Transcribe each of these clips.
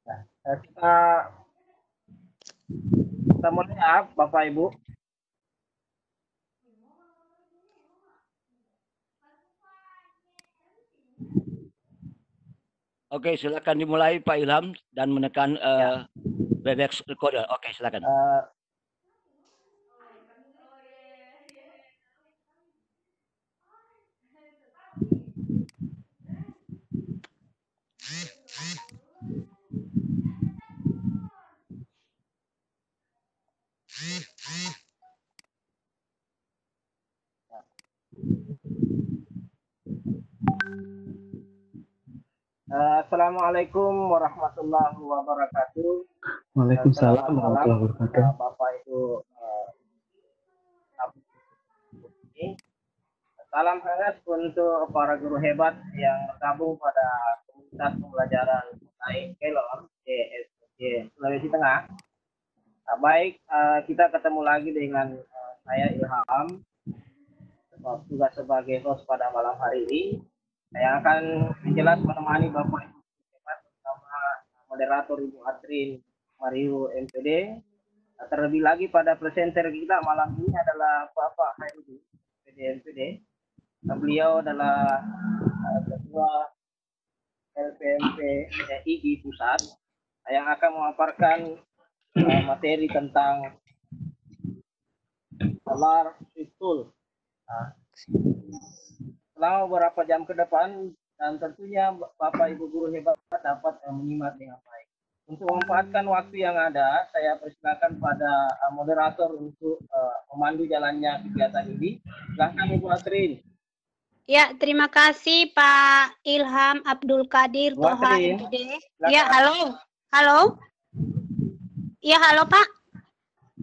Nah, kita mulai ya, Bapak Ibu. Oke, silakan dimulai Pak Ilham dan menekan Ya. Webex recorder. Oke, silakan. Assalamualaikum warahmatullahi wabarakatuh. Waalaikumsalam Selamat malam, warahmatullahi wabarakatuh. Bapak Ibu. Salam hangat untuk para guru hebat yang bergabung pada komunitas pembelajaran online Kelor DSJ Sulawesi Tengah. Baik, kita ketemu lagi dengan saya Ilham, tugas sebagai host pada malam hari ini. Saya akan menjelaskan menemani Bapak Ibu hebat bersama moderator Ibu Adrin Mario MPD. Terlebih lagi pada presenter kita malam ini adalah Bapak Hairudi MPD. Beliau adalah ketua LPMP IGI Pusat yang akan memaparkan materi tentang solar tool. Selama beberapa jam ke depan dan tentunya Bapak Ibu guru hebat dapat menyimak dengan baik. Untuk memanfaatkan waktu yang ada, saya persilakan pada moderator untuk memandu jalannya kegiatan ini. Silakan Ibu Adrin. Ya, terima kasih Pak Ilham Abdul Qadir Toha MPD. Ya, halo. Halo. Ya, halo Pak.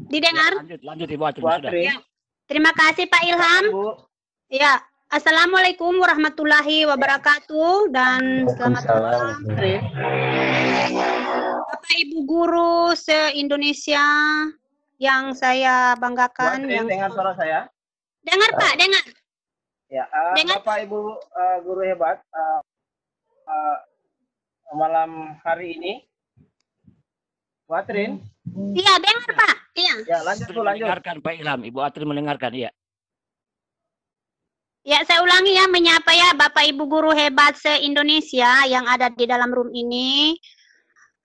Didengar? Ya, lanjut Ibu Adrin. Ya. Terima kasih Pak Ilham. Ya, Assalamualaikum warahmatullahi wabarakatuh dan selamat malam. Bapak Ibu guru se-Indonesia yang saya banggakan. Yang dengar suara saya? Dengar Pak, dengar. Ya, Bapak Ibu guru hebat, malam hari ini, Bu Atrin. Iya, dengar Pak. Iya. Ya, lanjut. Mendengarkan Pak Ilham, Ibu Atrin mendengarkan, ya. Ya, saya ulangi ya, menyapa ya Bapak Ibu guru hebat se-Indonesia yang ada di dalam room ini.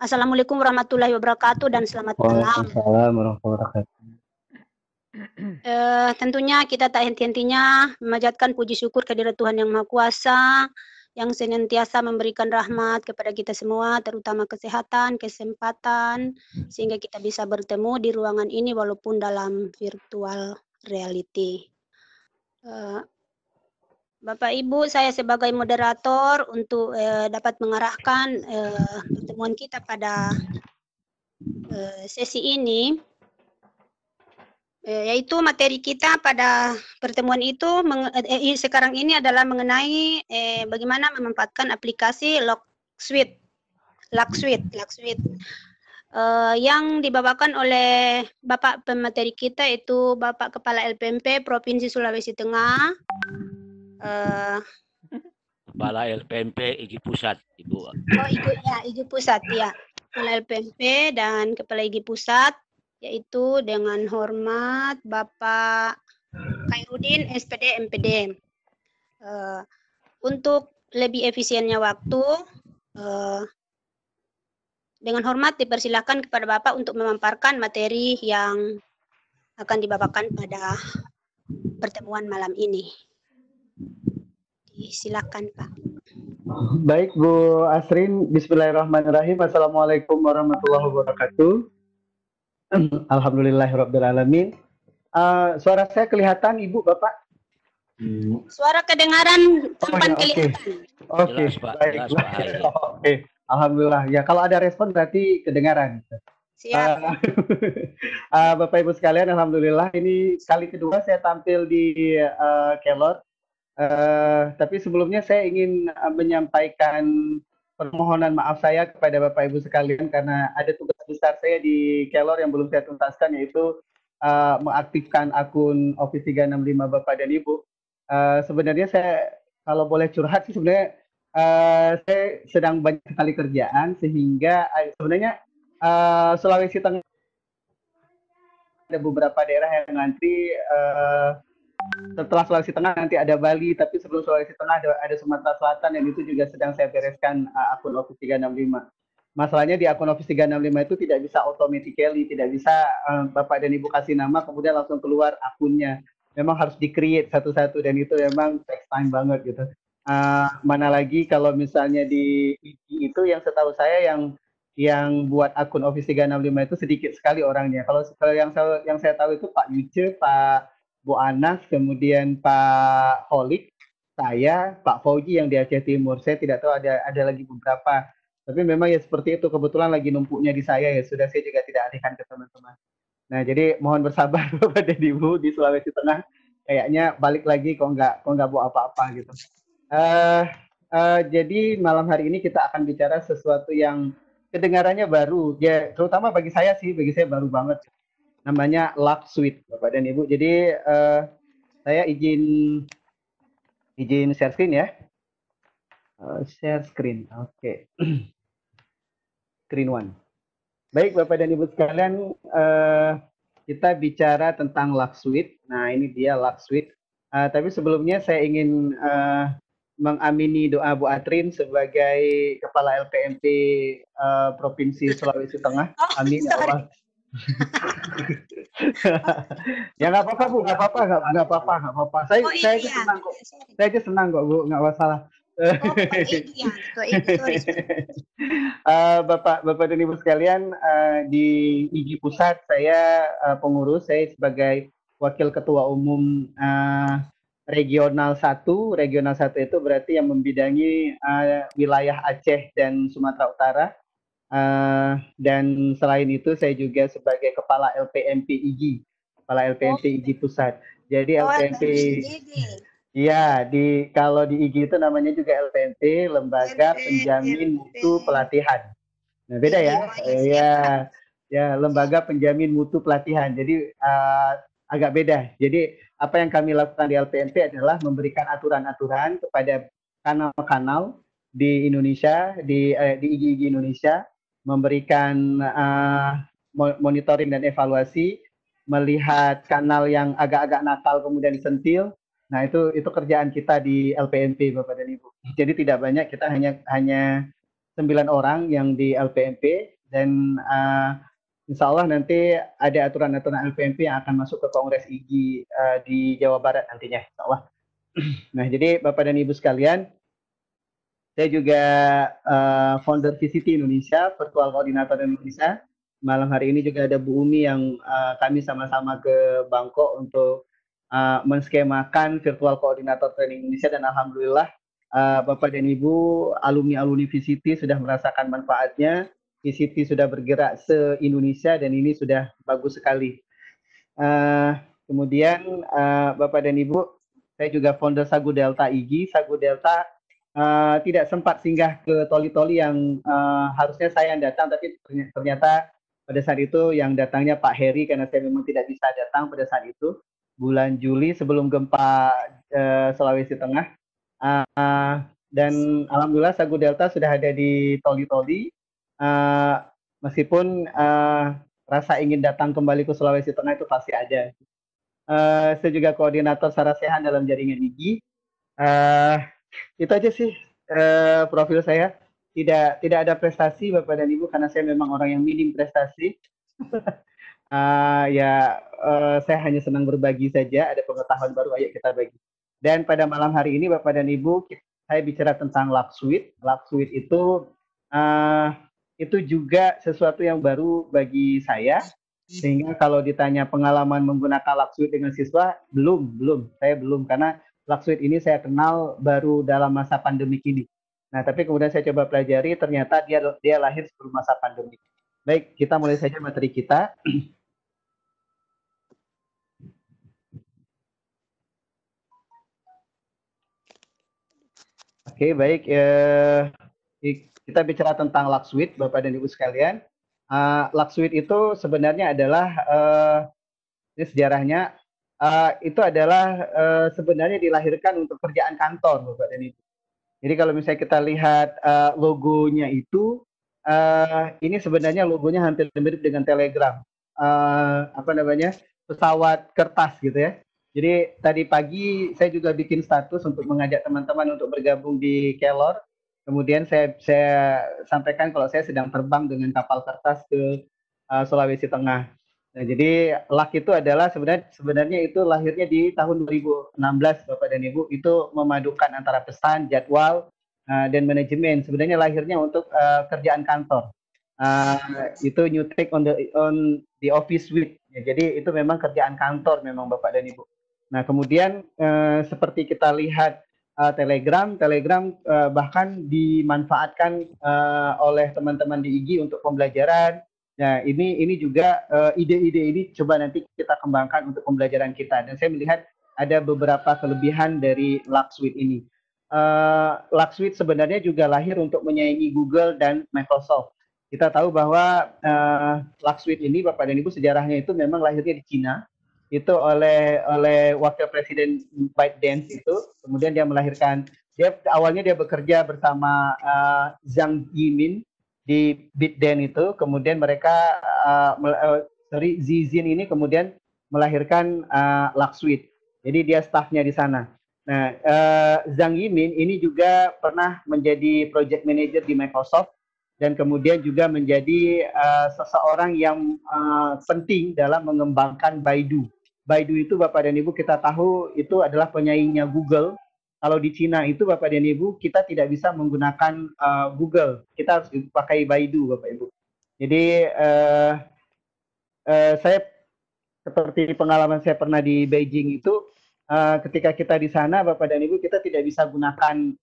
Assalamualaikum warahmatullahi wabarakatuh dan selamat malam. Waalaikumsalam warahmatullahi wabarakatuh. Tentunya kita tak henti-hentinya memanjatkan puji syukur kehadirat Tuhan Yang Maha Kuasa yang senantiasa memberikan rahmat kepada kita semua, terutama kesehatan, kesempatan, sehingga kita bisa bertemu di ruangan ini walaupun dalam virtual reality. Bapak Ibu, saya sebagai moderator untuk dapat mengarahkan pertemuan kita pada sesi ini. Yaitu materi kita pada pertemuan itu sekarang ini adalah mengenai bagaimana memanfaatkan aplikasi LogSuite yang dibawakan oleh Bapak pemateri kita itu Bapak Kepala LPMP Provinsi Sulawesi Tengah. Kepala LPMP IGI Pusat, Ibu. Oh, IGI Pusat ya. Kepala LPMP dan Kepala IGI Pusat, yaitu dengan hormat Bapak Khairuddin SPD MPD. Untuk lebih efisiennya waktu, dengan hormat dipersilakan kepada Bapak untuk memaparkan materi yang akan dibawakan pada pertemuan malam ini. Silakan Pak. Baik Bu Asrin, bismillahirrahmanirrahim. Assalamualaikum warahmatullahi wabarakatuh. Alhamdulillahirrabbilalamin. Suara saya kelihatan Ibu Bapak? Suara kedengaran tampan kelihatan. Oke, baik. Oke, alhamdulillah. Ya, kalau ada respon berarti kedengaran. Siap. Bapak Ibu sekalian, alhamdulillah ini kali kedua saya tampil di Kelor. Tapi sebelumnya saya ingin menyampaikan permohonan maaf saya kepada Bapak Ibu sekalian karena ada tugas besar saya di Kelor yang belum saya tuntaskan, yaitu mengaktifkan akun Office 365 Bapak dan Ibu. Sebenarnya saya kalau boleh curhat sih sebenarnya saya sedang banyak sekali kerjaan sehingga sebenarnya Sulawesi Tengah ada beberapa daerah yang ngantri. Setelah Sulawesi Tengah nanti ada Bali, tapi sebelum Sulawesi Tengah ada Sumatera Selatan, dan itu juga sedang saya bereskan akun Office 365. Masalahnya di akun Office 365 itu tidak bisa automatically, tidak bisa Bapak dan Ibu kasih nama kemudian langsung keluar akunnya. Memang harus di-create satu-satu, dan itu memang takes time banget gitu. Mana lagi kalau misalnya di IG itu yang setahu saya yang buat akun Office 365 itu sedikit sekali orangnya. Kalau yang saya tahu itu Pak Yuce, Pak Bu Anas, kemudian Pak Holik, saya, Pak Fauji yang di Aceh Timur. Saya tidak tahu ada lagi beberapa. Tapi memang ya seperti itu, kebetulan lagi numpuknya di saya ya, sudah saya juga tidak alihkan ke teman-teman. Nah, jadi mohon bersabar Bapak dan Ibu di Sulawesi Tengah. Kayaknya balik lagi kok nggak bawa apa-apa gitu. Jadi malam hari ini kita akan bicara sesuatu yang kedengarannya baru, ya terutama bagi saya baru banget. Namanya Lux Suite, Bapak dan Ibu. Jadi saya izin share screen ya. Share screen, oke. Screen one. Baik Bapak dan Ibu sekalian, kita bicara tentang Lux Suite. Nah ini dia Lux Suite. Tapi sebelumnya saya ingin mengamini doa Bu Atrin sebagai Kepala LPMP Provinsi Sulawesi Tengah. Amin ya Allah. Ya nggak apa-apa Bu, nggak apa-apa. Saya aja senang kok. Saya aja senang kok Bu, nggak masalah. Bapak dan Ibu sekalian, di IG Pusat saya pengurus, saya sebagai Wakil Ketua Umum Regional 1. Regional 1 itu berarti yang membidangi wilayah Aceh dan Sumatera Utara. Dan selain itu saya juga sebagai Kepala LPMP IG, Kepala LPMP IG Pusat. Jadi LPMP, iya kalau di IG itu namanya juga LPMP, Lembaga Penjamin Mutu Pelatihan. Nah beda ya, ya Lembaga Penjamin Mutu Pelatihan. Jadi agak beda. Jadi apa yang kami lakukan di LPMP adalah memberikan aturan-aturan kepada kanal-kanal di Indonesia, di IG Indonesia, memberikan monitoring dan evaluasi, melihat kanal yang agak-agak nakal kemudian disentil. Nah itu kerjaan kita di LPMP Bapak dan Ibu. Jadi tidak banyak, kita hanya 9 orang yang di LPMP, dan insya Allah nanti ada aturan-aturan LPMP yang akan masuk ke Kongres IG di Jawa Barat nantinya, insya Allah. Nah, jadi Bapak dan Ibu sekalian, saya juga founder VCT Indonesia, Virtual Coordinator Indonesia. Malam hari ini juga ada Bu Umi yang kami sama-sama ke Bangkok untuk menskemakan Virtual Coordinator Training Indonesia, dan alhamdulillah Bapak dan Ibu alumni VCT sudah merasakan manfaatnya. VCT sudah bergerak se-Indonesia dan ini sudah bagus sekali. Kemudian Bapak dan Ibu, saya juga founder Sagu Delta IG. Sagu Delta tidak sempat singgah ke Toli-Toli yang harusnya saya yang datang, tapi ternyata pada saat itu yang datangnya Pak Heri, karena saya memang tidak bisa datang pada saat itu, bulan Juli sebelum gempa Sulawesi Tengah. Dan alhamdulillah Sagu Delta sudah ada di Toli-Toli. Meskipun rasa ingin datang kembali ke Sulawesi Tengah itu pasti ada. Saya juga koordinator Sarasehan dalam jaringan IG. Itu aja sih profil saya. Tidak ada prestasi Bapak dan Ibu, karena saya memang orang yang minim prestasi. Saya hanya senang berbagi saja. Ada pengetahuan baru, ayo kita bagi. Dan pada malam hari ini Bapak dan Ibu, saya bicara tentang Lux Suite. Lux Suite itu juga sesuatu yang baru bagi saya, sehingga kalau ditanya pengalaman menggunakan Lux Suite dengan siswa, saya belum, karena Lux Suite ini saya kenal baru dalam masa pandemi ini. Nah, tapi kemudian saya coba pelajari, ternyata dia lahir sebelum masa pandemi. Baik, kita mulai saja materi kita. Oke, baik. Kita bicara tentang Lux Suite, Bapak dan Ibu sekalian. Lux Suite itu sebenarnya adalah ini sejarahnya, itu adalah sebenarnya dilahirkan untuk kerjaan kantor, Bapak dan Ibu. Jadi kalau misalnya kita lihat logonya itu, ini sebenarnya logonya hampir mirip dengan Telegram. Apa namanya, pesawat kertas gitu ya. Jadi tadi pagi saya juga bikin status untuk mengajak teman-teman untuk bergabung di Kelor. Kemudian saya sampaikan kalau saya sedang terbang dengan kapal kertas ke Sulawesi Tengah. Nah, jadi LAK itu adalah sebenarnya itu lahirnya di tahun 2016 Bapak dan Ibu, itu memadukan antara pesan, jadwal, dan manajemen. Sebenarnya lahirnya untuk kerjaan kantor. Itu new take on the office suite. Ya, jadi itu memang kerjaan kantor memang Bapak dan Ibu. Nah, kemudian seperti kita lihat Telegram bahkan dimanfaatkan oleh teman-teman di IG untuk pembelajaran. Nah, ini juga ide-ide ini coba nanti kita kembangkan untuk pembelajaran kita. Dan saya melihat ada beberapa kelebihan dari LAK Suite ini. LAK Suite sebenarnya juga lahir untuk menyaingi Google dan Microsoft. Kita tahu bahwa LAK Suite ini, Bapak dan Ibu, sejarahnya itu memang lahirnya di Cina. Itu oleh Wakil Presiden ByteDance itu. Kemudian dia melahirkan, awalnya dia bekerja bersama Zhang Yimin di BitDance itu, kemudian mereka Zizin ini kemudian melahirkan LAK Suite. Jadi dia staffnya di sana. Nah, Zhang Yimin ini juga pernah menjadi project manager di Microsoft dan kemudian juga menjadi seseorang yang penting dalam mengembangkan Baidu. Baidu itu Bapak dan Ibu kita tahu itu adalah penyaingnya Google. Kalau di Cina itu Bapak dan Ibu kita tidak bisa menggunakan Google, kita harus pakai Baidu Bapak Ibu. Jadi saya seperti pengalaman saya pernah di Beijing itu, ketika kita di sana Bapak dan Ibu kita tidak bisa gunakan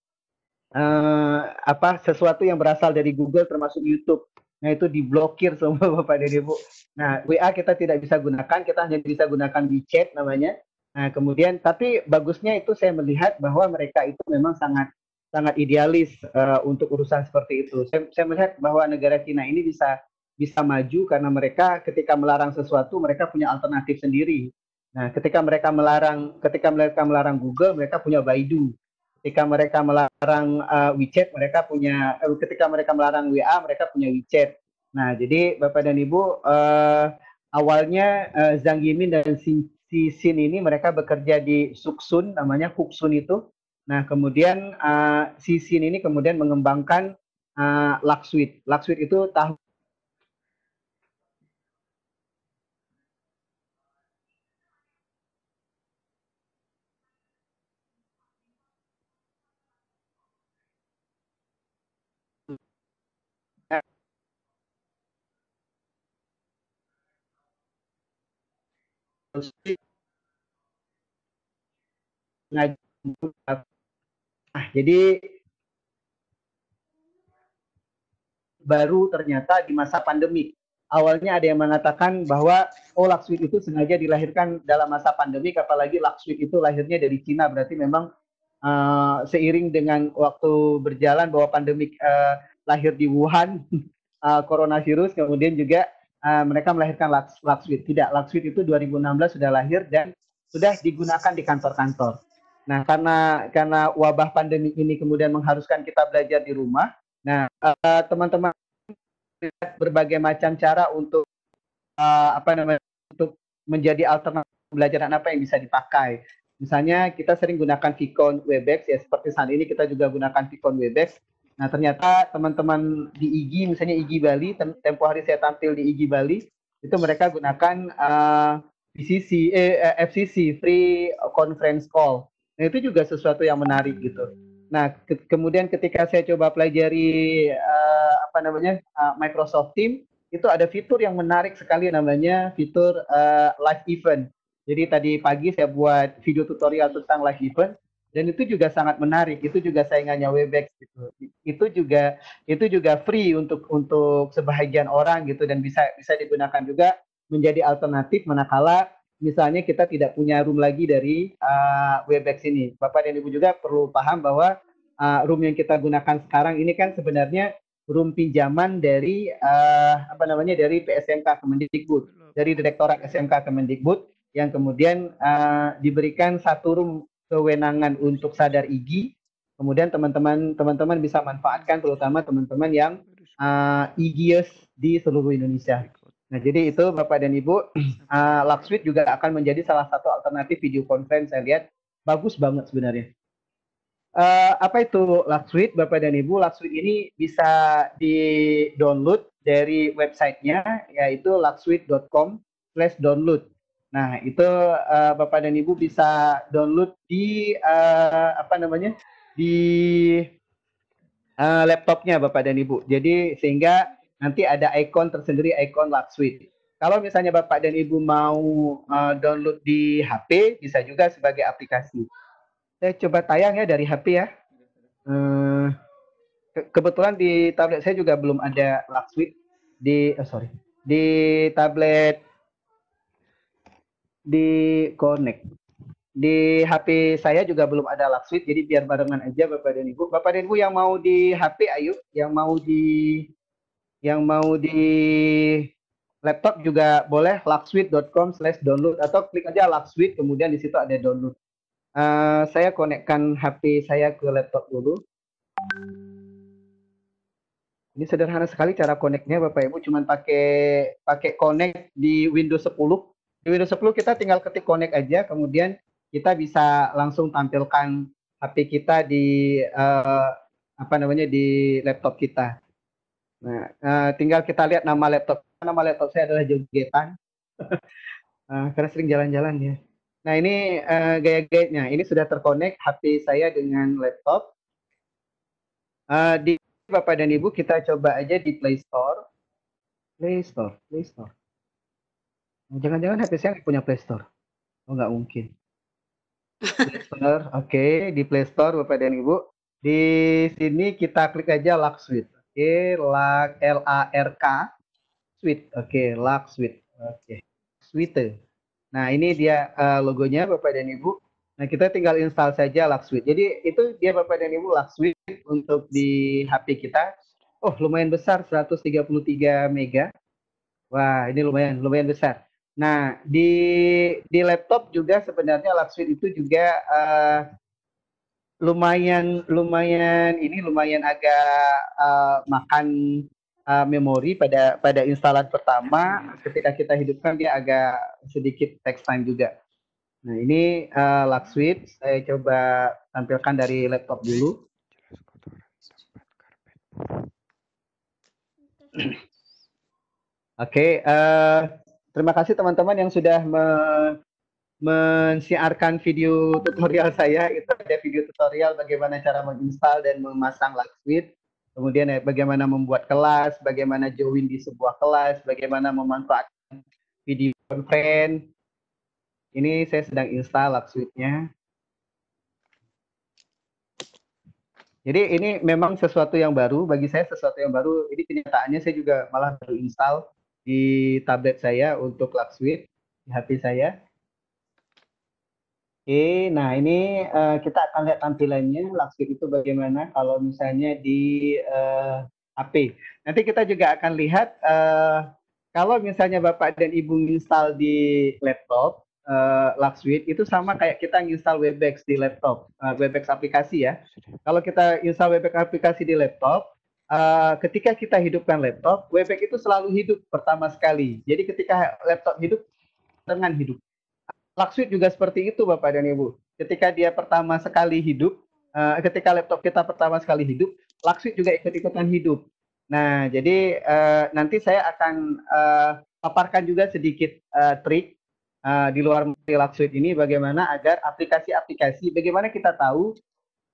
sesuatu yang berasal dari Google termasuk YouTube. Nah, itu diblokir semua Bapak dan Ibu. Nah, WA kita tidak bisa gunakan, kita hanya bisa gunakan WeChat namanya. Nah, kemudian tapi bagusnya itu saya melihat bahwa mereka itu memang sangat idealis untuk urusan seperti itu. Saya melihat bahwa negara Cina ini bisa maju karena mereka ketika melarang sesuatu mereka punya alternatif sendiri. Nah, ketika mereka melarang Google, mereka punya Baidu. Ketika mereka melarang WeChat, mereka punya. Ketika mereka melarang WA, mereka punya WeChat. Nah, jadi Bapak dan Ibu, awalnya Zhang Yimin dan si Xin ini mereka bekerja di Suksun, namanya Huksun itu. Nah, kemudian si Xin ini kemudian mengembangkan LAK Suite. LAK Suite itu tahun jadi baru ternyata di masa pandemi. Awalnya ada yang mengatakan bahwa LAK Suite itu sengaja dilahirkan dalam masa pandemi, apalagi LAK Suite itu lahirnya dari Cina, berarti memang seiring dengan waktu berjalan bahwa pandemi lahir di Wuhan, coronavirus, kemudian juga mereka melahirkan LAK Suite. Tidak, LAK Suite itu 2016 sudah lahir dan sudah digunakan di kantor-kantor. Nah, karena wabah pandemi ini kemudian mengharuskan kita belajar di rumah. Nah, teman-teman berbagai macam cara untuk untuk menjadi alternatif pembelajaran apa yang bisa dipakai. Misalnya kita sering gunakan Vicon Webex ya, seperti saat ini kita juga gunakan Vicon Webex. Nah, ternyata teman-teman di IG, misalnya IG Bali, tempo hari saya tampil di IG Bali, itu mereka gunakan FCC, Free Conference Call. Nah, itu juga sesuatu yang menarik gitu. Nah, kemudian ketika saya coba pelajari Microsoft Teams, itu ada fitur yang menarik sekali namanya fitur live event. Jadi tadi pagi saya buat video tutorial tentang live event dan itu juga sangat menarik. Itu juga saingannya Webex gitu. Itu juga free untuk sebahagian orang gitu dan bisa digunakan juga menjadi alternatif manakala misalnya kita tidak punya room lagi dari Webex ini. Bapak dan Ibu juga perlu paham bahwa room yang kita gunakan sekarang ini kan sebenarnya room pinjaman dari dari PSMK Kemendikbud, dari Direktorat SMK Kemendikbud yang kemudian diberikan satu room kewenangan untuk sadar IG Kemudian teman-teman bisa manfaatkan, terutama teman-teman yang IGIUS di seluruh Indonesia. Nah, jadi itu Bapak dan Ibu, Lux Suite juga akan menjadi salah satu alternatif video conference. Saya lihat bagus banget sebenarnya. Apa itu Lux Suite, Bapak dan Ibu? Lux Suite ini bisa di-download dari websitenya, yaitu luxsuite.com/download. Nah, itu Bapak dan Ibu bisa download di di laptopnya Bapak dan Ibu. Jadi sehingga nanti ada ikon tersendiri, ikon Lux Suite. Kalau misalnya Bapak dan Ibu mau download di HP, bisa juga sebagai aplikasi. Saya coba tayang ya dari HP ya. Kebetulan di tablet saya juga belum ada Lux Suite. Di tablet di Connect. Di HP saya juga belum ada Lux Suite, jadi biar barengan aja Bapak dan Ibu. Bapak dan Ibu yang mau di HP, ayo. Yang mau di laptop juga boleh, luxsuite.com/download, atau klik aja Lux Suite, kemudian di situ ada download. Saya konekkan HP saya ke laptop dulu. Ini sederhana sekali cara koneknya Bapak Ibu, cuman pakai connect di Windows 10. Di Windows 10 kita tinggal ketik connect aja, kemudian kita bisa langsung tampilkan HP kita di di laptop kita. Nah, tinggal kita lihat nama laptop. Nama laptop saya adalah Jogetan. Karena sering jalan-jalan ya. Nah, ini gaya-gayanya. Ini sudah terkonek HP saya dengan laptop. Di Bapak dan Ibu, kita coba aja di Play Store. Play Store. Jangan-jangan HP saya nggak punya Play Store. Oh, nggak mungkin. Play Store, oke. Di Play Store, Bapak dan Ibu. Di sini kita klik aja Lux Suite. Oke, LARK Suite. Oke, Lux Suite. Oke, Suite. Nah, ini dia logonya Bapak dan Ibu. Nah, kita tinggal install saja Lux Suite. Jadi itu dia Bapak dan Ibu Lux Suite untuk di HP kita. Oh, lumayan besar, 133 mega. Wah, ini lumayan besar. Nah, di laptop juga sebenarnya Lux Suite itu juga lumayan agak makan memori pada instalan pertama. Ketika kita hidupkan dia agak sedikit text time juga. Nah, ini Lux Suite, saya coba tampilkan dari laptop dulu. Oke, terima kasih teman-teman yang sudah mensiarkan video tutorial saya. Itu ada video tutorial bagaimana cara menginstal dan memasang Lux Suite. Kemudian bagaimana membuat kelas, bagaimana join di sebuah kelas, bagaimana memanfaatkan video conference. Ini saya sedang install Lux Suite-nya. Jadi ini memang sesuatu yang baru, bagi saya sesuatu yang baru. Ini kenyataannya saya juga malah baru install di tablet saya untuk Lux Suite, di HP saya. Oke, nah ini kita akan lihat tampilannya Lux Suite itu bagaimana kalau misalnya di HP. Nanti kita juga akan lihat kalau misalnya Bapak dan Ibu install di laptop, Lux Suite itu sama kayak kita install Webex di laptop, Webex aplikasi ya. Kalau kita install Webex aplikasi di laptop, ketika kita hidupkan laptop, Webex itu selalu hidup pertama sekali. Jadi ketika laptop hidup, dengan hidup. Lux Suite juga seperti itu Bapak dan Ibu. Ketika dia pertama sekali hidup, ketika laptop kita pertama sekali hidup, Lux Suite juga ikut-ikutan hidup. Nah, jadi nanti saya akan paparkan juga sedikit trik di luar Lux Suite ini bagaimana agar aplikasi-aplikasi, bagaimana kita tahu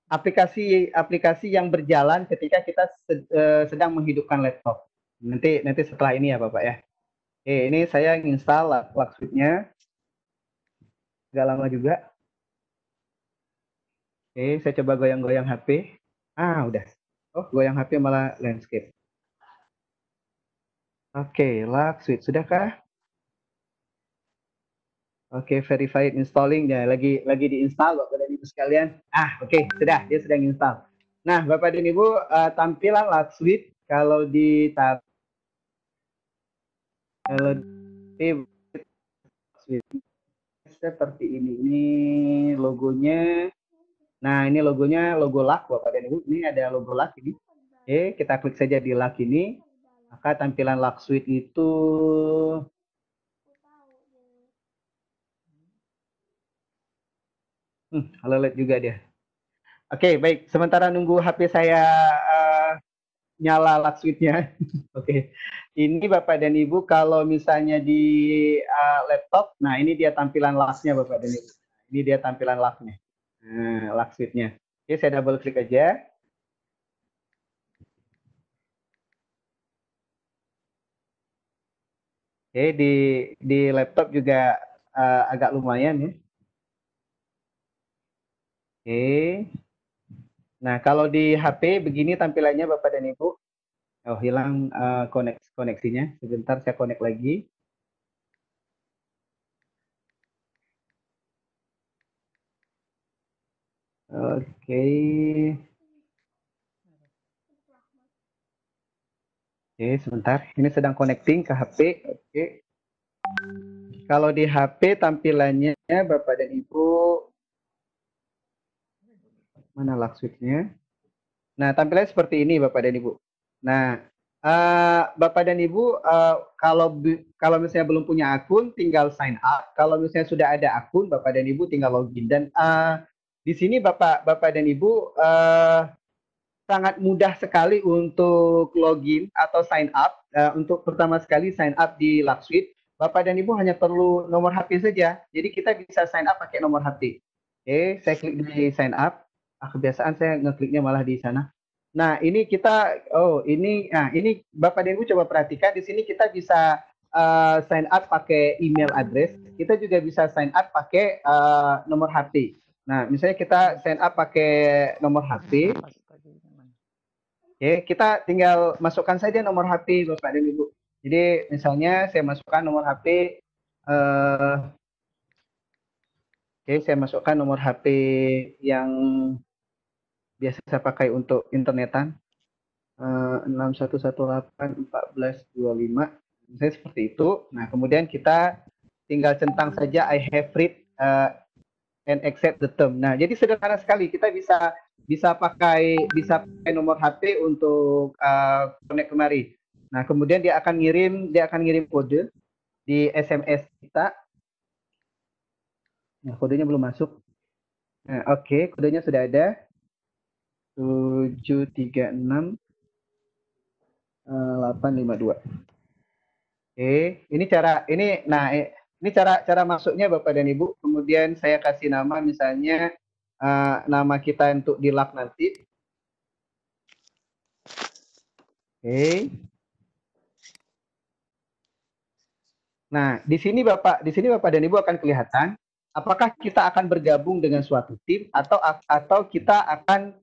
aplikasi-aplikasi yang berjalan ketika kita sedang menghidupkan laptop. Nanti setelah ini ya Bapak ya. Oke, ini saya install Lux Suite-nya. Gak lama juga. Oke, saya coba goyang-goyang HP. Udah. Oh, goyang HP malah landscape. Oke, Lux Suite. Sudahkah? Oke, verified installing ya, lagi diinstal Bapak dan Ibu sekalian. Oke, sudah, dia sedang install. Nah, Bapak dan Ibu, tampilan Lux Suite kalau di seperti ini logonya. Nah, ini logonya, logo LAK, Bapak dan Ibu. Ini ada logo LAK ini. Oke, kita klik saja di LAK ini. Maka tampilan LAK Suite itu halo LED juga dia. Oke, baik. Sementara nunggu HP saya nyala LAK Suite-nya. Oke. Ini Bapak dan Ibu kalau misalnya di laptop, nah ini dia tampilan LAK-nya Bapak dan Ibu. Ini dia tampilan LAK-nya. Nah, LAK Suite-nya. Oke, saya double klik aja. Oke, di laptop juga agak lumayan ya. Oke. Nah, kalau di HP begini tampilannya Bapak dan Ibu. Oh, hilang koneksinya. Sebentar saya connect lagi. Oke. Oke, sebentar. Ini sedang connecting ke HP. Oke. Kalau di HP tampilannya Bapak dan Ibu, mana LAK Suite-nya? Nah, tampilannya seperti ini Bapak dan Ibu. Nah, Bapak dan Ibu, kalau misalnya belum punya akun, tinggal sign up. Kalau misalnya sudah ada akun, Bapak dan Ibu tinggal login. Dan di sini Bapak dan Ibu sangat mudah sekali untuk login atau sign up. Untuk pertama sekali sign up di LAK Suite, Bapak dan Ibu hanya perlu nomor HP saja. Jadi kita bisa sign up pakai nomor HP. Oke, saya klik di sign up. Kebiasaan saya ngekliknya malah di sana. Nah, ini kita, ini Bapak dan Ibu coba perhatikan, di sini kita bisa sign up pakai email address, kita juga bisa sign up pakai nomor HP. Nah, misalnya kita sign up pakai nomor HP, oke, kita tinggal masukkan saja nomor HP Bapak dan Ibu. Jadi misalnya saya masukkan nomor HP, oke, saya masukkan nomor HP yang biasa saya pakai untuk internetan, 61181425, misalnya seperti itu. Nah, kemudian kita tinggal centang saja I have read and accept the term. Nah, jadi sederhana sekali, kita bisa pakai nomor HP untuk connect kemari. Nah, kemudian dia akan ngirim kode di SMS kita. Nah, kodenya belum masuk. Nah, oke, kodenya sudah ada. 736 852. Oke, ini cara masuknya Bapak dan Ibu. Kemudian saya kasih nama, misalnya nama kita untuk di LAK nanti. Oke. Nah, di sini Bapak dan Ibu akan kelihatan apakah kita akan bergabung dengan suatu tim atau kita akan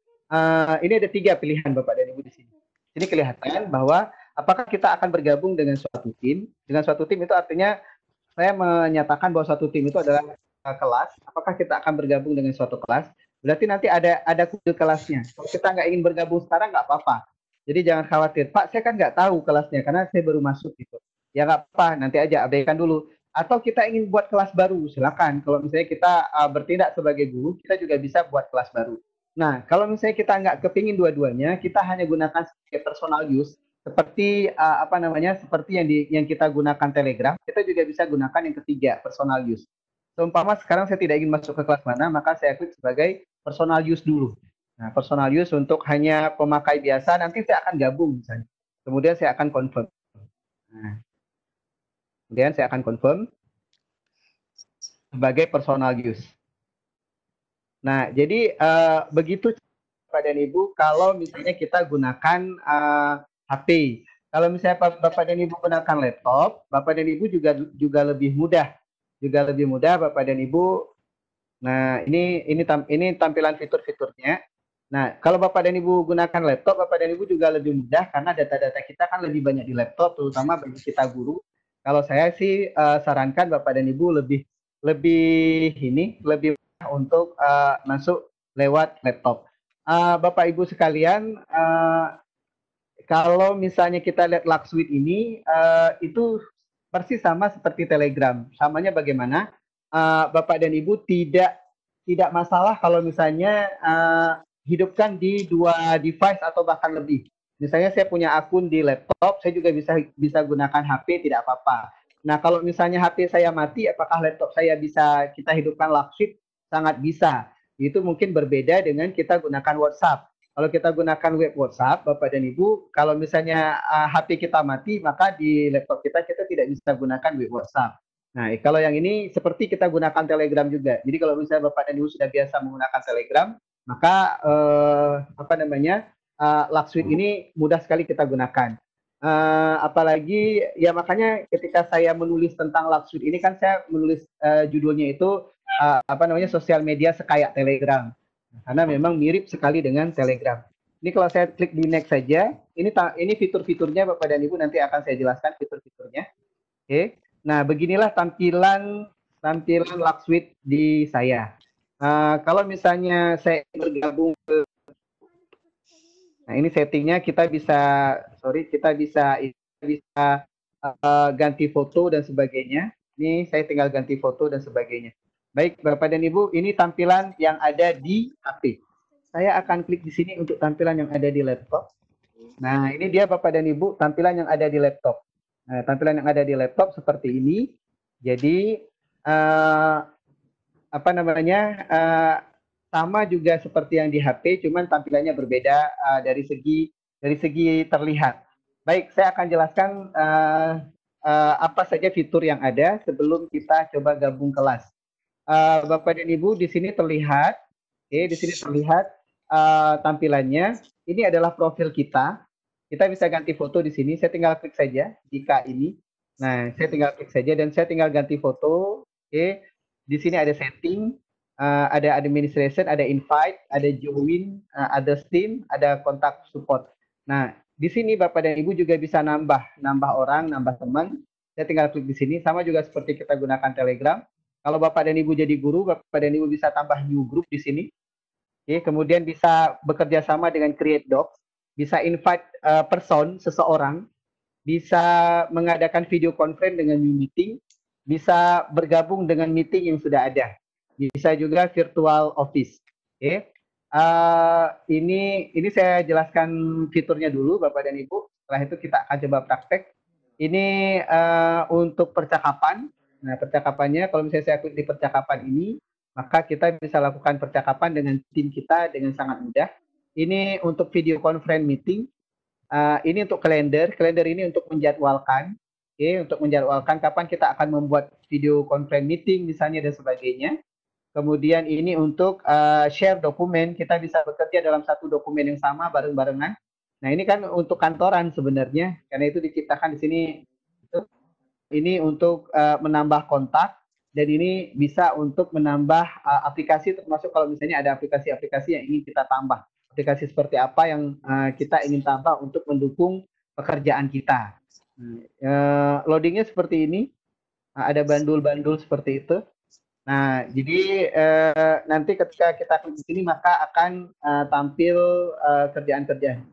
ini ada 3 pilihan Bapak dan Ibu di sini. Ini kelihatan bahwa apakah kita akan bergabung dengan suatu tim. Dengan suatu tim itu artinya saya menyatakan bahwa suatu tim itu adalah kelas. Apakah kita akan bergabung dengan suatu kelas? Berarti nanti ada kode kelasnya. Kalau kita nggak ingin bergabung sekarang nggak apa-apa. Jadi jangan khawatir. Pak, saya kan nggak tahu kelasnya karena saya baru masuk gitu. Ya nggak apa, nanti aja abaikan dulu. Atau kita ingin buat kelas baru, silakan. Kalau misalnya kita bertindak sebagai guru, kita juga bisa buat kelas baru. Nah, kalau misalnya kita nggak kepingin dua-duanya, kita hanya gunakan sebagai personal use, seperti seperti yang kita gunakan Telegram, kita juga bisa gunakan yang ketiga, personal use. Seumpama sekarang saya tidak ingin masuk ke kelas mana, maka saya klik sebagai personal use dulu. Nah, personal use untuk hanya pemakai biasa, nanti saya akan gabung misalnya. Kemudian saya akan confirm. Nah, kemudian saya akan confirm sebagai personal use. Nah, jadi begitu Bapak dan Ibu kalau misalnya kita gunakan HP. Kalau misalnya Bapak dan Ibu gunakan laptop, Bapak dan Ibu juga lebih mudah. Juga lebih mudah Bapak dan Ibu. Nah, ini tampilan fitur-fiturnya. Nah, kalau Bapak dan Ibu gunakan laptop, Bapak dan Ibu juga lebih mudah karena data-data kita kan lebih banyak di laptop, terutama bagi kita guru. Kalau saya sih sarankan Bapak dan Ibu lebih untuk masuk lewat laptop. Bapak Ibu sekalian, kalau misalnya kita lihat LAK Suite ini, itu persis sama seperti Telegram. Samanya bagaimana? Bapak dan Ibu tidak tidak masalah kalau misalnya hidupkan di 2 device atau bahkan lebih. Misalnya saya punya akun di laptop, saya juga bisa gunakan HP, tidak apa-apa. Nah, kalau misalnya HP saya mati, apakah laptop saya bisa kita hidupkan lock switch? Sangat bisa. Itu mungkin berbeda dengan kita gunakan WhatsApp. Kalau kita gunakan web WhatsApp, Bapak dan Ibu, kalau misalnya HP kita mati, maka di laptop kita tidak bisa gunakan web WhatsApp. Nah, kalau yang ini seperti kita gunakan Telegram juga. Jadi kalau misalnya Bapak dan Ibu sudah biasa menggunakan Telegram, maka lock switch ini mudah sekali kita gunakan. Apalagi ya makanya ketika saya menulis tentang lock switch ini kan saya menulis judulnya itu sosial media sekaya Telegram. Karena memang mirip sekali dengan Telegram. Ini kalau saya klik di next saja, ini fitur-fiturnya Bapak dan Ibu, nanti akan saya jelaskan fitur-fiturnya. Oke. Nah, beginilah tampilan lock switch di saya. Kalau misalnya saya bergabung ke, nah ini settingnya kita bisa ganti foto dan sebagainya. Ini saya tinggal ganti foto dan sebagainya. Baik, Bapak dan Ibu, ini tampilan yang ada di HP. Saya akan klik di sini untuk tampilan yang ada di laptop. Nah, ini dia Bapak dan Ibu, tampilan yang ada di laptop. Nah, tampilan yang ada di laptop seperti ini. Jadi sama juga seperti yang di HP, cuman tampilannya berbeda dari segi terlihat. Baik, saya akan jelaskan apa saja fitur yang ada sebelum kita coba gabung kelas. Bapak dan Ibu, di sini terlihat, tampilannya. Ini adalah profil kita. Kita bisa ganti foto di sini. Saya tinggal klik saja jika ini. Nah, saya tinggal klik saja dan saya tinggal ganti foto. Oke. Di sini ada setting, ada administration, ada invite, ada join, ada steam, ada kontak support. Nah, di sini Bapak dan Ibu juga bisa nambah orang, nambah teman. Saya tinggal klik di sini. Sama juga seperti kita gunakan Telegram. Kalau Bapak dan Ibu jadi guru, Bapak dan Ibu bisa tambah new group di sini. Oke, kemudian bisa bekerja sama dengan create docs, bisa invite seseorang, bisa mengadakan video conference dengan new meeting, bisa bergabung dengan meeting yang sudah ada, bisa juga virtual office. Oke, ini saya jelaskan fiturnya dulu, Bapak dan Ibu. Setelah itu kita akan coba praktek. Ini untuk percakapan. Nah, percakapannya kalau misalnya saya klik di percakapan ini, maka kita bisa lakukan percakapan dengan tim kita dengan sangat mudah. Ini untuk video conference meeting. Ini untuk kalender. Kalender ini untuk menjadwalkan. Untuk menjadwalkan kapan kita akan membuat video conference meeting misalnya dan sebagainya. Kemudian ini untuk share dokumen. Kita bisa bekerja dalam satu dokumen yang sama bareng-barengan. Nah, ini kan untuk kantoran sebenarnya. Karena itu diciptakan di sini. Ini untuk menambah kontak. Dan ini bisa untuk menambah aplikasi, termasuk kalau misalnya ada aplikasi-aplikasi yang ingin kita tambah. Aplikasi seperti apa yang kita ingin tambah untuk mendukung pekerjaan kita. Loadingnya seperti ini. Ada bandul-bandul seperti itu. Nah, jadi nanti ketika kita klik di sini, maka akan tampil kerjaan-kerjaan.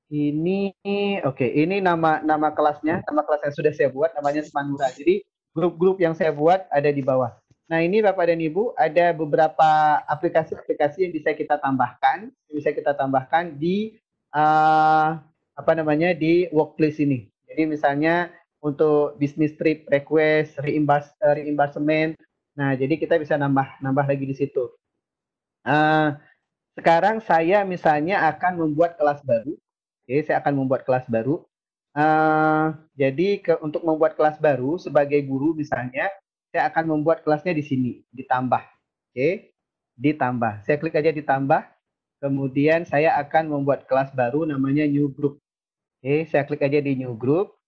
Ini, oke, ini nama kelasnya. Nama kelas yang sudah saya buat, namanya Semanura. Jadi, grup-grup yang saya buat ada di bawah. Nah, ini Bapak dan Ibu, ada beberapa aplikasi-aplikasi yang bisa kita tambahkan, di di workplace ini. Jadi misalnya untuk business trip request, reimbursement. Nah, jadi kita bisa nambah lagi di situ. Sekarang saya misalnya akan membuat kelas baru. Oke, saya akan membuat kelas baru. Jadi untuk membuat kelas baru sebagai guru misalnya, saya akan membuat kelasnya di sini, ditambah. Oke, ditambah. Saya klik aja ditambah. Kemudian saya akan membuat kelas baru namanya new group. Oke, saya klik aja di new group.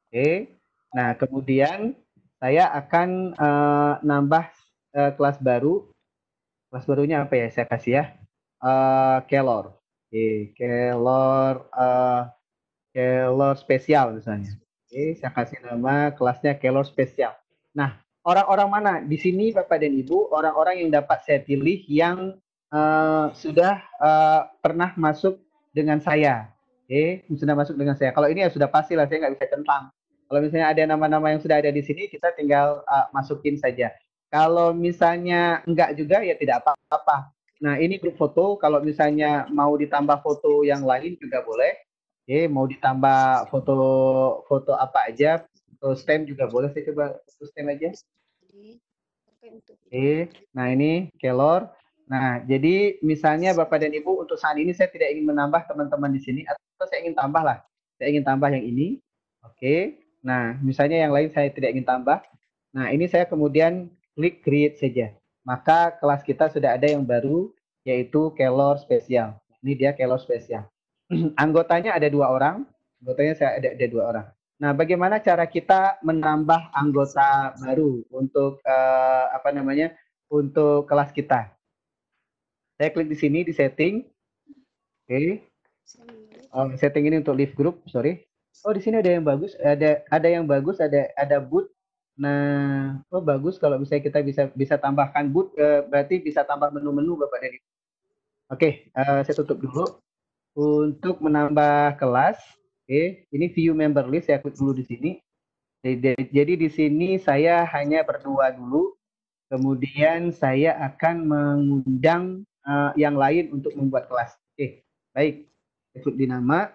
Oke. Nah, kemudian saya akan nambah kelas baru. Kelas barunya apa ya? Saya kasih ya. Kelor. Oke, Kelor spesial misalnya. Oke, saya kasih nama kelasnya Kelor spesial. Nah, orang-orang mana di sini Bapak dan Ibu? Orang-orang yang dapat saya pilih yang sudah pernah masuk dengan saya. Oke, sudah masuk dengan saya. Kalau ini ya sudah pasti lah, saya nggak bisa centang. Kalau misalnya ada nama-nama yang sudah ada di sini, kita tinggal masukin saja. Kalau misalnya enggak juga ya tidak apa-apa. Nah, ini grup foto, kalau misalnya mau ditambah foto yang lain juga boleh. Oke, mau ditambah foto apa aja, foto stem juga boleh. Saya coba foto stem aja. Oke, nah ini Kelor. Nah, jadi misalnya Bapak dan Ibu untuk saat ini saya tidak ingin menambah teman-teman di sini, atau saya ingin tambah lah. Saya ingin tambah yang ini. Oke, nah misalnya yang lain saya tidak ingin tambah. Nah, ini saya kemudian klik create saja. Maka kelas kita sudah ada yang baru, yaitu Kelor spesial. Ini dia Kelor spesial. Anggotanya ada 2 orang. Anggotanya saya ada 2 orang. Nah, bagaimana cara kita menambah anggota baru untuk apa namanya? Untuk kelas kita? Saya klik di sini di setting. Oke. Oh, setting ini untuk live group, sorry. Oh, di sini ada yang bagus, ada yang bagus, ada boot. Nah, oh bagus kalau misalnya kita bisa tambahkan boot, berarti bisa tambah menu-menu Bapak dan Ibu. Oke, saya tutup dulu. Untuk menambah kelas, oke, ini view member list, saya klik dulu di sini. Jadi di sini saya hanya berdua dulu, kemudian saya akan mengundang yang lain untuk membuat kelas. Oke, baik. Saya klik di nama.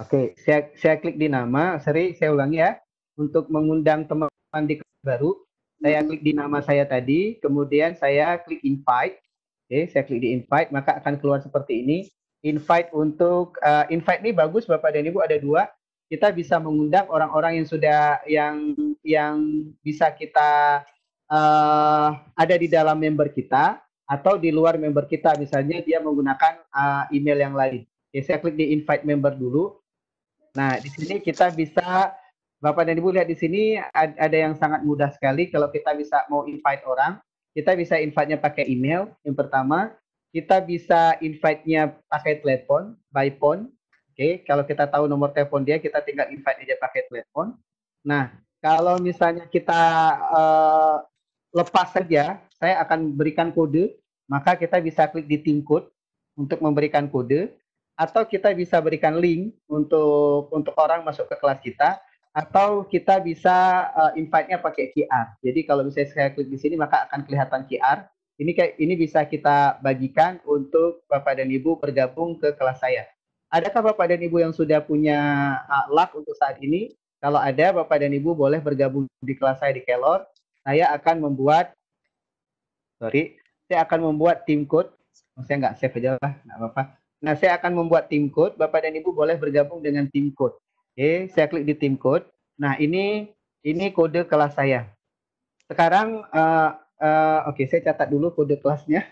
Oke, saya klik di nama. Sorry, saya ulangi ya. Untuk mengundang teman-teman di kelas baru, saya klik di nama saya tadi, kemudian saya klik invite. Oke, saya klik di invite, maka akan keluar seperti ini. Invite untuk invite ini bagus Bapak dan Ibu, ada 2. Kita bisa mengundang orang-orang yang sudah yang bisa kita ada di dalam member kita atau di luar member kita, misalnya dia menggunakan email yang lain. Oke, saya klik di invite member dulu. Nah, di sini kita bisa, Bapak dan Ibu lihat di sini ada yang sangat mudah sekali. Kalau kita bisa mau invite orang, kita bisa invite-nya pakai email. Yang pertama, kita bisa invite-nya pakai telepon, by phone. Oke, kalau kita tahu nomor telepon dia, kita tinggal invite aja pakai telepon. Nah, kalau misalnya kita lepas saja, saya akan berikan kode, maka kita bisa klik di tim code untuk memberikan kode. Atau kita bisa berikan link untuk orang masuk ke kelas kita, atau kita bisa invite-nya pakai QR. Jadi kalau misalnya saya klik di sini maka akan kelihatan QR. Ini bisa kita bagikan untuk Bapak dan Ibu bergabung ke kelas saya. Adakah Bapak dan Ibu yang sudah punya luck untuk saat ini? Kalau ada, Bapak dan Ibu boleh bergabung di kelas saya di Kelor. Saya akan membuat tim code. Saya nggak save aja lah, nggak apa-apa. Nah, saya akan membuat tim code. Bapak dan Ibu boleh bergabung dengan tim code. Oke, saya klik di tim code. Nah, ini kode kelas saya. Sekarang, oke, saya catat dulu kode kelasnya.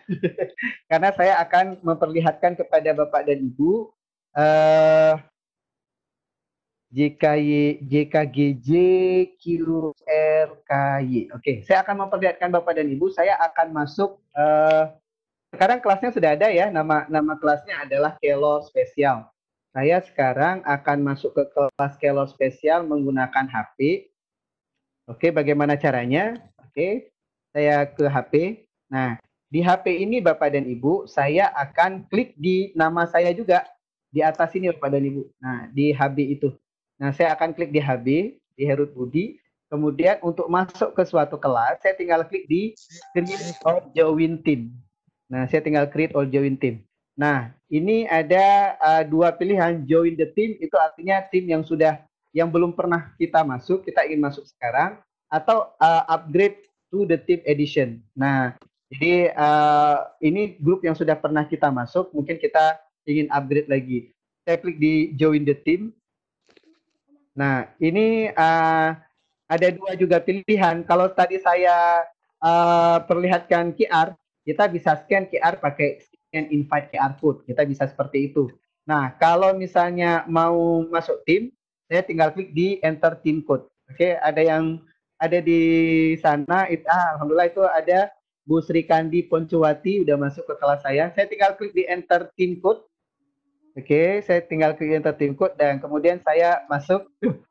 Karena saya akan memperlihatkan kepada Bapak dan Ibu JKGJ Kilo RKY. Oke, saya akan memperlihatkan Bapak dan Ibu. Saya akan masuk sekarang kelasnya sudah ada ya, nama kelasnya adalah Kelor Spesial. Saya sekarang akan masuk ke kelas Kelor Spesial menggunakan HP. Oke, bagaimana caranya? Oke, saya ke HP. Nah, di HP ini Bapak dan Ibu, saya akan klik di nama saya juga. Di atas ini Bapak dan Ibu. Nah, di HB itu. Nah, saya akan klik di HB, di Herut Budi. Kemudian untuk masuk ke suatu kelas, saya tinggal klik di Create or Join Team. Nah, saya tinggal create or join team. Nah, ini ada 2 pilihan. Join the team itu artinya tim yang belum pernah kita masuk, kita ingin masuk sekarang, atau upgrade to the team edition. Nah, jadi ini grup yang sudah pernah kita masuk, mungkin kita ingin upgrade lagi. Saya klik di join the team. Nah, ini ada 2 juga pilihan. Kalau tadi saya perlihatkan QR, kita bisa scan QR pakai scan invite QR code. Kita bisa seperti itu. Nah, kalau misalnya mau masuk tim, saya tinggal klik di enter team code. Oke, ada yang ada di sana. Alhamdulillah itu ada Bu Sri Kandi Poncuwati udah masuk ke kelas saya. Saya tinggal klik di enter team code. Oke, saya tinggal klik enter team code dan kemudian saya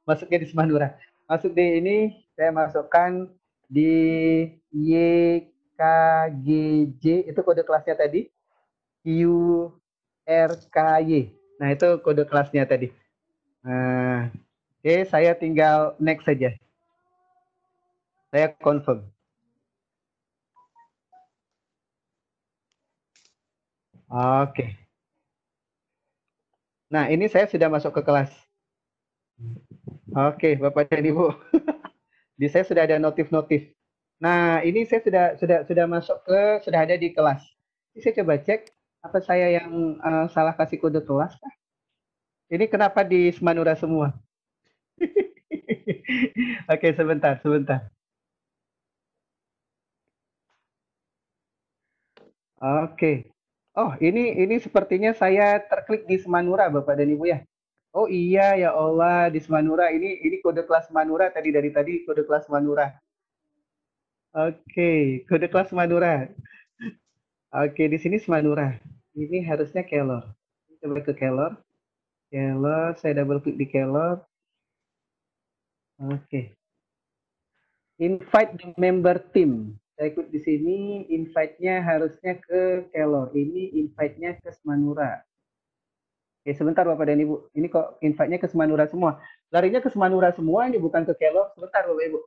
masuknya di Semanura. Masuk di ini, saya masukkan di KGJ, itu kode kelasnya tadi, QRKY. Nah, itu kode kelasnya tadi. Nah, oke, saya tinggal next saja. Saya confirm. Oke. Nah, ini saya sudah masuk ke kelas. Oke, Bapak dan Ibu. Di saya sudah ada notif-notif. Nah, ini saya sudah masuk sudah ada di kelas. Ini saya coba cek apa saya yang salah kasih kode kelas kah? Ini kenapa di Semanura semua? Oke, sebentar. Oke. Oh, ini sepertinya saya terklik di Semanura, Bapak dan Ibu ya. Oh iya ya Allah, di Semanura ini kode kelas Semanura dari tadi kode kelas Semanura. Oke, kode kelas Semanura. Oke, di sini Semanura. Ini harusnya Kelor. Coba ke Kelor. Kelor, saya double klik di Kelor. Oke. Invite the member team. Saya ikut di sini, invite-nya harusnya ke Kelor. Ini invite-nya ke Semanura. Oke, sebentar Bapak dan Ibu. Ini kok invite-nya ke Semanura semua. Larinya ke Semanura semua, ini bukan ke Kelor. Sebentar Bapak Ibu.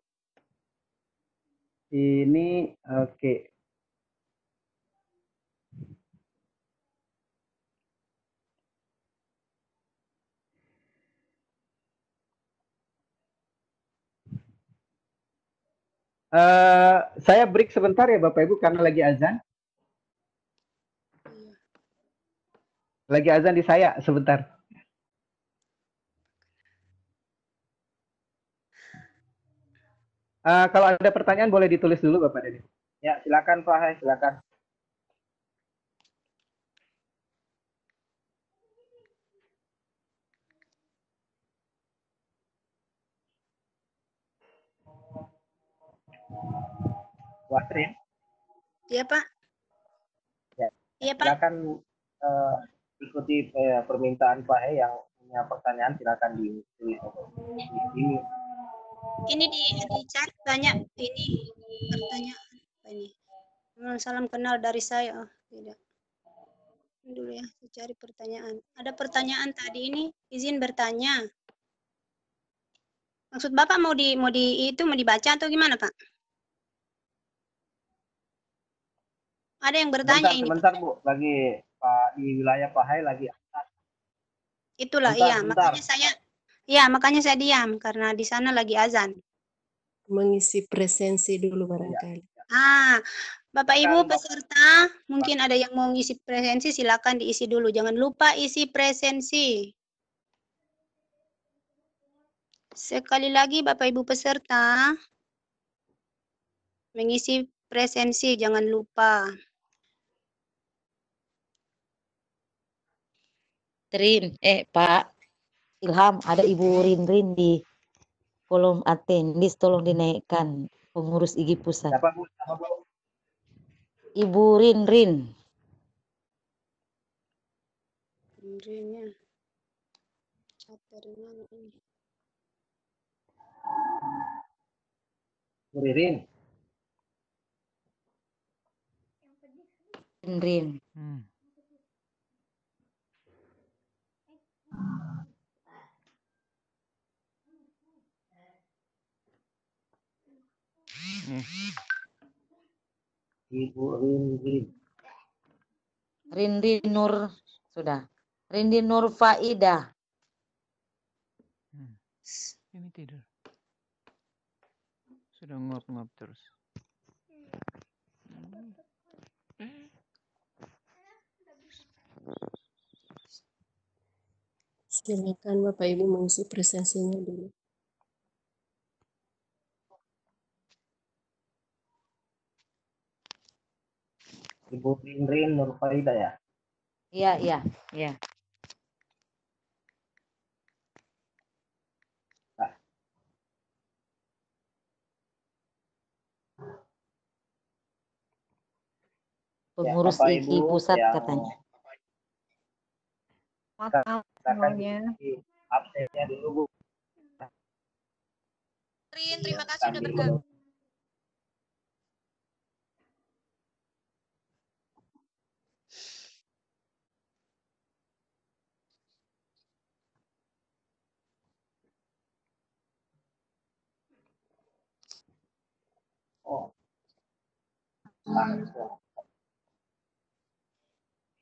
Ini, oke. Saya break sebentar ya Bapak Ibu karena lagi azan. Lagi azan di saya sebentar. Kalau ada pertanyaan boleh ditulis dulu Bapak Dedi. Ya, silakan Pak Hai, silakan. Watrin. Iya, Pak. Ya, Iya, Pak. silakan ikuti permintaan Pak Hai yang punya pertanyaan, silakan ditulis di Ini di chat banyak ini pertanyaan apa ini? Salam kenal dari saya. Oh, tidak. Dulu ya, saya cari pertanyaan. Ada pertanyaan tadi ini, izin bertanya. Maksud Bapak mau dibaca atau gimana, Pak? Ada yang bertanya ini. Sebentar Bu, lagi Pak di wilayah Pak Hai lagi. Itulah, Bentar. makanya saya diam karena di sana lagi azan. Mengisi presensi dulu barangkali. Bapak Ibu peserta, mungkin ada yang mau ngisi presensi, silakan diisi dulu. Jangan lupa isi presensi. Sekali lagi Bapak Ibu peserta, mengisi presensi, jangan lupa. Pak Ilham, ada Ibu Rinrin di kolom atendis, tolong dinaikkan, pengurus IG pusat. Siapa Bu? Ibu Rinrin. Rinrinnya. Dari mana ini? Ririn. Rinrin. Ibu Rinrin. Rinrin Nur, sudah. Rinrin Nur Faida. Ini tidur. Sudah ngap-ngap terus. Silakan Bapak Ibu mengisi presensinya dulu. Ibu Rinrin Nur Faida ya? Iya. Pengurus Bapak, IG Ibu pusat yang katanya. silakan absennya dulu Bu. Terima kasih sudah bergabung.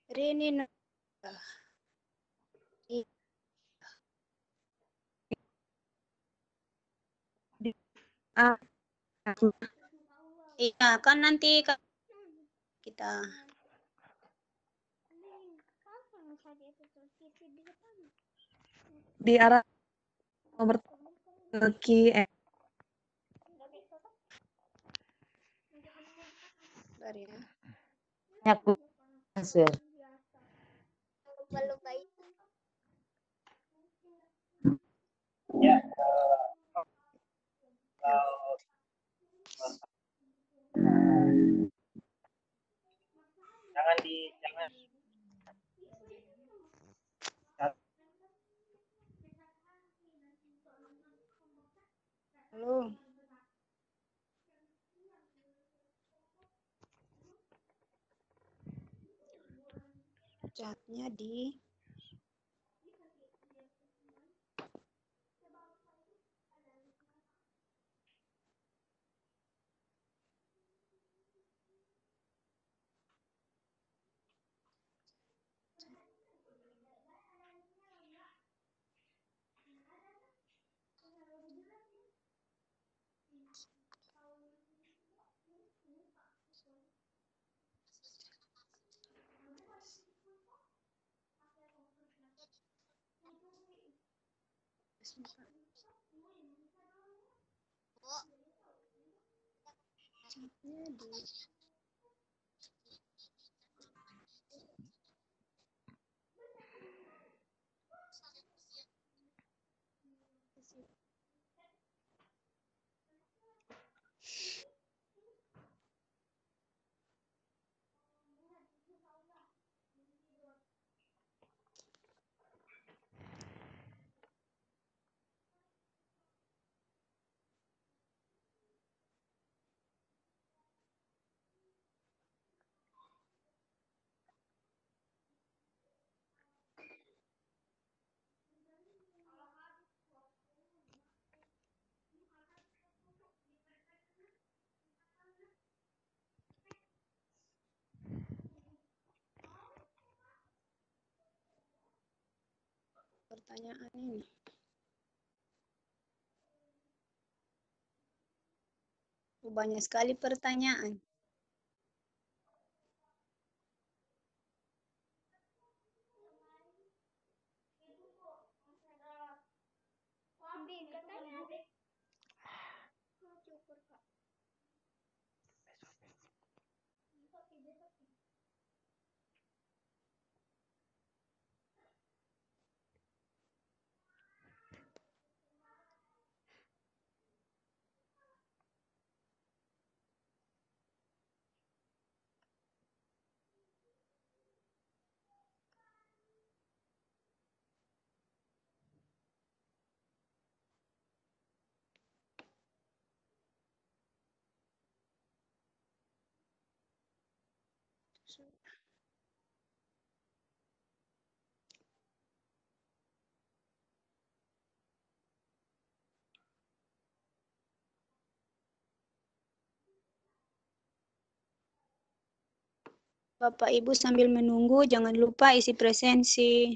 Rini iya kan nanti kita di arah nomor Q&A. Bentar ya. Aku answer. Ya, jangan Halo. Chatnya di pertanyaan ini. Banyak sekali pertanyaan. Bapak Ibu sambil menunggu jangan lupa isi presensi.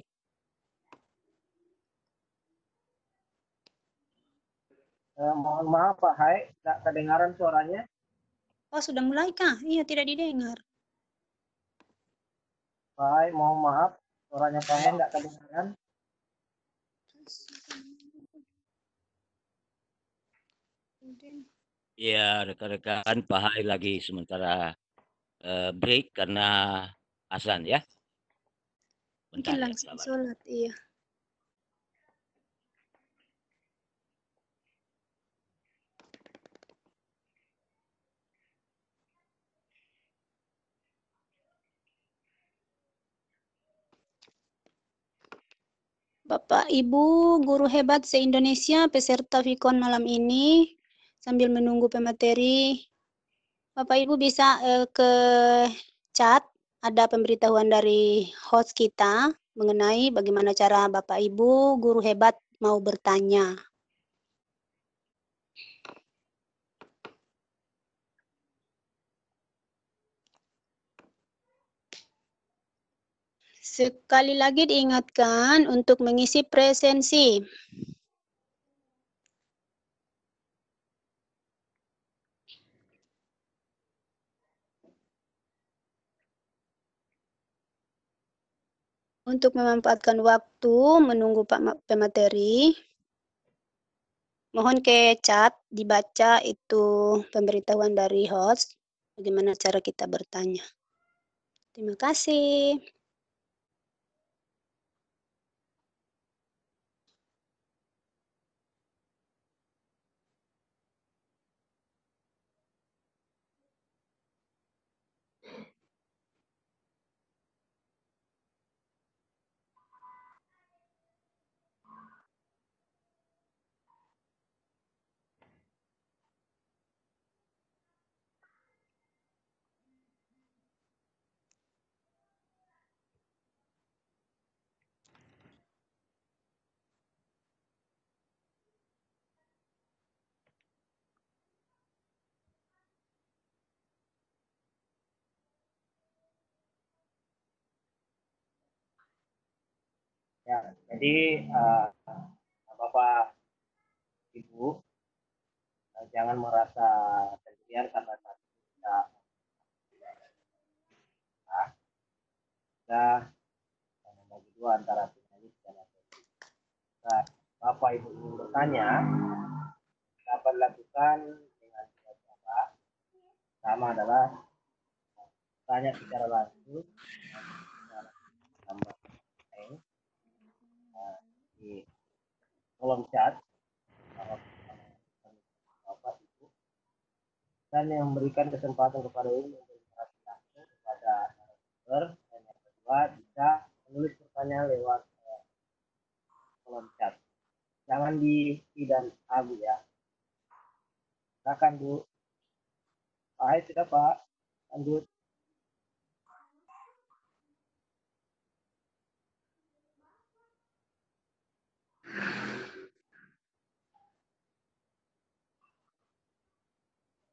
mohon maaf Pak Hai, tidak kedengaran suaranya. Oh, sudah mulai kah? Iya, tidak didengar. Pak Hai, mohon maaf, suaranya Pak Hai tidak kedengaran. Ya, rekan-rekan Pak Hai lagi sementara break karena azan ya. Mungkin Bentar ya, langsung sabar. sholat, iya. Bapak Ibu guru hebat se-Indonesia peserta Vikon malam ini sambil menunggu pemateri, Bapak Ibu bisa ke chat, ada pemberitahuan dari host kita mengenai bagaimana cara Bapak Ibu guru hebat mau bertanya. Sekali lagi diingatkan untuk mengisi presensi. Untuk memanfaatkan waktu menunggu Pak Pemateri, mohon ke chat dibaca itu pemberitahuan dari host, bagaimana cara kita bertanya. Terima kasih. Ya, jadi Bapak Ibu jangan merasa sendirian karena tadi kita membagi dua antara finalis dan akademik. Nah, Bapak Ibu ingin bertanya, dapat dilakukan dengan cara pertama adalah tanya secara langsung tambah di kolom chat Bapak Ibu, dan yang memberikan kesempatan kepada Ibu untuk interaksi langsung kepada narasumber, dan yang kedua bisa menulis pertanyaan lewat kolom chat. Jangan di dan Abu ya. Silakan Bu. Hai, sudah Pak. Lanjut.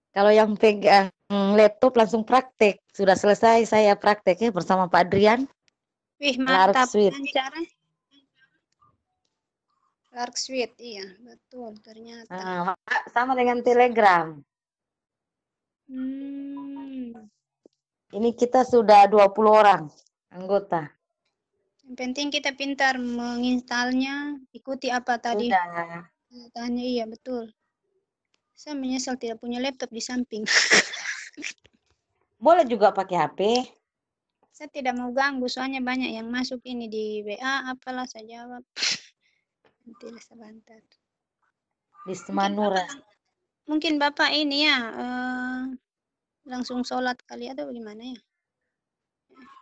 Kalau yang pegang laptop langsung praktek. Sudah selesai saya prakteknya bersama Pak Adrian. Wih, Lark mantap Suite. lancar. Lark Suite, iya, betul ternyata. Nah, sama dengan Telegram. Ini kita sudah 20 orang anggota. Yang penting kita pintar menginstalnya, ikuti apa tadi. Sudah. Tanya, iya betul. Saya menyesal tidak punya laptop di samping. Boleh juga pakai HP. Saya tidak mau ganggu, soalnya banyak yang masuk ini di WA, apalah saya jawab. Nanti sebentar. Di Semanura. Mungkin Bapak ini ya, langsung sholat kali atau bagaimana ya?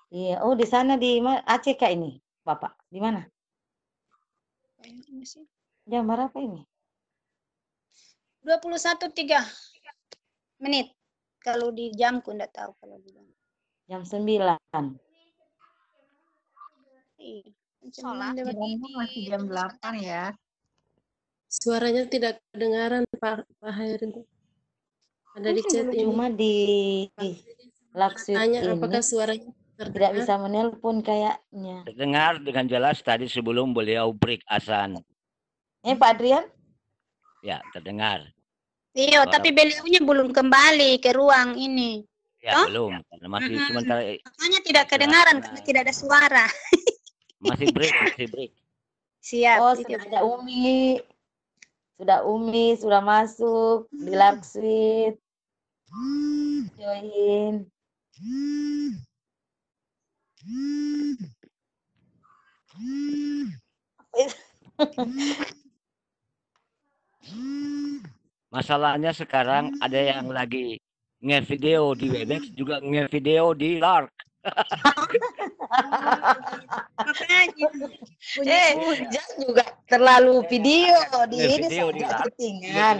Iya, oh di sana di Aceh Kak ini, Bapak. Di mana? Jam berapa ini? 21.03 menit. Kalau di jamku enggak tahu kalau di jam. Jam 9. Iya. Sholat masih jam 8 ya. Suaranya tidak kedengaran Pak Hairi. Ada di chat ini. Cuma di Laksud Tanya ini apakah suaranya tidak terdengar? bisa menelpon kayaknya. Terdengar dengan jelas tadi sebelum beliau break azan. Pak Adrian? Ya, terdengar. Iya, tapi beliaunya belum kembali ke ruang ini. Ya, belum. Karena masih sementara. Makanya tidak kedengaran karena tidak ada suara. Masih break, masih break. Siap. Oh, sudah ada Umi. Sudah masuk di Lark Suite. Join. Masalahnya sekarang ada yang lagi nge-video di Webex, juga nge-video di Lark. Jas juga terlalu video di ini Video di saja Lark, settingan.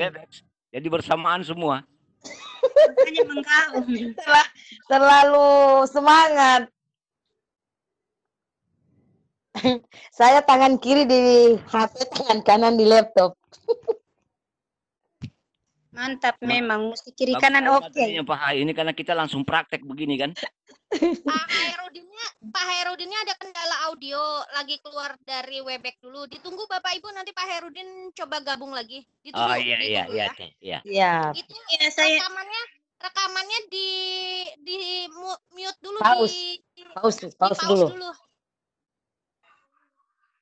jadi bersamaan semua. Makanya menggaung. Terlalu semangat. Saya tangan kiri di HP, tangan kanan di laptop. Mantap Ma- memang, mesti kiri Bagus kanan sekali oke. materinya Pak Hai. Ini karena kita langsung praktek begini kan. Pak Hairudinnya ada kendala audio, lagi keluar dari Webex dulu. Ditunggu Bapak Ibu, nanti Pak Hairudin coba gabung lagi. Oh Ditunggu, iya ditunggu ya. iya. Iya. Itu Ya, saya rekamannya di mute dulu, Pause. di Pause pause dulu. dulu.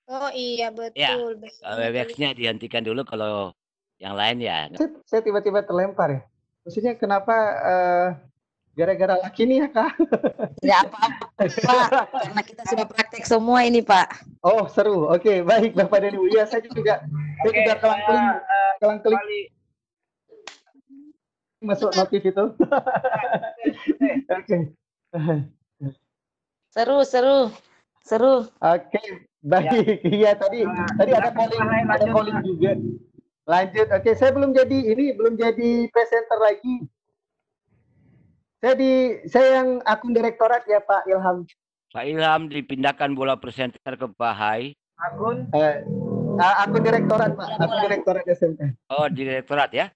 Oh iya betul. betul. Webex-nya dihentikan dulu kalau yang lain ya. Saya tiba-tiba terlempar ya. Maksudnya kenapa gara-gara laki nih ya Kak? Tidak apa-apa, Pak. Karena kita sudah praktek semua ini, Pak. Oh seru, oke baik Bapak dan Ibu. Ya saya juga kelang-keling masuk notif itu. Oke. Seru. Oke, baik. Iya tadi ada calling juga. Lanjut. Oke, saya belum jadi presenter lagi. Saya yang akun direktorat ya Pak Ilham. Pak Ilham dipindahkan bola presenter ke Pak Hai. Akun Akun direktorat Pak, akun direktorat SMK. Oh, di direktorat ya?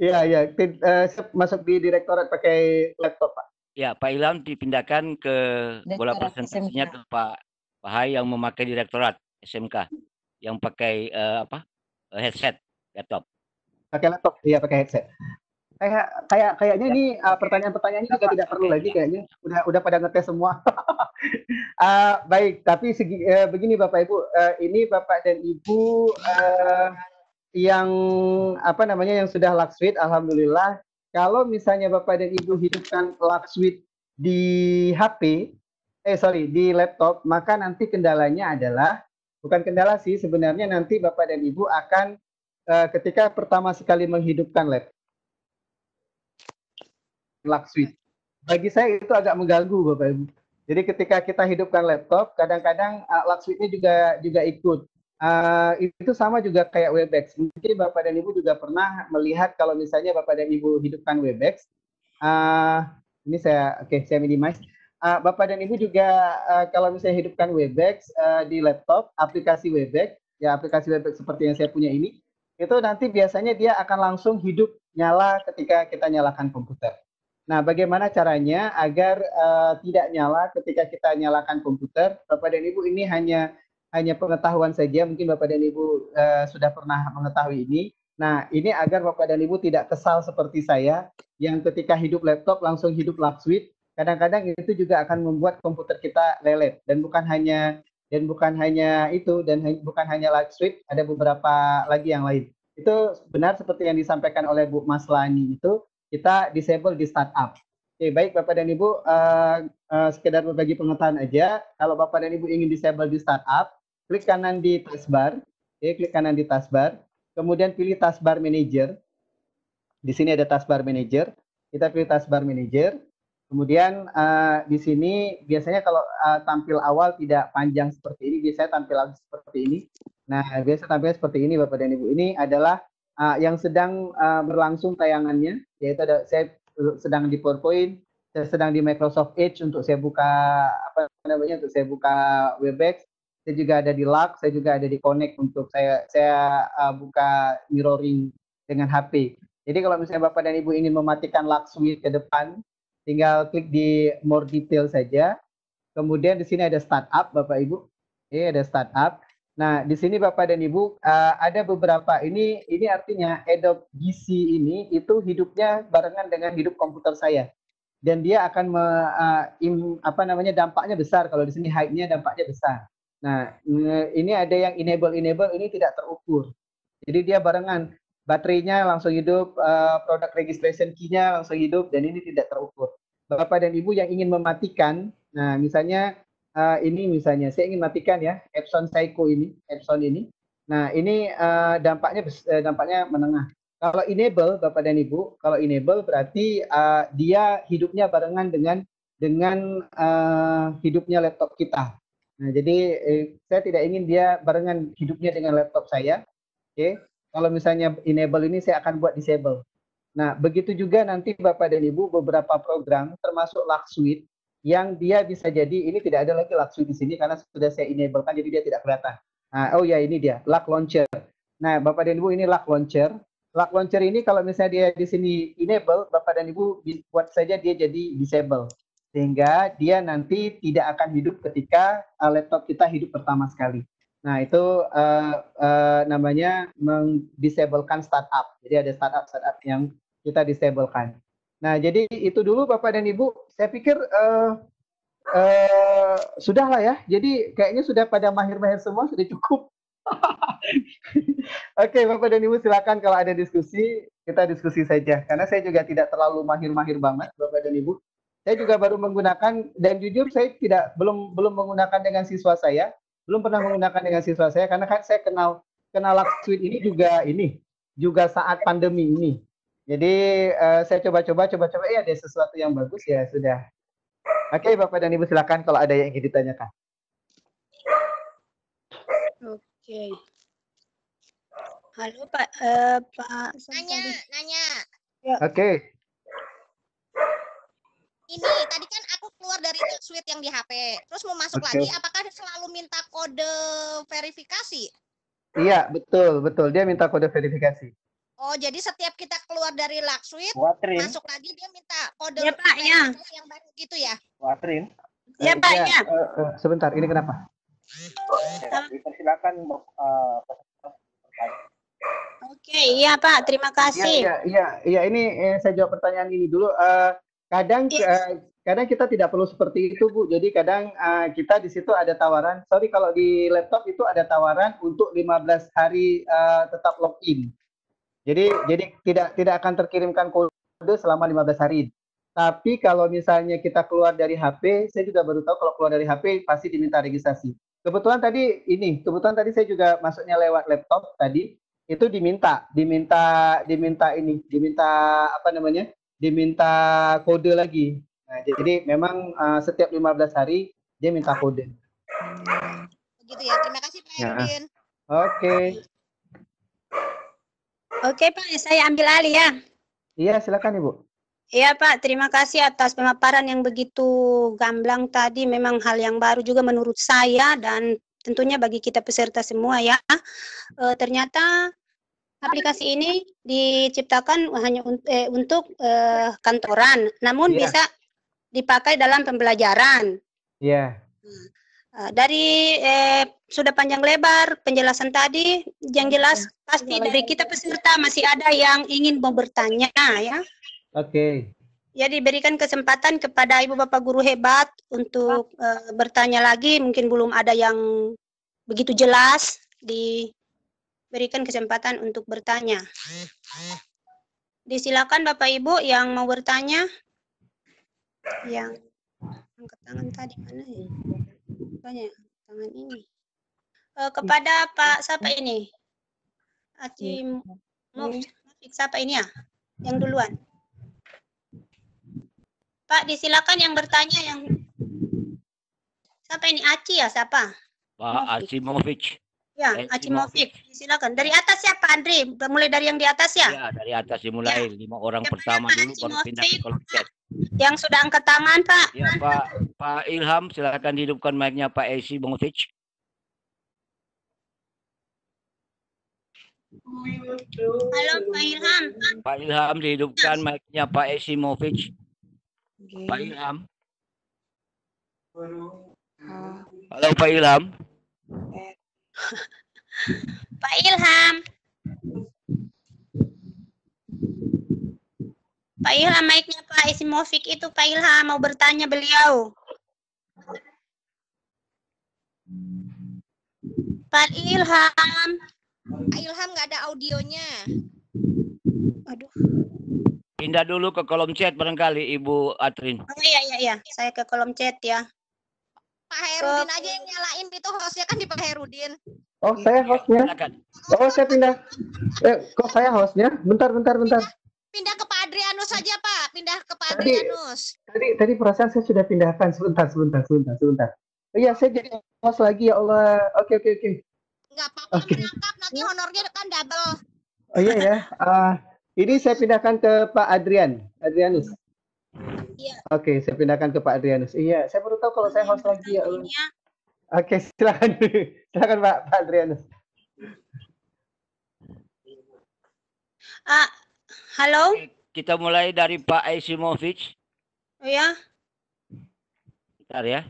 Iya. Masuk di direktorat pakai laptop Pak. Ya, Pak Ilham dipindahkan ke bola Direktorat presentasinya SMK. ke Pak Hai yang memakai direktorat SMK yang pakai headset laptop. Pakai laptop, iya pakai headset. Kayaknya ini pertanyaan-pertanyaannya juga tidak perlu lagi kayaknya. Udah pada ngetes semua. Baik, tapi begini Bapak Ibu, ini Bapak dan Ibu yang yang sudah Lux Suite, alhamdulillah. Kalau misalnya Bapak dan Ibu hidupkan Lux Suite di di laptop, maka nanti kendalanya adalah bukan kendala sih sebenarnya, nanti Bapak dan Ibu akan ketika pertama sekali menghidupkan laptop Lux Suite. Bagi saya itu agak mengganggu Bapak Ibu. Jadi ketika kita hidupkan laptop, kadang-kadang Lux Suite-nya juga ikut. Itu sama juga kayak Webex. Mungkin Bapak dan Ibu juga pernah melihat kalau misalnya Bapak dan Ibu hidupkan Webex. Ini saya minimize. Bapak dan Ibu juga kalau misalnya hidupkan Webex di laptop, aplikasi Webex seperti yang saya punya ini, itu nanti biasanya dia akan langsung hidup nyala ketika kita nyalakan komputer. Nah, bagaimana caranya agar tidak nyala ketika kita nyalakan komputer? Bapak dan Ibu, ini hanya pengetahuan saja. Mungkin Bapak dan Ibu sudah pernah mengetahui ini. Nah, ini agar Bapak dan Ibu tidak kesal seperti saya, yang ketika hidup laptop langsung hidup Lux Suite. Kadang-kadang itu juga akan membuat komputer kita lelet. Dan bukan hanya Lux Suite, ada beberapa lagi yang lain. Itu benar seperti yang disampaikan oleh Bu Maslani itu. Kita disable di startup. Oke, baik Bapak dan Ibu, sekedar berbagi pengetahuan aja. Kalau Bapak dan Ibu ingin disable di startup, klik kanan di taskbar. Klik kanan di taskbar. Kemudian pilih taskbar manager. Di sini ada taskbar manager. Kita pilih taskbar manager. Kemudian di sini biasanya kalau tampil awal tidak panjang seperti ini, biasanya tampil seperti ini. Nah, biasa tampil seperti ini Bapak dan Ibu. Ini adalah yang sedang berlangsung tayangannya, yaitu saya sedang di PowerPoint, saya sedang di Microsoft Edge untuk saya buka untuk saya buka Webex, saya juga ada di Lux, saya juga ada di Connect untuk saya buka mirroring dengan HP. Jadi kalau misalnya Bapak dan Ibu ingin mematikan Lux Suite ke depan, tinggal klik di More Detail saja. Kemudian di sini ada Startup Bapak Ibu, ada Startup. Nah, di sini Bapak dan Ibu ada beberapa ini artinya Adobe GC ini itu hidupnya barengan dengan hidup komputer saya. Dan dia akan dampaknya besar kalau di sini height-nya dampaknya besar. Nah, ini ada yang enable ini tidak terukur. Jadi dia barengan, baterainya langsung hidup, product registration key-nya langsung hidup dan ini tidak terukur. Bapak dan Ibu yang ingin mematikan, nah misalnya ini misalnya saya ingin matikan ya Epson Seiko ini. Nah, ini dampaknya menengah. Kalau enable Bapak dan Ibu, kalau enable berarti dia hidupnya barengan dengan hidupnya laptop kita. Nah, jadi saya tidak ingin dia barengan hidupnya dengan laptop saya. Oke. Kalau misalnya enable ini saya akan buat disable. Nah, begitu juga nanti Bapak dan Ibu beberapa program termasuk Lux Suite yang dia bisa jadi ini tidak ada lagi Lux Suite di sini karena sudah saya enablekan jadi dia tidak kelihatan. Nah, ini dia Lux Launcher. Nah, Bapak dan Ibu ini Lux Launcher. Luck Launcher ini kalau misalnya dia di sini enable, Bapak dan Ibu buat saja dia jadi disable. Sehingga dia nanti tidak akan hidup ketika laptop kita hidup pertama sekali. Nah, itu namanya mendisablekan startup. Jadi ada startup yang kita disablekan. Nah, jadi itu dulu Bapak dan Ibu. Saya pikir sudah lah ya. Jadi kayaknya sudah pada mahir-mahir semua, sudah cukup. Oke, Bapak dan Ibu silakan kalau ada diskusi, kita diskusi saja. Karena saya juga tidak terlalu mahir-mahir banget, Bapak dan Ibu. Saya juga baru menggunakan, dan jujur saya belum menggunakan dengan siswa saya, belum pernah menggunakan dengan siswa saya, karena kan saya kenal Luck Suite ini juga saat pandemi ini. Jadi saya coba-coba, ya ada sesuatu yang bagus ya sudah. Oke, Bapak dan Ibu silakan kalau ada yang ingin ditanyakan. Oke. Halo Pak, Pak. Nanya. Ya. Oke. Ini tadi kan aku keluar dari suite yang di HP, terus mau masuk lagi, apakah selalu minta kode verifikasi? Iya, betul. Dia minta kode verifikasi. Oh, jadi setiap kita keluar dari Luck Suite, masuk lagi dia minta kode verifikasi yang baru gitu ya? Watrin. Ya Pak, ya. Sebentar, ini kenapa? Silakan Oke, iya Pak, terima kasih. Iya, ini saya jawab pertanyaan ini dulu. Kadang kita tidak perlu seperti itu, Bu. Jadi kadang kita di situ ada tawaran. Sorry, kalau di laptop itu ada tawaran untuk 15 hari tetap login. Jadi tidak akan terkirimkan kode selama 15 hari. Tapi kalau misalnya kita keluar dari HP, saya juga baru tahu kalau keluar dari HP pasti diminta registrasi. Kebetulan tadi saya juga masuknya lewat laptop tadi, itu diminta kode lagi. Nah, jadi memang setiap 15 hari dia minta kode. Begitu ya. Terima kasih Pak Herudin. Oke. Oke Pak, saya ambil alih ya. Iya, silakan Ibu. Iya Pak, terima kasih atas pemaparan yang begitu gamblang tadi. Memang hal yang baru juga menurut saya dan tentunya bagi kita peserta semua ya. Ternyata aplikasi ini diciptakan hanya untuk kantoran, namun bisa dipakai dalam pembelajaran. Iya. Dari sudah panjang lebar penjelasan tadi, yang jelas pasti dari kita peserta masih ada yang ingin mau bertanya ya. Oke. Ya, diberikan kesempatan kepada Ibu Bapak guru hebat untuk bertanya lagi, mungkin belum ada yang begitu jelas, diberikan kesempatan untuk bertanya. Disilakan Bapak Ibu yang mau bertanya. Yang angkat tangan tadi mana ya? Banyak tangan ini. Kepada Pak siapa ini? Siapa ini ya? Yang duluan. Pak, disilakan yang bertanya yang siapa ini? Aci ya, siapa? Pak Acimovic. Ya, Acimovic. Silakan. Dari atas siapa, Andre? Mulai dari yang di atas ya? Ya, dari atas dimulai. 5 orang pertama dulu baru pindah ke kolom chat. Yang sudah angkat tangan, Pak. Ya, Pak Ilham, silakan hidupkan mic-nya Pak Acimovic. Halo, Pak Ilham. Pak Ilham, dihidupkan mic-nya Pak Acimovic. Pak Ilham. Halo Pak Ilham. Pak Ilham. Pak Ilham, mic-nya Pak Acimovic itu Pak Ilham mau bertanya beliau. Pak Ilham. Pak Ilham nggak ada audionya. Aduh. Pindah dulu ke kolom chat barangkali Ibu Atrin. Oh iya. Saya ke kolom chat ya. Pak Herudin aja yang nyalain itu, hostnya kan di Pak Herudin. Oh, saya hostnya. Oh, saya pindah. Kok saya hostnya? Bentar. Pindah ke Pak Adrianus saja, Pak. Pindah ke Pak Adrianus. Tadi perasaan saya sudah pindahkan. Sebentar. Iya, saya jadi host lagi, ya Allah. Oke. Nggak apa-apa, berangkat. Nanti honornya kan double. Oh iya ya. Ini saya pindahkan ke Pak Adrianus. Iya. Oke, saya pindahkan ke Pak Adrianus. Iya, saya baru tahu kalau saya host lagi ya. Oke, silakan Pak Adrianus. Halo? Kita mulai dari Pak Aisimovic. Oh ya? Bentar ya.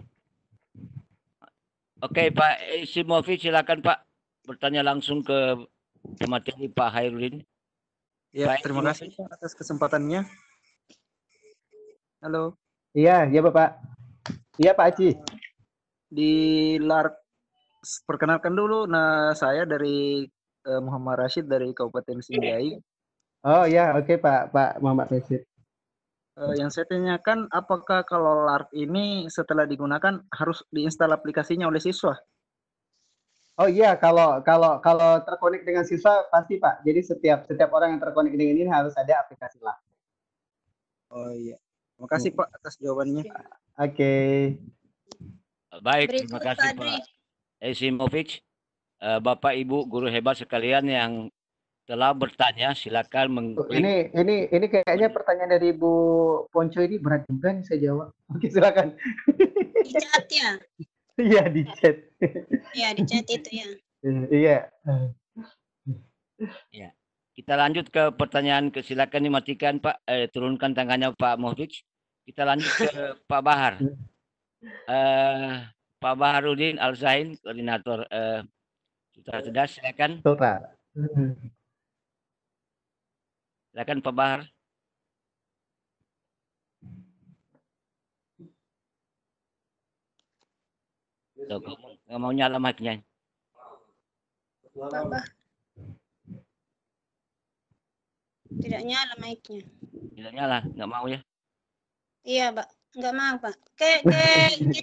Oke, Pak Aisimovic, silakan Pak bertanya langsung ke materi Pak Hairudin. Ya, Pak terima kasih Aisimovic. Pak atas kesempatannya. Halo. Iya, iya Bapak. Iya Pak Aci. Di LARK, perkenalkan dulu, saya dari Muhammad Rashid dari Kabupaten Sinjai. Oh ya, oke Pak Muhammad Rashid. Yang saya tanyakan, apakah kalau LARK ini setelah digunakan harus diinstal aplikasinya oleh siswa? Oh iya, kalau terkonek dengan siswa pasti Pak. Jadi setiap orang yang terkonek dengan ini harus ada aplikasi LARK. Oh iya. Terima kasih Pak atas jawabannya. Oke. Baik, Berikut, terima kasih Pak Adri. Pak Aisimovic. Bapak Ibu guru hebat sekalian yang telah bertanya, silakan mengklik. Ini kayaknya pertanyaan dari Bu Ponco ini berat juga nih saya jawab. Oke, silakan. Di chat ya? Iya, di chat. Iya, di chat itu ya. Iya. Ya. Kita lanjut ke pertanyaan, silakan dimatikan Pak, turunkan tangannya Pak Mohdic. Kita lanjut ke Pak Bahar. Pak Baharudin Al-Zain, koordinator Sutra Cerdas, silakan. Sutra. Silakan Pak Bahar. Tuh, nggak mau nyala mic-nya. Pak Bah. Tidak nyala mic-nya. Tidak nyala, nggak mau ya? Iya, Pak. Nggak mau, Pak. Ke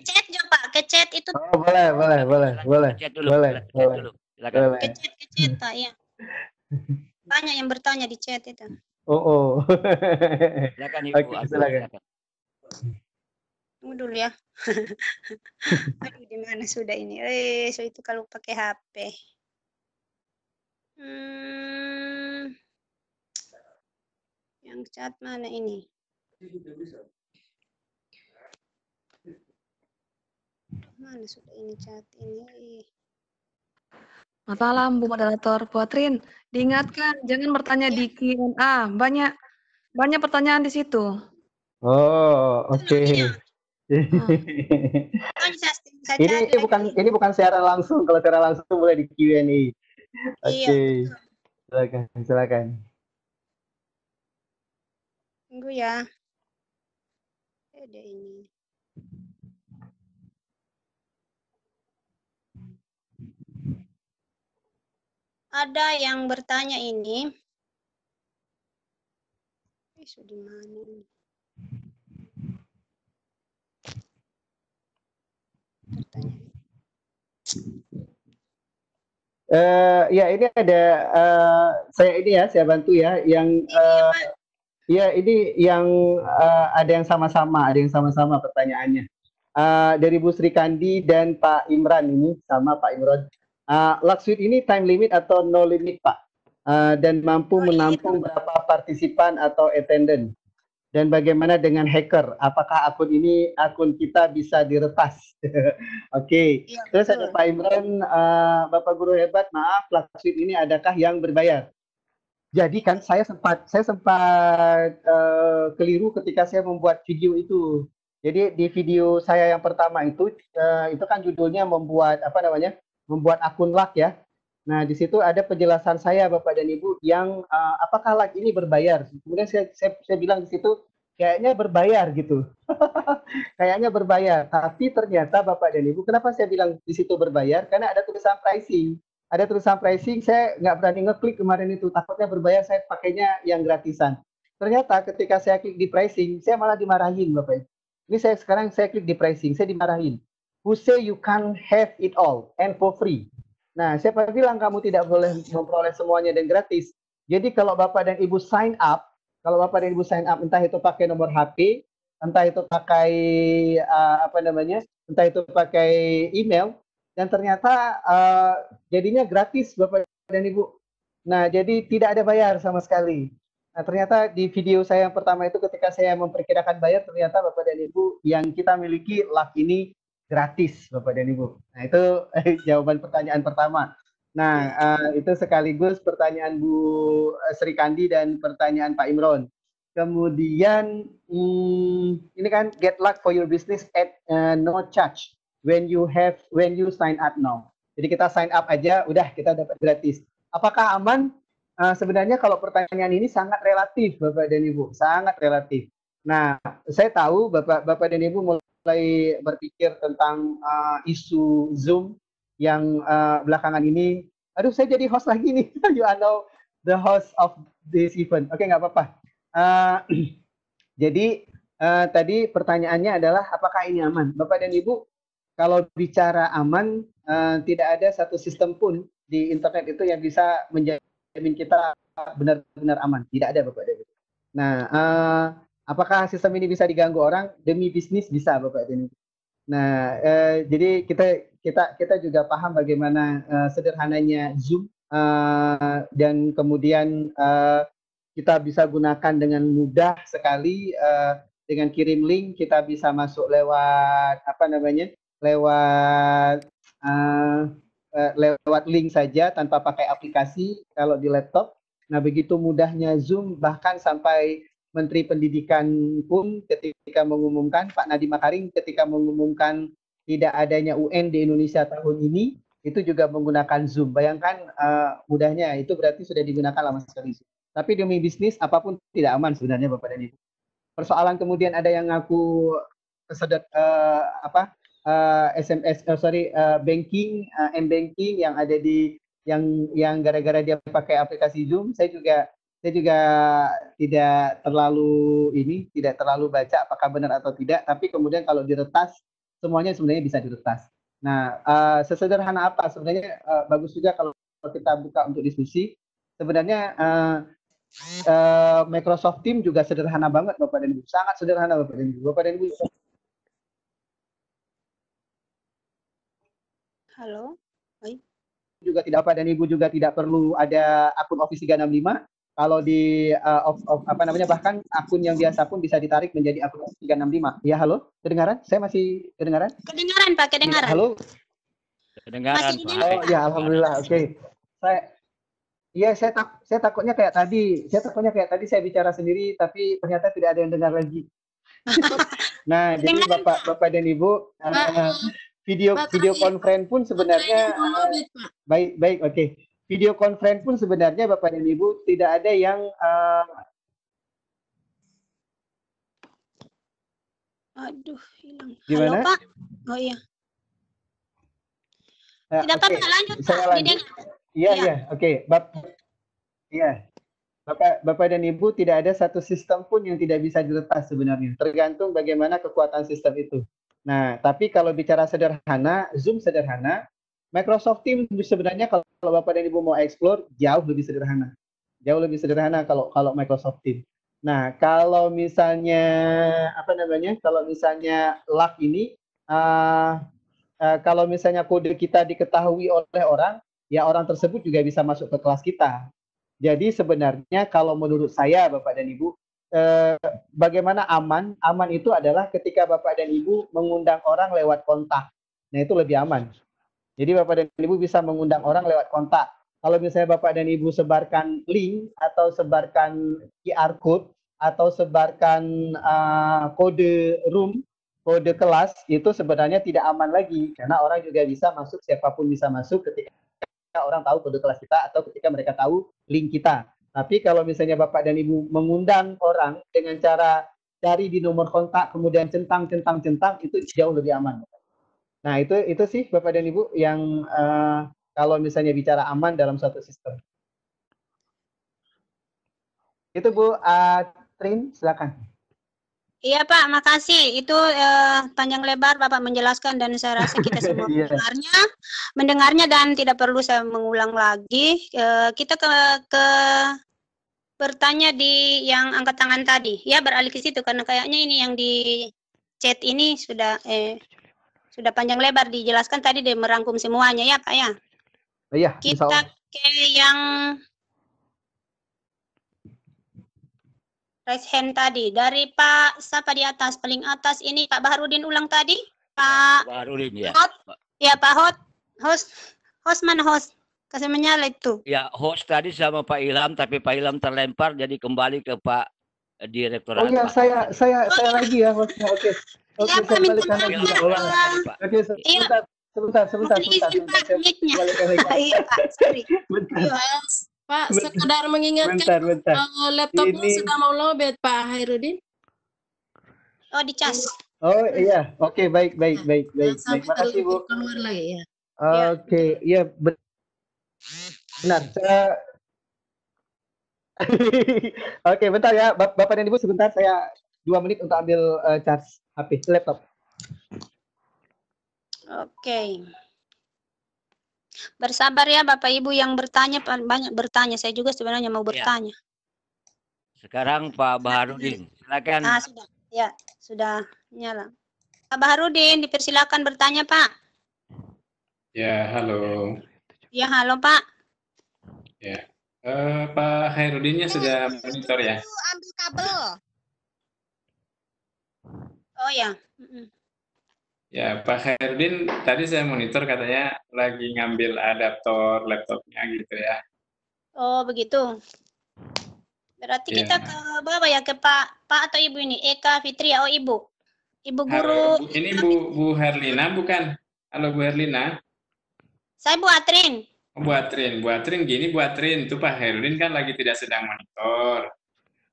chat juga, Pak. Ke chat itu. Oh, boleh. Chat dulu, Boleh. silakan. Ke chat, Pak, ya. Banyak yang bertanya di chat itu. Oh. Silakan Ibu. Oke, silakan. Tunggu dulu ya. Aduh, di mana sudah ini? So itu kalau pakai HP. Yang chat mana ini? Mana sudah ini chat ini? Selamat malam, Bu Moderator. Puatrin, diingatkan jangan bertanya di Q&A. Banyak pertanyaan di situ. Oh, oke. Ini bukan siaran langsung. Kalau siaran langsung boleh di Q&A. Oke. Silakan. Tunggu ya. Ada ini. Ada yang bertanya ini. Di mana ini? Ya ini ada saya bantu ya yang ya ini yang ada yang sama-sama pertanyaannya dari Bu Sri Kandi dan Pak Imran ini sama Pak Imran. LARK Suite ini time limit atau no limit Pak, dan mampu menampung berapa partisipan atau attendant, dan bagaimana dengan hacker, apakah akun kita bisa diretas? Oke. Terus ada Pak Imran, Bapak Guru hebat, maaf LARK Suite ini adakah yang berbayar? Jadi kan saya sempat keliru ketika saya membuat video itu. Jadi di video saya yang pertama itu kan judulnya membuat membuat akun LARK ya. Nah di situ ada penjelasan saya Bapak dan Ibu yang apakah LARK ini berbayar. Kemudian saya bilang di situ kayaknya berbayar gitu. Kayaknya berbayar. Tapi ternyata Bapak dan Ibu, kenapa saya bilang di situ berbayar? Karena ada tulisan pricing. Ada tulisan pricing, saya nggak berani ngeklik kemarin itu. Takutnya berbayar, saya pakainya yang gratisan. Ternyata ketika saya klik di pricing, saya malah dimarahin Bapak. Ini sekarang saya klik di pricing, saya dimarahin. Who say you can't have it all and for free? Nah, siapa bilang kamu tidak boleh memperoleh semuanya dan gratis? Jadi kalau Bapak dan Ibu sign up, entah itu pakai nomor HP, entah itu pakai entah itu pakai email, dan ternyata jadinya gratis Bapak dan Ibu. Nah, jadi tidak ada bayar sama sekali. Nah, ternyata di video saya yang pertama itu ketika saya memperkirakan bayar, ternyata Bapak dan Ibu yang kita miliki LARK ini gratis Bapak dan Ibu. Nah, itu jawaban pertanyaan pertama. Nah, itu sekaligus pertanyaan Bu Sri Kandi dan pertanyaan Pak Imron. Kemudian ini kan get luck for your business at no charge when you sign up now. Jadi kita sign up aja, udah kita dapat gratis. Apakah aman? Sebenarnya kalau pertanyaan ini sangat relatif, Bapak dan Ibu, sangat relatif. Nah, saya tahu Bapak dan Ibu mulai berpikir tentang isu Zoom yang belakangan ini. Aduh, saya jadi host lagi nih. You are now the host of this event. Oke, nggak apa-apa. Jadi tadi pertanyaannya adalah apakah ini aman? Bapak dan Ibu, kalau bicara aman, tidak ada satu sistem pun di internet itu yang bisa menjamin kita benar-benar aman. Tidak ada, Bapak dan Ibu. Nah, apakah sistem ini bisa diganggu orang? Demi bisnis bisa, Bapak dan Ibu. Nah, jadi kita juga paham bagaimana sederhananya Zoom dan kemudian kita bisa gunakan dengan mudah sekali dengan kirim link kita bisa masuk lewat lewat link saja tanpa pakai aplikasi kalau di laptop. Nah, begitu mudahnya Zoom, bahkan sampai Menteri Pendidikan pun ketika mengumumkan, Pak Nadiem Makarim ketika mengumumkan tidak adanya UN di Indonesia tahun ini, itu juga menggunakan Zoom. Bayangkan mudahnya, itu berarti sudah digunakan lama sekali. Tapi demi bisnis apapun tidak aman sebenarnya, Bapak dan Ibu. Persoalan kemudian ada yang ngaku kesedot banking, m-banking yang ada di yang gara-gara dia pakai aplikasi Zoom. Saya juga tidak terlalu baca apakah benar atau tidak. Tapi kemudian kalau diretas, semuanya sebenarnya bisa diretas. Nah, sesederhana apa sebenarnya bagus juga kalau kita buka untuk diskusi. Sebenarnya Microsoft Teams juga sederhana banget, Bapak dan Ibu. Sangat sederhana, Bapak dan Ibu. Bapak dan Ibu. Halo. Hai. Juga tidak, Bapak dan Ibu juga tidak perlu ada akun Office 365. Kalau di bahkan akun yang biasa pun bisa ditarik menjadi akun Office 365. Ya, halo. Kedengaran? Saya masih kedengaran? Kedengaran, Pak, kedengaran. Ya, halo. Kedengaran, Pak. Oh, ya, alhamdulillah. Oke. Saya takutnya kayak tadi. Saya bicara sendiri tapi ternyata tidak ada yang dengar lagi. Nah, jadi Bapak dan Ibu, video conference pun sebenarnya baik, oke. Video conference pun sebenarnya Bapak dan Ibu tidak ada yang aduh, hilang. Gimana? Halo, Pak. Oh iya. Tidak apa-apa, lanjut, Pak. Saya lanjut. Iya, oke. Bapak dan Ibu, tidak ada satu sistem pun yang tidak bisa diretas sebenarnya. Tergantung bagaimana kekuatan sistem itu. Nah, tapi kalau bicara sederhana, Zoom sederhana, Microsoft Teams sebenarnya kalau Bapak dan Ibu mau explore, jauh lebih sederhana. Jauh lebih sederhana kalau Microsoft Teams. Nah, kalau misalnya kalau misalnya LAK ini, kalau misalnya kode kita diketahui oleh orang, ya orang tersebut juga bisa masuk ke kelas kita. Jadi sebenarnya kalau menurut saya, Bapak dan Ibu, bagaimana aman? Aman itu adalah ketika Bapak dan Ibu mengundang orang lewat kontak. Nah, itu lebih aman. Jadi Bapak dan Ibu bisa mengundang orang lewat kontak. Kalau misalnya Bapak dan Ibu sebarkan link atau sebarkan QR code atau sebarkan kode room, kode kelas, itu sebenarnya tidak aman lagi karena orang juga bisa masuk, siapapun bisa masuk ketika orang tahu kode kelas kita atau ketika mereka tahu link kita. Tapi kalau misalnya Bapak dan Ibu mengundang orang dengan cara cari di nomor kontak kemudian centang, itu jauh lebih aman. Nah, itu sih Bapak dan Ibu yang kalau misalnya bicara aman dalam suatu sistem. Itu Bu Trin, silakan. Iya Pak, makasih. Itu panjang lebar Bapak menjelaskan dan saya rasa kita semua mendengarnya dan tidak perlu saya mengulang lagi. Kita ke bertanya di yang angkat tangan tadi. Ya, beralih ke situ karena kayaknya ini yang di chat ini sudah panjang lebar dijelaskan tadi dan merangkum semuanya ya Pak ya. Iya. Kita ke yang raise hand tadi dari Pak siapa di atas, paling atas ini Pak Baharudin ulang tadi, Pak Baharudin ya. Ya Pak host mana host Kasih menyala itu. Ya, host tadi sama Pak Ilham, tapi Pak Ilham terlempar jadi kembali ke Pak Direktorat. Oh ya, Pak. saya lagi ya hostnya. Oke, saya balikan lagi. Ya Allah. Oke, sebentar. Saya balikan lagi. Iya, Pak. Sorry. Pak, sekedar mengingatkan Bentar. laptopnya Ini- sudah mau lowbat Pak Hairudin. Oh, dicas. Oh iya, oke, baik. Sampai Makasih Bu. keluar lagi ya. Oke, iya benar. Oke, bentar ya, Bapak dan Ibu, sebentar saya 2 menit untuk ambil charge HP laptop. Oke. Bersabar ya Bapak Ibu yang bertanya, banyak bertanya. Saya juga sebenarnya mau bertanya. Sekarang Pak Baharudin, silakan. Sudah. Ya, sudah nyala. Pak Baharudin, dipersilakan bertanya, Pak. Ya, halo. Ya, halo, Pak. Ya, Pak Hairudinnya sudah monitor ya? Ambil kabel. Oh ya. Ya, Pak Hairudin tadi saya monitor katanya lagi ngambil adaptor laptopnya gitu ya. Oh, begitu. Berarti kita ke bawah ya, ke Pak atau Ibu ini? Eka Fitria, oh Ibu. Ibu guru. Halo, ini Bu Herlina bukan? Halo Bu Herlina. Saya Bu Atrin. Bu Atrin gini Bu Atrin, tuh Pak Hairudin kan lagi tidak sedang monitor.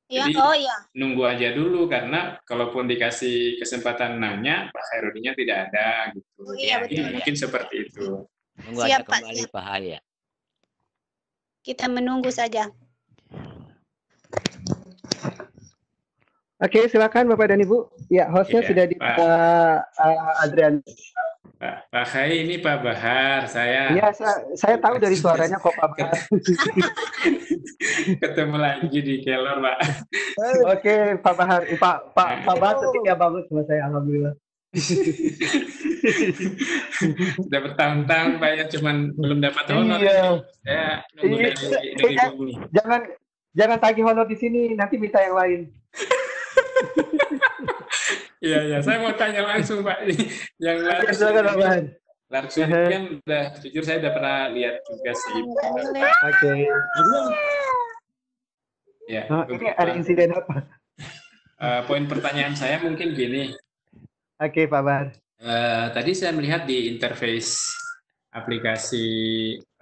Ya, Jadi oh iya. nunggu aja dulu karena kalaupun dikasih kesempatan nanya Pak Hairudinnya tidak ada gitu. Oh, iya, betul. Mungkin seperti itu. Tunggu aja kembali Pak Haya. Kita menunggu saja. Oke, silakan Bapak dan Ibu. Ya, hostnya sudah di Adrian. Pak Hai, ini Pak Bahar. Iya, saya tahu dari suaranya kok Pak Bahar. Ketemu lagi di Kelor, Pak. Oke, Pak Bahar. Pak Bahar setia banget sama saya, alhamdulillah. Sudah bertahun-tahun Pak ya, cuman belum dapat honor. Iya. Saya nunggu dari dulu. Jangan tagih honor di sini, nanti minta yang lain. Iya, saya mau tanya langsung Pak. Yang langsung kan udah, jujur saya udah pernah lihat juga sih. Oke. Ya. Ini ada insiden apa? Poin pertanyaan saya mungkin gini. Oke, Pak Bahar. Tadi saya melihat di interface aplikasi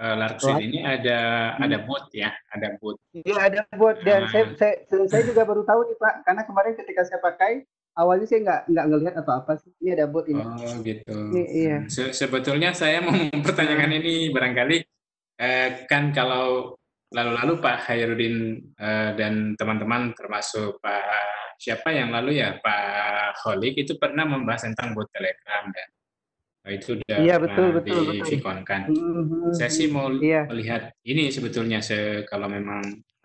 Larksuite ini ada bot ya, ada bot. Iya, ada bot dan saya juga baru tahu nih Pak, karena kemarin ketika saya pakai awalnya saya nggak ngelihat atau apa sih, ini ada bot ini. Oh gitu. Iya. Sebetulnya saya mau mempertanyakan ini barangkali kan kalau lalu-lalu Pak Hairudin dan teman-teman termasuk Pak siapa yang lalu ya Pak Holik itu pernah membahas tentang bot Telegram dan itu udah pernah di-Vkonkan. Saya sih mau melihat ini sebetulnya kalau memang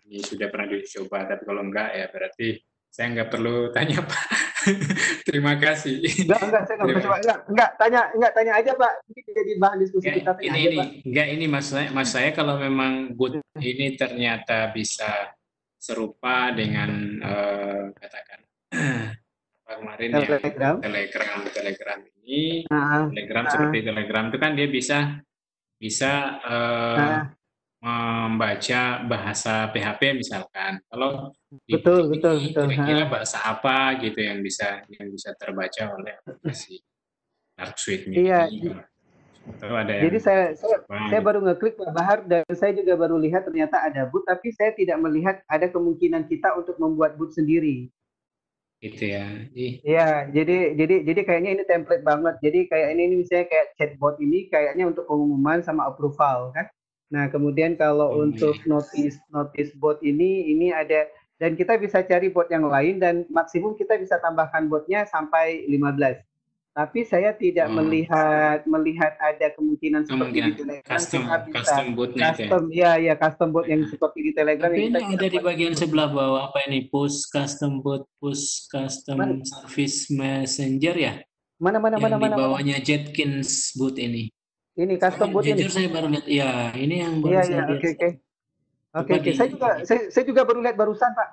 ini sudah pernah dicoba, tapi kalau enggak ya berarti saya nggak perlu tanya Pak. Terima kasih. Enggak, saya nggak tanya aja Pak. Ini jadi bahan diskusi kita. Ini mas saya kalau memang bot ini ternyata bisa serupa dengan katakan kemarin ya Telegram ini Telegram seperti Telegram itu kan dia bisa membaca bahasa PHP misalkan. Kalau betul. Kira-kira bahasa apa gitu yang bisa terbaca oleh aplikasi Larksuite-nya. Iya. Jadi saya baru ngeklik Pak Bahar dan saya juga baru lihat ternyata ada boot, tapi saya tidak melihat ada kemungkinan kita untuk membuat boot sendiri. Gitu ya. Iya, jadi kayaknya ini template banget. Jadi kayak ini misalnya kayak chatbot ini kayaknya untuk pengumuman sama approval kan. Nah, kemudian kalau untuk notice bot ini ada, dan kita bisa cari bot yang lain dan maksimum kita bisa tambahkan botnya sampai 15. Tapi saya tidak melihat ada kemungkinan seperti di Telegram. Custom botnya ya custom bot yang seperti di Telegram. Tapi ini ada di bagian sebelah bawah apa ini? Push custom bot, push custom service messenger ya? Mana? Di bawahnya Jetkins bot ini. Ini custom bot ini. Jujur saya baru lihat. Ya, ini yang baru saya lihat. Oke. Oke, Coba saya juga baru lihat barusan, Pak.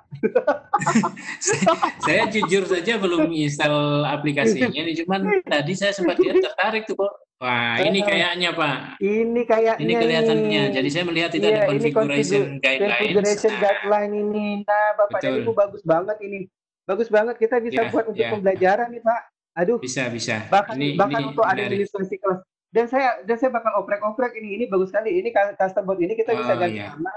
saya jujur saja belum install aplikasinya, cuman tadi saya sempat lihat tertarik tuh kok. Wah, ini kayaknya Pak. Ini kayaknya Ini kelihatannya. Jadi saya melihat itu ada configuration guideline ini. Nah, Bapak dan Ibu bagus banget ini. Bagus banget, kita bisa buat untuk pembelajaran nih, Pak. Aduh. Bisa. Bahkan untuk administrasi kelas. Dan saya bakal oprek ini bagus sekali. Ini custom board ini kita bisa ganti nama.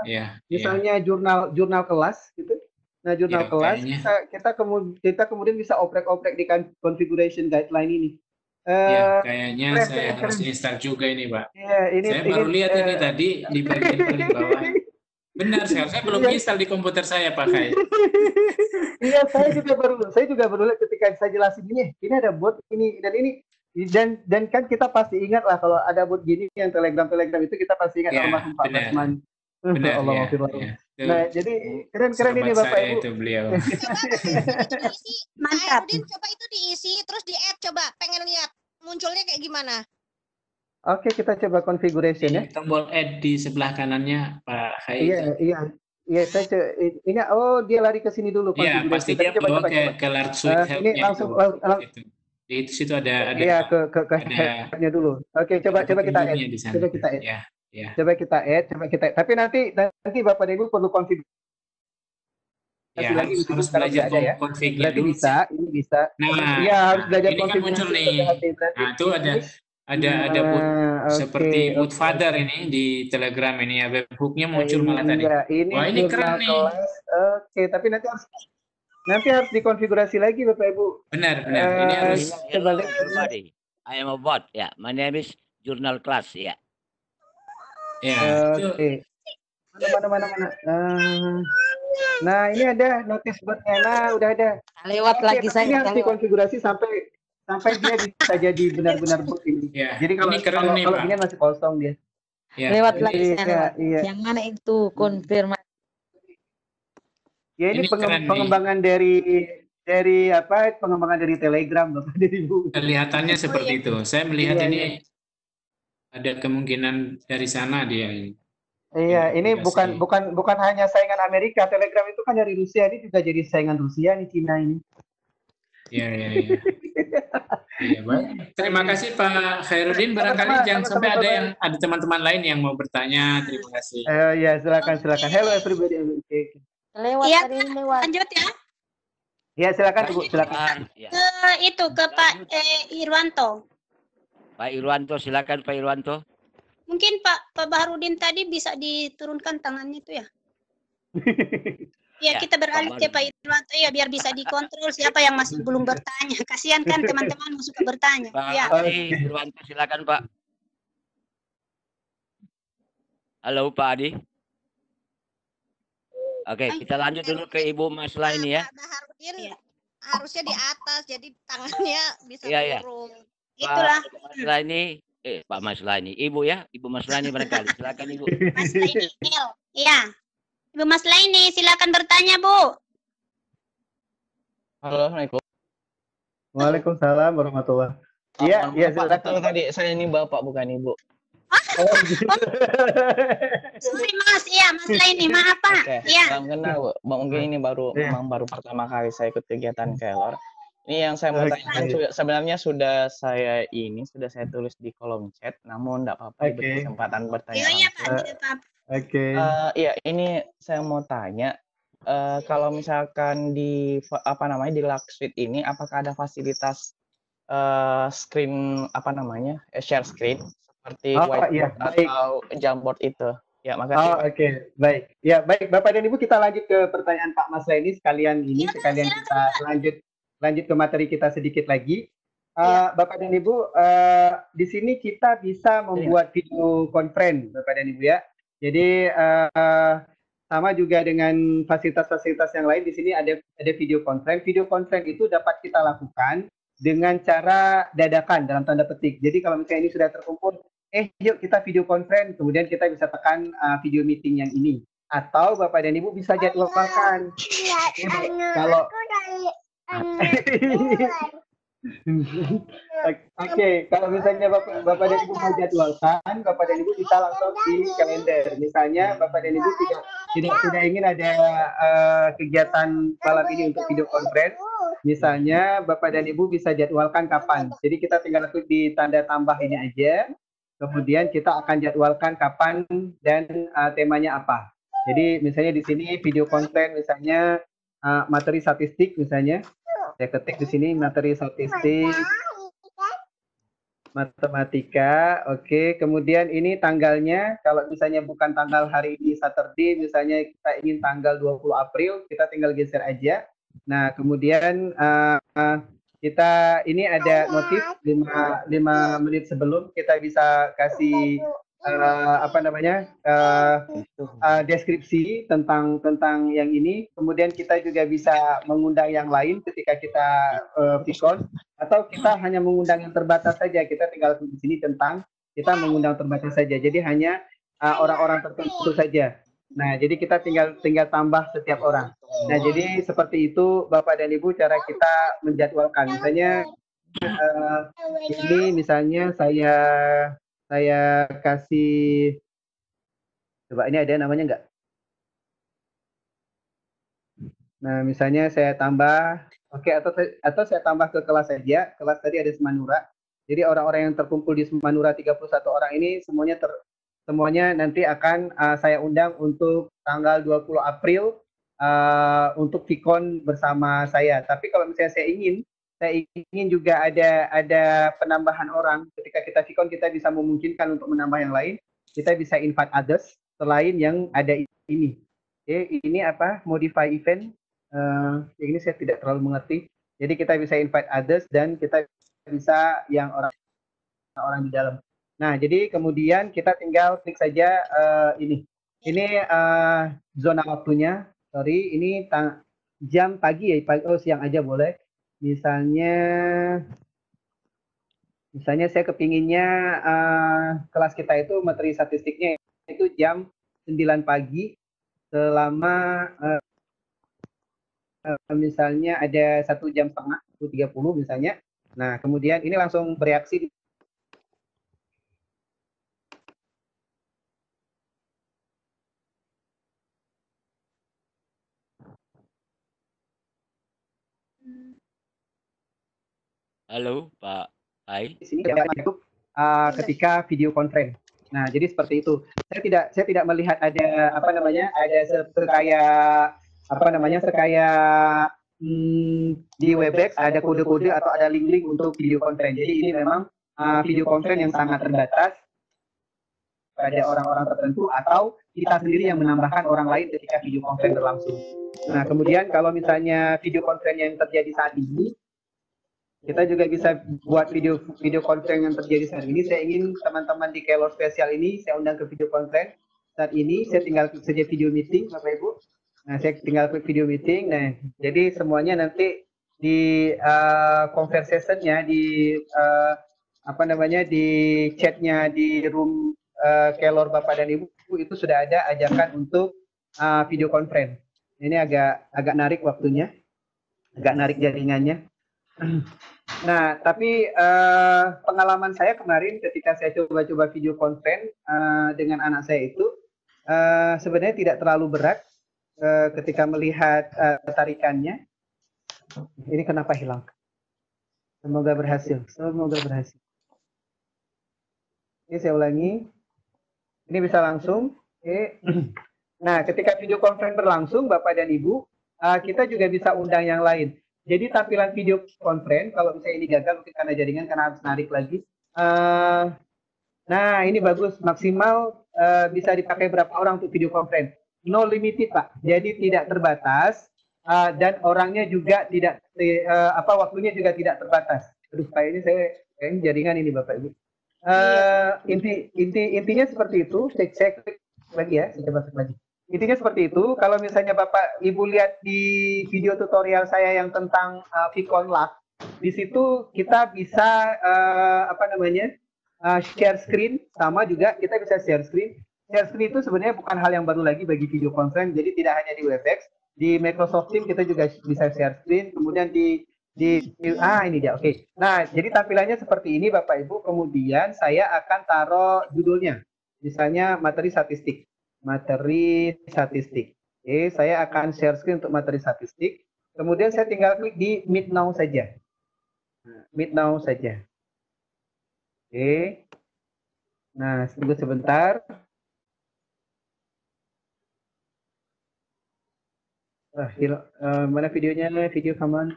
Misalnya jurnal kelas gitu. Nah, jurnal kelas kita kemudian bisa oprek-oprek di configuration guideline ini. Kayaknya saya harus install juga ini, Pak. Saya baru lihat ini tadi di bagian paling bawah. Benar, saya belum install di komputer saya, Pak Kai. Iya, saya juga baru lihat ketika saya jelasin ini ada bot ini dan ini. Dan kan kita pasti ingat lah kalau ada bot gini yang telegram itu kita pasti ingat almarhum Pak Basman. Benar, Nah, jadi keren ini Bapak Ibu. Itu beliau. Mantap. Coba itu diisi terus di-add coba. Pengen lihat munculnya kayak gimana. Oke, kita coba configuration ya. Tombol add di sebelah kanannya Pak Hai. Iya, saya ini dia lari ke sini dulu. Iya, pasti dia bawa ke large suite. Ini langsung di situ ada ke headnya dulu. Oke, coba kita add. Coba kita add. Tapi nanti Bapak dan Ibu perlu konfigurasi. Harus belajar config-nya dulu. Ini bisa. Nah, harus belajar ini kan muncul nih. Nah, itu ada boot seperti boot father ini di Telegram ini ya, webhook-nya muncul malah tadi. Wah, ini keren nih. Oke, tapi nanti harus dikonfigurasi lagi Bapak Ibu. Benar. Ini harus. I am a bot. Yeah, my name is Journal Class. Yeah. Oke. Mana. Nah, ini ada notice botnya. Nah, udah ada. Lewat lagi saya. Ini harus dikonfigurasi sampai dia bisa jadi benar-benar bot ini. Jadi kalau ini masih kosong dia. Lewat lagi saya. Yang mana itu konfirmasi? Ya ini pengembangan dari pengembangan dari Telegram Bapak dan Ibu. Kelihatannya seperti itu. Saya melihat ini ada kemungkinan dari sana dia ini. Iya, ini bukan hanya saingan Amerika. Telegram itu kan dari Rusia, ini juga jadi saingan Rusia nih, Cina ini. Iya. Iya, baik. Terima kasih Pak Khairuddin. Barangkali jangan sampai ada teman-teman lain yang mau bertanya. Terima kasih. Ya, silakan. Hello everybody. Lewat. Lanjut ya. Ya, silakan Bu, silakan. Ke Pak Irwanto. Pak Irwanto, silakan Pak Irwanto. Mungkin Pak Baharudin tadi bisa diturunkan tangannya itu ya. Ya, kita beralih ke Pak Irwanto ya biar bisa dikontrol siapa yang masih belum bertanya. Kasihan kan teman-teman suka bertanya. Pak Irwanto, silakan Pak. Halo Pak Adi. Oke, kita lanjut dulu ke Ibu Masla ini ya. Pak Baharudin harusnya di atas, jadi tangannya bisa turun. Itulah. Masla ini, Pak Masla ini, Ibu ya, Ibu Masla ini barangkali. Silakan Ibu. Masla ini, ya. Ibu Masla ini, silakan bertanya Bu. Halo, Assalamualaikum. Waalaikumsalam warahmatullahi. Iya, silakan. Tadi saya ini Bapak bukan Ibu. Sorry Mas, Mas Laini, maaf Pak. Salam kenal Bu. Mungkin ini memang baru pertama kali saya ikut kegiatan Kelor. Ini yang saya mau tanyakan sebenarnya sudah saya tulis di kolom chat, namun tidak apa-apa diberi kesempatan bertanya. Iya Pak. Iya, ini saya mau tanya kalau misalkan di di Lark Suite ini apakah ada fasilitas screen share screen seperti whiteboard atau Jamboard itu. Ya, makasih. Oke, baik. Ya, baik Bapak dan Ibu, kita lanjut ke pertanyaan Pak Mas Laini sekalian kita lanjut ke materi kita sedikit lagi. Bapak dan Ibu, di sini kita bisa membuat video conference Bapak dan Ibu ya. Jadi sama juga dengan fasilitas-fasilitas yang lain, di sini ada video conference. Video conference itu dapat kita lakukan dengan cara dadakan dalam tanda petik. Jadi kalau misalnya ini sudah terkumpul, yuk kita video conference, kemudian kita bisa tekan video meeting yang ini. Atau Bapak dan Ibu bisa jadwalkan. Kalau kalau misalnya Bapak dan Ibu mau jadwalkan, Bapak dan Ibu bisa langsung di kalender. Misalnya Bapak dan Ibu tidak ingin ada kegiatan malam ini untuk video conference, misalnya Bapak dan Ibu bisa jadwalkan kapan. Jadi kita tinggal klik di tanda tambah ini aja, kemudian kita akan jadwalkan kapan dan temanya apa. Jadi misalnya di sini video conference misalnya materi statistik misalnya, saya ketik di sini materi statistik matematika, oke. Kemudian ini tanggalnya, kalau misalnya bukan tanggal hari ini Saturday, misalnya kita ingin tanggal 20 April, kita tinggal geser aja. Nah, kemudian kita ini ada notif 5 menit sebelum kita bisa kasih deskripsi tentang yang ini. Kemudian kita juga bisa mengundang yang lain ketika kita Vicon, atau kita hanya mengundang yang terbatas saja. Kita tinggal di sini tentang kita mengundang terbatas saja. Jadi hanya orang-orang tertentu saja. Nah, jadi kita tinggal tambah setiap orang. Nah, jadi seperti itu Bapak dan Ibu cara kita menjadwalkan. Misalnya ini misalnya saya kasih, coba ini ada namanya enggak? Nah, misalnya saya tambah, oke, atau saya tambah ke kelas saja. Kelas tadi ada Semanura. Jadi orang-orang yang terkumpul di Semanura 31 orang ini semuanya nanti akan saya undang untuk tanggal 20 April untuk Vicon bersama saya. Tapi kalau misalnya saya ingin juga ada penambahan orang. Ketika kita Vicon, kita bisa memungkinkan untuk menambah yang lain. Kita bisa invite others selain yang ada ini. Oke, ini apa? Modify event. Yang ini saya tidak terlalu mengerti. Jadi kita bisa invite others dan kita bisa yang orang di dalam. Nah, jadi kemudian kita tinggal klik saja ini. Ini zona waktunya. Sorry, ini jam pagi ya, siang aja boleh. Misalnya saya kepinginnya kelas kita itu materi statistiknya itu jam 9 pagi selama misalnya ada 1 jam setengah, 1:30 misalnya. Nah, kemudian ini langsung bereaksi. Halo, Pak Hai. Di sini ketika video conference. Nah, jadi seperti itu. Saya tidak melihat ada kayak di Webex ada kode-kode atau ada link-link untuk video conference. Jadi ini memang video conference yang sangat terbatas pada orang-orang tertentu atau kita sendiri yang menambahkan orang lain ketika video conference berlangsung. Nah, kemudian kalau misalnya video conference yang terjadi saat ini, kita juga bisa buat video conference yang terjadi saat ini. Saya ingin teman-teman di Kelor spesial ini saya undang ke video conference. Saat ini saya tinggal klik saja video meeting, Bapak Ibu. Nah, saya tinggal klik video meeting. Nah, jadi semuanya nanti di conversation-nya di di chat-nya di room Kelor Bapak dan Ibu itu sudah ada ajakan untuk video conference. Ini agak narik waktunya, agak narik jaringannya. Nah, tapi pengalaman saya kemarin ketika saya coba-coba video conference dengan anak saya itu sebenarnya tidak terlalu berat ketika melihat tarikannya. Ini kenapa hilang? Semoga berhasil. Ini saya ulangi. Ini bisa langsung. Oke. Nah, ketika video conference berlangsung, Bapak dan Ibu, kita juga bisa undang yang lain. Jadi tampilan video conference, kalau misalnya ini gagal mungkin karena jaringan, karena harus narik lagi. Nah, ini bagus, maksimal bisa dipakai berapa orang untuk video conference. No limited, Pak. Jadi tidak terbatas dan orangnya juga tidak waktunya juga tidak terbatas. Aduh, kayaknya jaringan ini Bapak Ibu. Intinya seperti itu. Saya klik lagi ya, saya coba lagi. Intinya seperti itu. Kalau misalnya Bapak Ibu lihat di video tutorial saya yang tentang Vicon Lab, di situ kita bisa share screen, sama juga kita bisa share screen. Share screen itu sebenarnya bukan hal yang baru lagi bagi video conference. Jadi tidak hanya di Webex, di Microsoft Teams kita juga bisa share screen. Kemudian ini dia, oke. Nah, jadi tampilannya seperti ini Bapak Ibu. Kemudian saya akan taruh judulnya, misalnya materi statistik. materi statistik. Oke, saya akan share screen untuk materi statistik. Kemudian saya tinggal klik di Meet Now saja. Meet Now saja. Oke. Nah, tunggu sebentar. Mana videonya? Video kapan?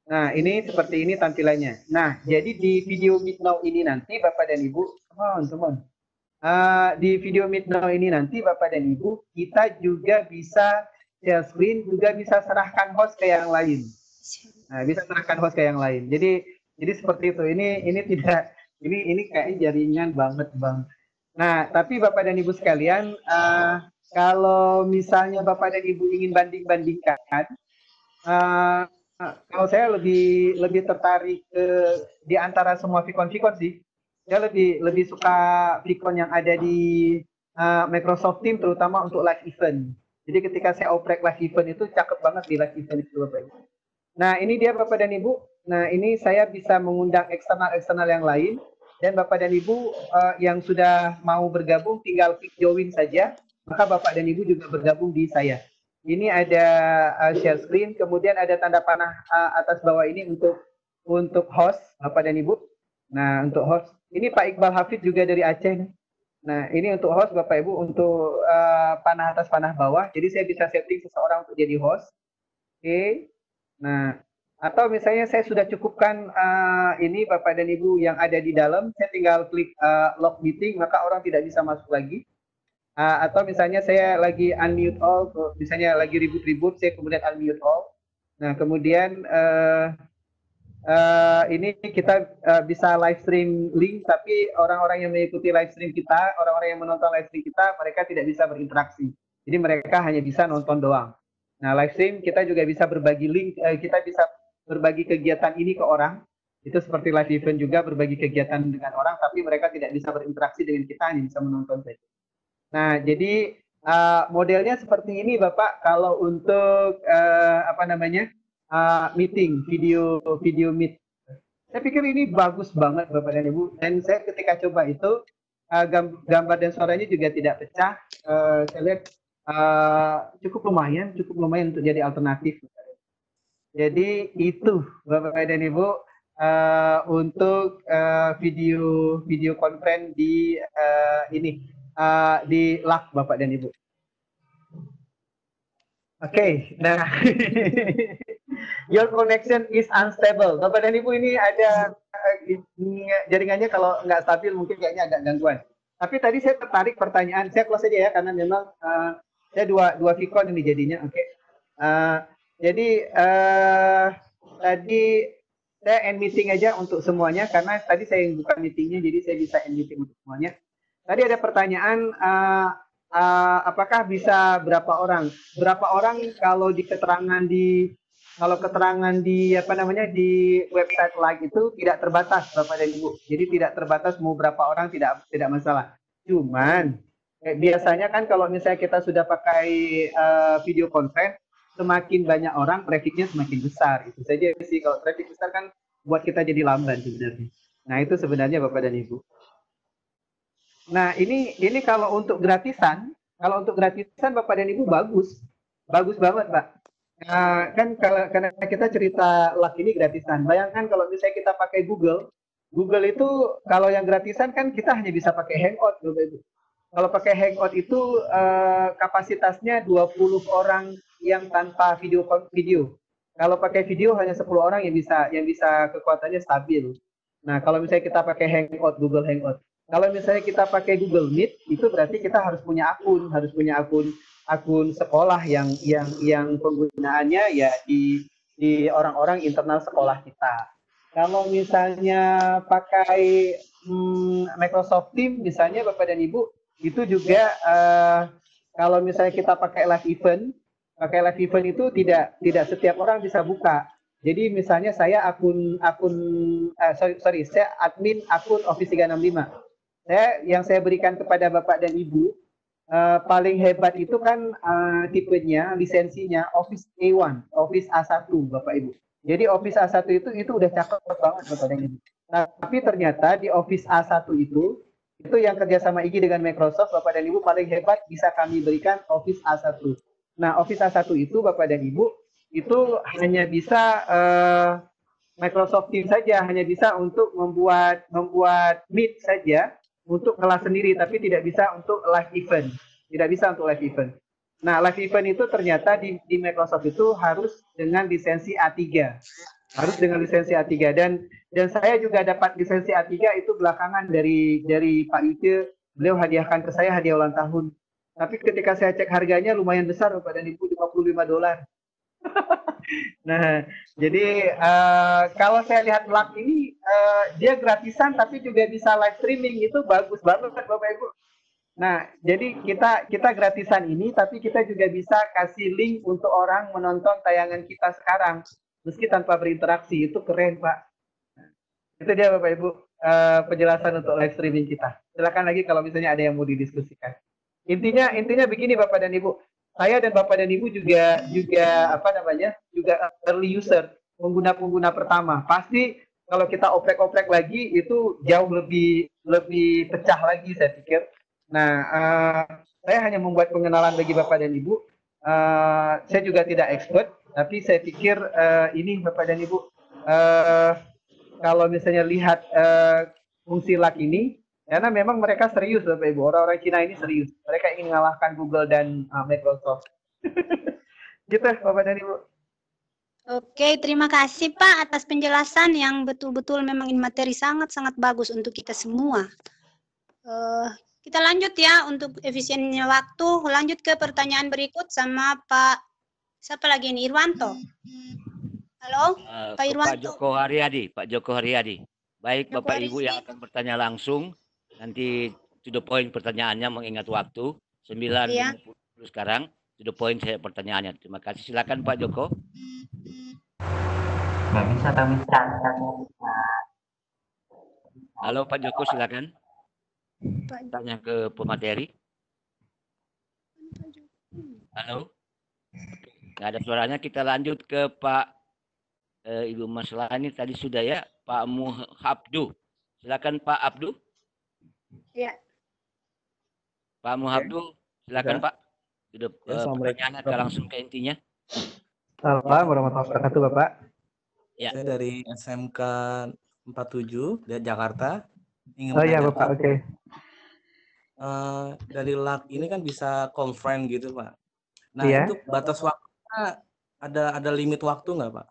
Nah, ini seperti ini tampilannya. Nah, jadi di video Meet Now ini nanti Bapak dan Ibu, teman-teman. Di video Meet Now ini nanti Bapak dan Ibu, kita juga bisa share screen, juga bisa serahkan host ke yang lain. Nah, bisa serahkan host ke yang lain. Jadi seperti itu. Ini tidak, ini kayak jaringan banget, Bang. Nah, tapi Bapak dan Ibu sekalian, kalau misalnya Bapak dan Ibu ingin banding-bandingkan, kalau saya lebih tertarik di antara semua Vicon sih. Saya lebih suka Vicon yang ada di Microsoft Teams, terutama untuk live event. Jadi ketika saya oprek live event itu cakep banget di live event itu, Bapak Ibu. Nah, ini dia Bapak dan Ibu. Nah, ini saya bisa mengundang eksternal yang lain. Dan Bapak dan Ibu yang sudah mau bergabung tinggal klik join saja. Maka Bapak dan Ibu juga bergabung di saya. Ini ada share screen, kemudian ada tanda panah atas bawah ini untuk host Bapak dan Ibu. Nah, untuk host ini Pak Iqbal Hafid juga dari Aceh. Nah, ini untuk host Bapak Ibu untuk panah atas panah bawah. Jadi saya bisa setting seseorang untuk jadi host. Oke. Nah, atau misalnya saya sudah cukupkan ini Bapak dan Ibu yang ada di dalam, saya tinggal klik log meeting, maka orang tidak bisa masuk lagi. Atau misalnya saya lagi unmute all, misalnya lagi ribut-ribut, saya kemudian unmute all. Nah, kemudian ini kita bisa live stream link, tapi orang-orang yang mengikuti live stream kita, orang-orang yang menonton live stream kita, mereka tidak bisa berinteraksi. Jadi mereka hanya bisa nonton doang. Nah, live stream kita juga bisa berbagi link, kita bisa berbagi kegiatan ini ke orang. Itu seperti live event juga, berbagi kegiatan dengan orang, tapi mereka tidak bisa berinteraksi dengan kita, hanya bisa menonton saja. Nah, jadi modelnya seperti ini Bapak kalau untuk meeting, video meet. Saya pikir ini bagus banget Bapak dan Ibu. Dan saya ketika coba itu gambar dan suaranya juga tidak pecah. Saya lihat cukup lumayan untuk jadi alternatif. Jadi itu Bapak dan Ibu untuk video conference di di LAK Bapak dan Ibu. Oke, nah your connection is unstable. Bapak dan Ibu, ini ada jaringannya kalau nggak stabil mungkin kayaknya agak gangguan. Tapi tadi saya tertarik pertanyaan, saya close aja ya karena memang saya dua Vicon ini jadinya. Oke. Jadi tadi saya end meeting aja untuk semuanya karena tadi saya yang buka meetingnya, jadi saya bisa end meeting untuk semuanya. Tadi ada pertanyaan, apakah bisa berapa orang? Berapa orang kalau di keterangan di website like itu tidak terbatas Bapak dan Ibu. Jadi tidak terbatas mau berapa orang tidak masalah. Cuman biasanya kan kalau misalnya kita sudah pakai video conference, semakin banyak orang trafficnya semakin besar. Itu saja sih, kalau traffic besar kan buat kita jadi lamban sebenarnya. Nah, itu sebenarnya Bapak dan Ibu. Nah, ini kalau untuk gratisan Bapak dan Ibu bagus banget Pak. Kan karena kita cerita LAK ini gratisan. Bayangkan kalau misalnya kita pakai Google itu kalau yang gratisan kan kita hanya bisa pakai Hangout Bapak Ibu. Kalau pakai Hangout itu kapasitasnya 20 orang yang tanpa video. Kalau pakai video hanya 10 orang yang bisa kekuatannya stabil. Nah, kalau misalnya kita pakai Hangout, Google Hangout. Kalau misalnya kita pakai Google Meet, itu berarti kita harus punya akun sekolah yang penggunaannya ya di orang-orang internal sekolah kita. Kalau misalnya pakai Microsoft Teams misalnya Bapak dan Ibu, itu juga kalau misalnya kita pakai live event itu tidak setiap orang bisa buka. Jadi misalnya saya saya admin akun Office 365. Yang saya berikan kepada Bapak dan Ibu paling hebat itu kan tipenya, lisensinya Office A1, Office A1 Bapak Ibu. Jadi Office A1 itu udah cakep banget Bapak dan Ibu. Nah, tapi ternyata di Office A1 itu itu yang kerjasama IGI dengan Microsoft, Bapak dan Ibu, paling hebat bisa kami berikan Office A1. Nah, Office A1 itu, Bapak dan Ibu, itu hanya bisa Microsoft Teams saja, hanya bisa untuk membuat Meet saja, untuk kelas sendiri, tapi tidak bisa untuk live event. Tidak bisa untuk live event. Nah, live event itu ternyata di Microsoft itu harus dengan lisensi A3. Harus dengan lisensi A3 dan saya juga dapat lisensi A3 itu belakangan dari Pak Yuce, beliau hadiahkan ke saya hadiah ulang tahun. Tapi ketika saya cek harganya lumayan besar Bapak dan Ibu, $55. Nah, jadi kalau saya lihat LAK ini dia gratisan tapi juga bisa live streaming, itu bagus banget Bapak Ibu. Nah, jadi kita gratisan ini tapi kita juga bisa kasih link untuk orang menonton tayangan kita sekarang. Meski tanpa berinteraksi, itu keren Pak. Itu dia Bapak Ibu penjelasan untuk live streaming kita. Silakan lagi kalau misalnya ada yang mau didiskusikan. Intinya begini Bapak dan Ibu, saya dan Bapak dan Ibu juga early user, pengguna pertama. Pasti kalau kita oprek-oprek lagi itu jauh lebih pecah lagi saya pikir. Nah, saya hanya membuat pengenalan bagi Bapak dan Ibu. Saya juga tidak expert. Tapi saya pikir ini Bapak dan Ibu, kalau misalnya lihat fungsi LAK ini, karena memang mereka serius Bapak Ibu, orang-orang Cina ini serius. Mereka ingin mengalahkan Google dan Microsoft. Gitu Bapak dan Ibu. Oke, terima kasih Pak atas penjelasan yang betul-betul memang ini materi sangat-sangat bagus untuk kita semua. Kita lanjut ya untuk efisiennya waktu. Lanjut ke pertanyaan berikut sama Pak. Siapa lagi ini? Irwanto. Halo, Pak Irwanto. Pak Joko Haryadi. Baik, Bapak Ibu yang akan bertanya langsung, nanti to the point pertanyaannya mengingat waktu. 9.50 sekarang, to the point saya pertanyaannya. Terima kasih. Silakan Pak Joko. Nggak bisa kami tanya. Halo Pak Joko, silakan. Tanya ke pemateri. Halo. Nggak ada suaranya, kita lanjut ke Pak Ibu Maslani tadi sudah ya, Pak Muhabdu. Silakan Pak Abdu. Ya. Pak Muhabdu, silakan Pak. Sudah pertanyaannya langsung ke intinya. Assalamualaikum warahmatullahi wabarakatuh Bapak. Ya. Saya dari SMK 47 dari Jakarta. Oh iya Bapak, oke. Dari LAK ini kan bisa conference gitu Pak. Nah itu batas waktu ada limit waktu nggak Pak?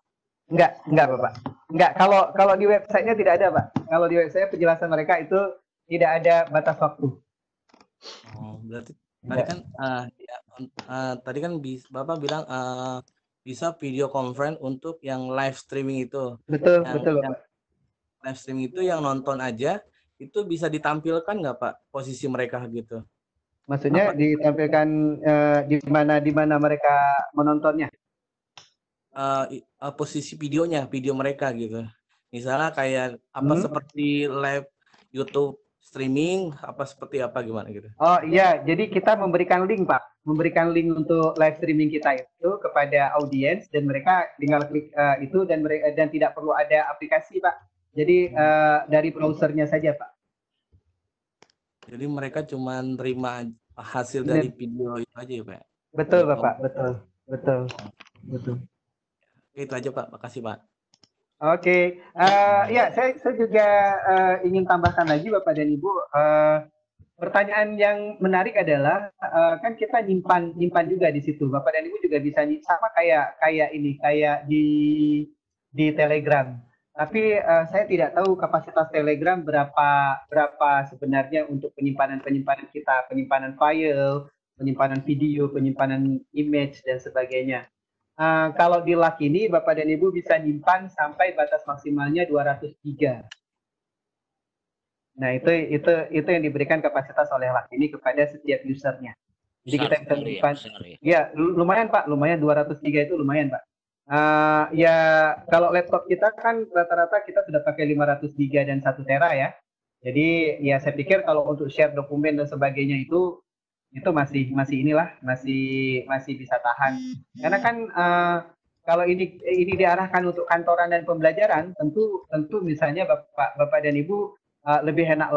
Enggak Bapak. Enggak, kalau di websitenya tidak ada Pak. Kalau di website penjelasan mereka itu tidak ada batas waktu. Oh, berarti tadi kan tadi kan Bapak bilang bisa video conference untuk yang live streaming itu. Betul Bapak. Live streaming itu yang nonton aja itu bisa ditampilkan nggak Pak posisi mereka gitu? Maksudnya ditampilkan di mana mereka menontonnya? Posisi video mereka gitu. Misalnya kayak seperti live YouTube streaming, seperti apa gimana gitu. Oh iya, jadi kita memberikan link Pak, memberikan link untuk live streaming kita itu kepada audiens dan mereka tinggal klik itu dan tidak perlu ada aplikasi Pak. Jadi dari browsernya saja Pak. Jadi mereka cuma terima hasil dari video itu aja ya Pak? Betul Bapak, betul. Itu aja Pak, makasih Pak. Oke, ya saya juga ingin tambahkan lagi Bapak dan Ibu. Pertanyaan yang menarik adalah kan kita nyimpan juga di situ. Bapak dan Ibu juga bisa sama kayak di Telegram. Tapi saya tidak tahu kapasitas Telegram berapa sebenarnya untuk penyimpanan kita, penyimpanan file, penyimpanan video, penyimpanan image dan sebagainya. Kalau di LAK ini Bapak dan Ibu bisa nyimpan sampai batas maksimalnya 200 GB. Nah, itu yang diberikan kapasitas oleh LAK ini kepada setiap usernya. Jadi kita bisa menyimpan. Ya, lumayan Pak, lumayan 200 GB itu lumayan Pak. Ya kalau laptop kita kan rata-rata kita sudah pakai 500 GB dan 1 tera ya. Jadi ya saya pikir kalau untuk share dokumen dan sebagainya itu masih bisa tahan. Karena kan kalau ini diarahkan untuk kantoran dan pembelajaran, tentu misalnya Bapak dan Ibu lebih enak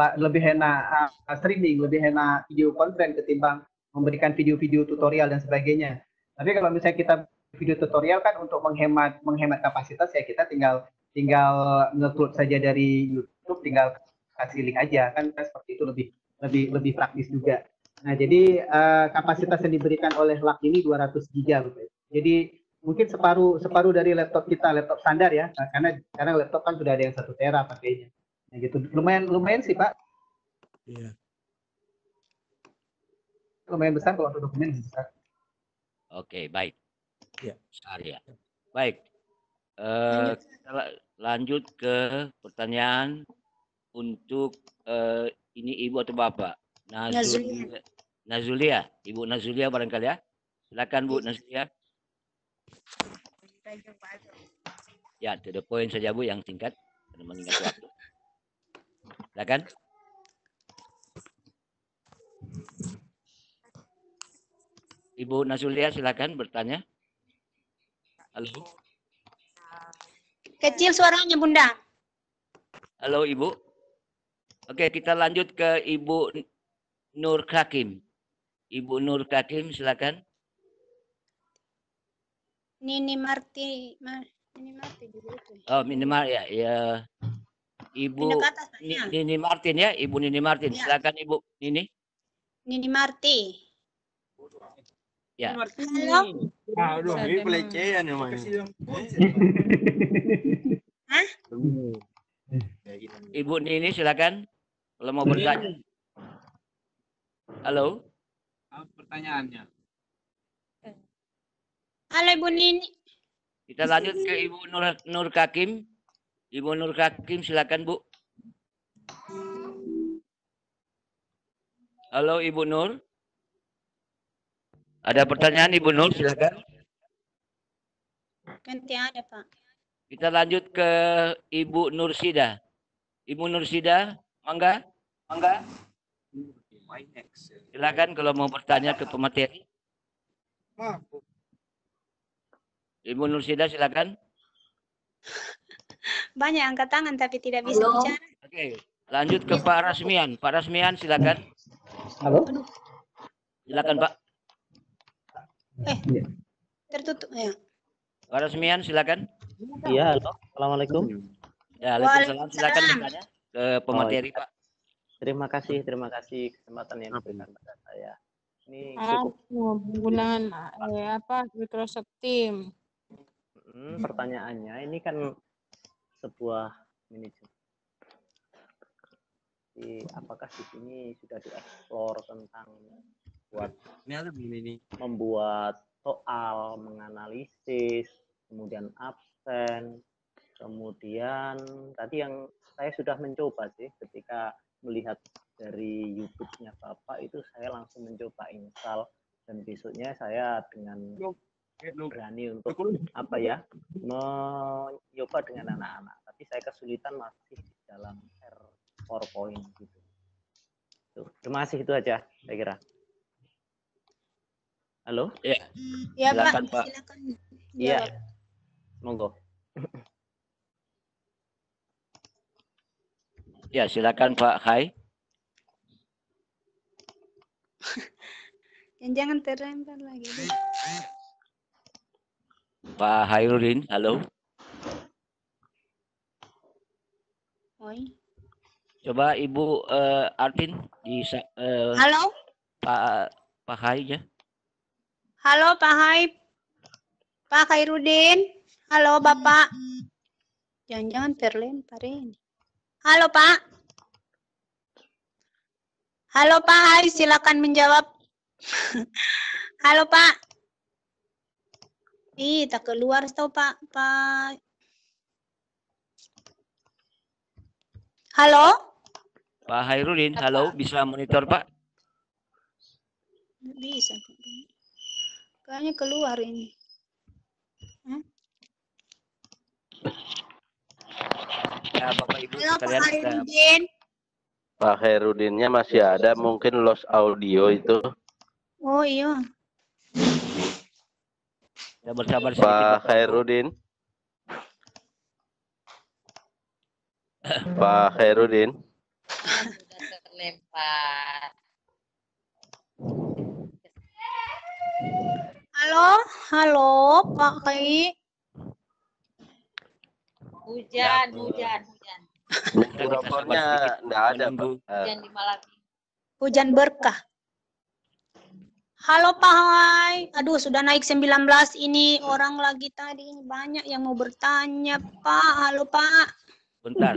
streaming, lebih enak video konten ketimbang memberikan video-video tutorial dan sebagainya. Tapi kalau misalnya kita video tutorial kan untuk menghemat kapasitas ya kita tinggal nge-upload saja dari YouTube, tinggal kasih link aja kan seperti itu lebih praktis juga. Nah, jadi kapasitas yang diberikan oleh LAK ini 200 GB. Jadi mungkin separuh dari laptop kita, laptop standar ya. Karena laptop kan sudah ada yang 1 tera pakainya. Nah, gitu. Lumayan sih, Pak. Iya. Lumayan besar kalau untuk dokumen besar. Oke, baik. Ya. Besar ya. Baik. Kita lanjut ke pertanyaan untuk ini Ibu atau Bapak? Nazulia. Ibu Nazulia barangkali ya. Silakan Bu Nazulia. Ya, to the point saja Bu, yang singkat karena mengingat waktu. Silakan. Ibu Nazulia silakan bertanya. Halo. Kecil suaranya Bunda. Halo Ibu. Oke, kita lanjut ke Ibu Nur Hakim. Ibu Nur Hakim silakan. Nini Marti dulu itu. Oh, minimal ya. Ibu Nini Martin ya, Ibu Nini Martin. Ya. Silakan Ibu Nini. Nini Marti. Ya. Halo. Aduh, ini pelecehan namanya. Hah? Ibu Nini silakan. Kalau mau bertanya. Halo. Pertanyaannya. Halo Ibu Nini. Kita lanjut ke Ibu Nur Hakim. Ibu Nur Hakim silakan Bu. Halo Ibu Nur. Ada pertanyaan Ibu Nur silakan. Nanti ada Pak. Kita lanjut ke Ibu Nursida. Ibu Nursida, mangga. Silakan kalau mau bertanya ke pemateri. Ibu Nursida silakan. Banyak angkat tangan tapi tidak bisa bicara. Oke, lanjut ke Pak Rasmian. Pak Rasmian silakan. Halo. Silakan Pak. Tertutup ya. Pak Rasmian silakan. Iya, halo. Assalamualaikum. Ya, Waalaikumsalam. Silakan bertanya ke pemateri Pak. Terima kasih kesempatan yang diberikan pada saya. Ini penggunaan Microsoft Teams. Pertanyaannya ini kan sebuah manajemen. Apakah di sini sudah dieksplor tentang membuat soal, menganalisis, kemudian absen, kemudian tadi yang saya sudah mencoba sih ketika melihat dari YouTube-nya Bapak itu saya langsung mencoba install dan besoknya saya dengan berani untuk mencoba dengan anak-anak, tapi saya kesulitan masih di dalam PowerPoint gitu. Terima kasih, itu aja saya kira. Halo? Ya. Ya silakan, Pak. Silakan. Iya. Monggo. Ya, silakan Pak Hai. Jangan terlempar lagi. Pak Hairudin, halo. Oi. Coba Ibu Artin di halo. Pak Hai ya. Halo Pak Hai. Pak Hairudin. Halo Bapak. Jangan-jangan terlempar ini. Halo Pak. Halo Pak Hai, silakan menjawab. Halo Pak. Tak keluar tahu Pak. Halo? Pak Hairudin, halo, bisa monitor Pak? Bisa. Kayaknya keluar ini. Ya, Bapak Ibu halo, sekalian. Pak Hairudin. Pak Hairudinnya masih ada, mungkin lost audio itu. Oh iya. Ya, bersabar sedikit, Pak Hairudin. Pak Hairudin. Sudah terlempar. Halo, halo Pak Kai. Hujan. Mikrofonnya enggak ada, Pak. Hujan di malam ini. Hujan berkah. Halo Pak Hai. Aduh, sudah naik 19 ini. Orang lagi tadi ini banyak yang mau bertanya, Pak. Halo Pak. Bentar.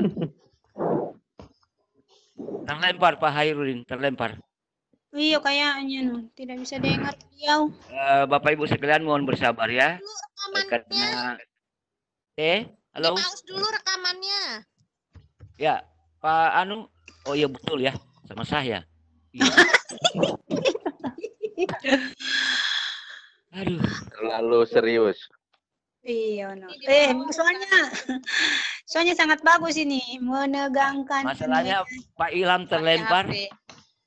Terlempar Pak Hairudin, terlempar. Iya kayaknya tidak bisa dengar beliau. Bapak Ibu sekalian mohon bersabar ya. Karena halo. Paus dulu rekamannya. Ya, Pak Anu. Oh iya betul ya, sama saya. Iya. Aduh, terlalu serius. Iya, soalnya sangat bagus ini, menegangkan. Masalahnya Pak Ilham terlempar,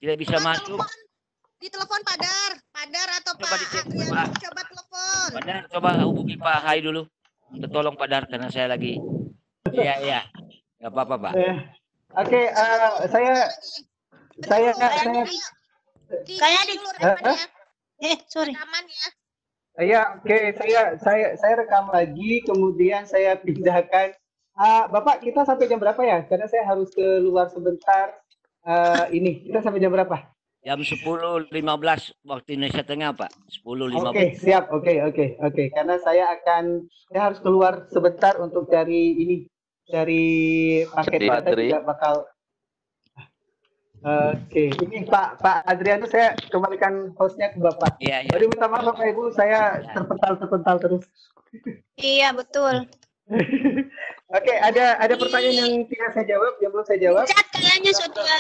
tidak bisa masuk. Ditelepon Padar atau Pak Adrian, coba telepon. Padar, coba hubungi Pak Hai dulu. Minta tolong Padar karena saya lagi. Iya, nggak apa-apa Pak. Oke, saya kayak di sorry. Rekaman ya. Iya, oke, saya rekam lagi, kemudian saya pindahkan. Bapak, kita sampai jam berapa ya? Karena saya harus keluar sebentar. Ini kita sampai jam berapa? Jam 10.15 waktu Indonesia Tengah, Pak. 10.15. Oke, siap. Oke. Karena saya harus keluar sebentar untuk cari paket data juga bakal. Oke, ini Pak Adrianus, saya kembalikan hostnya ke Bapak. Iya. Jadi minta maaf Bapak Ibu, saya terpental terus. Iya, betul. Oke, ada pertanyaan yang tidak saya jawab, yang belum saya jawab.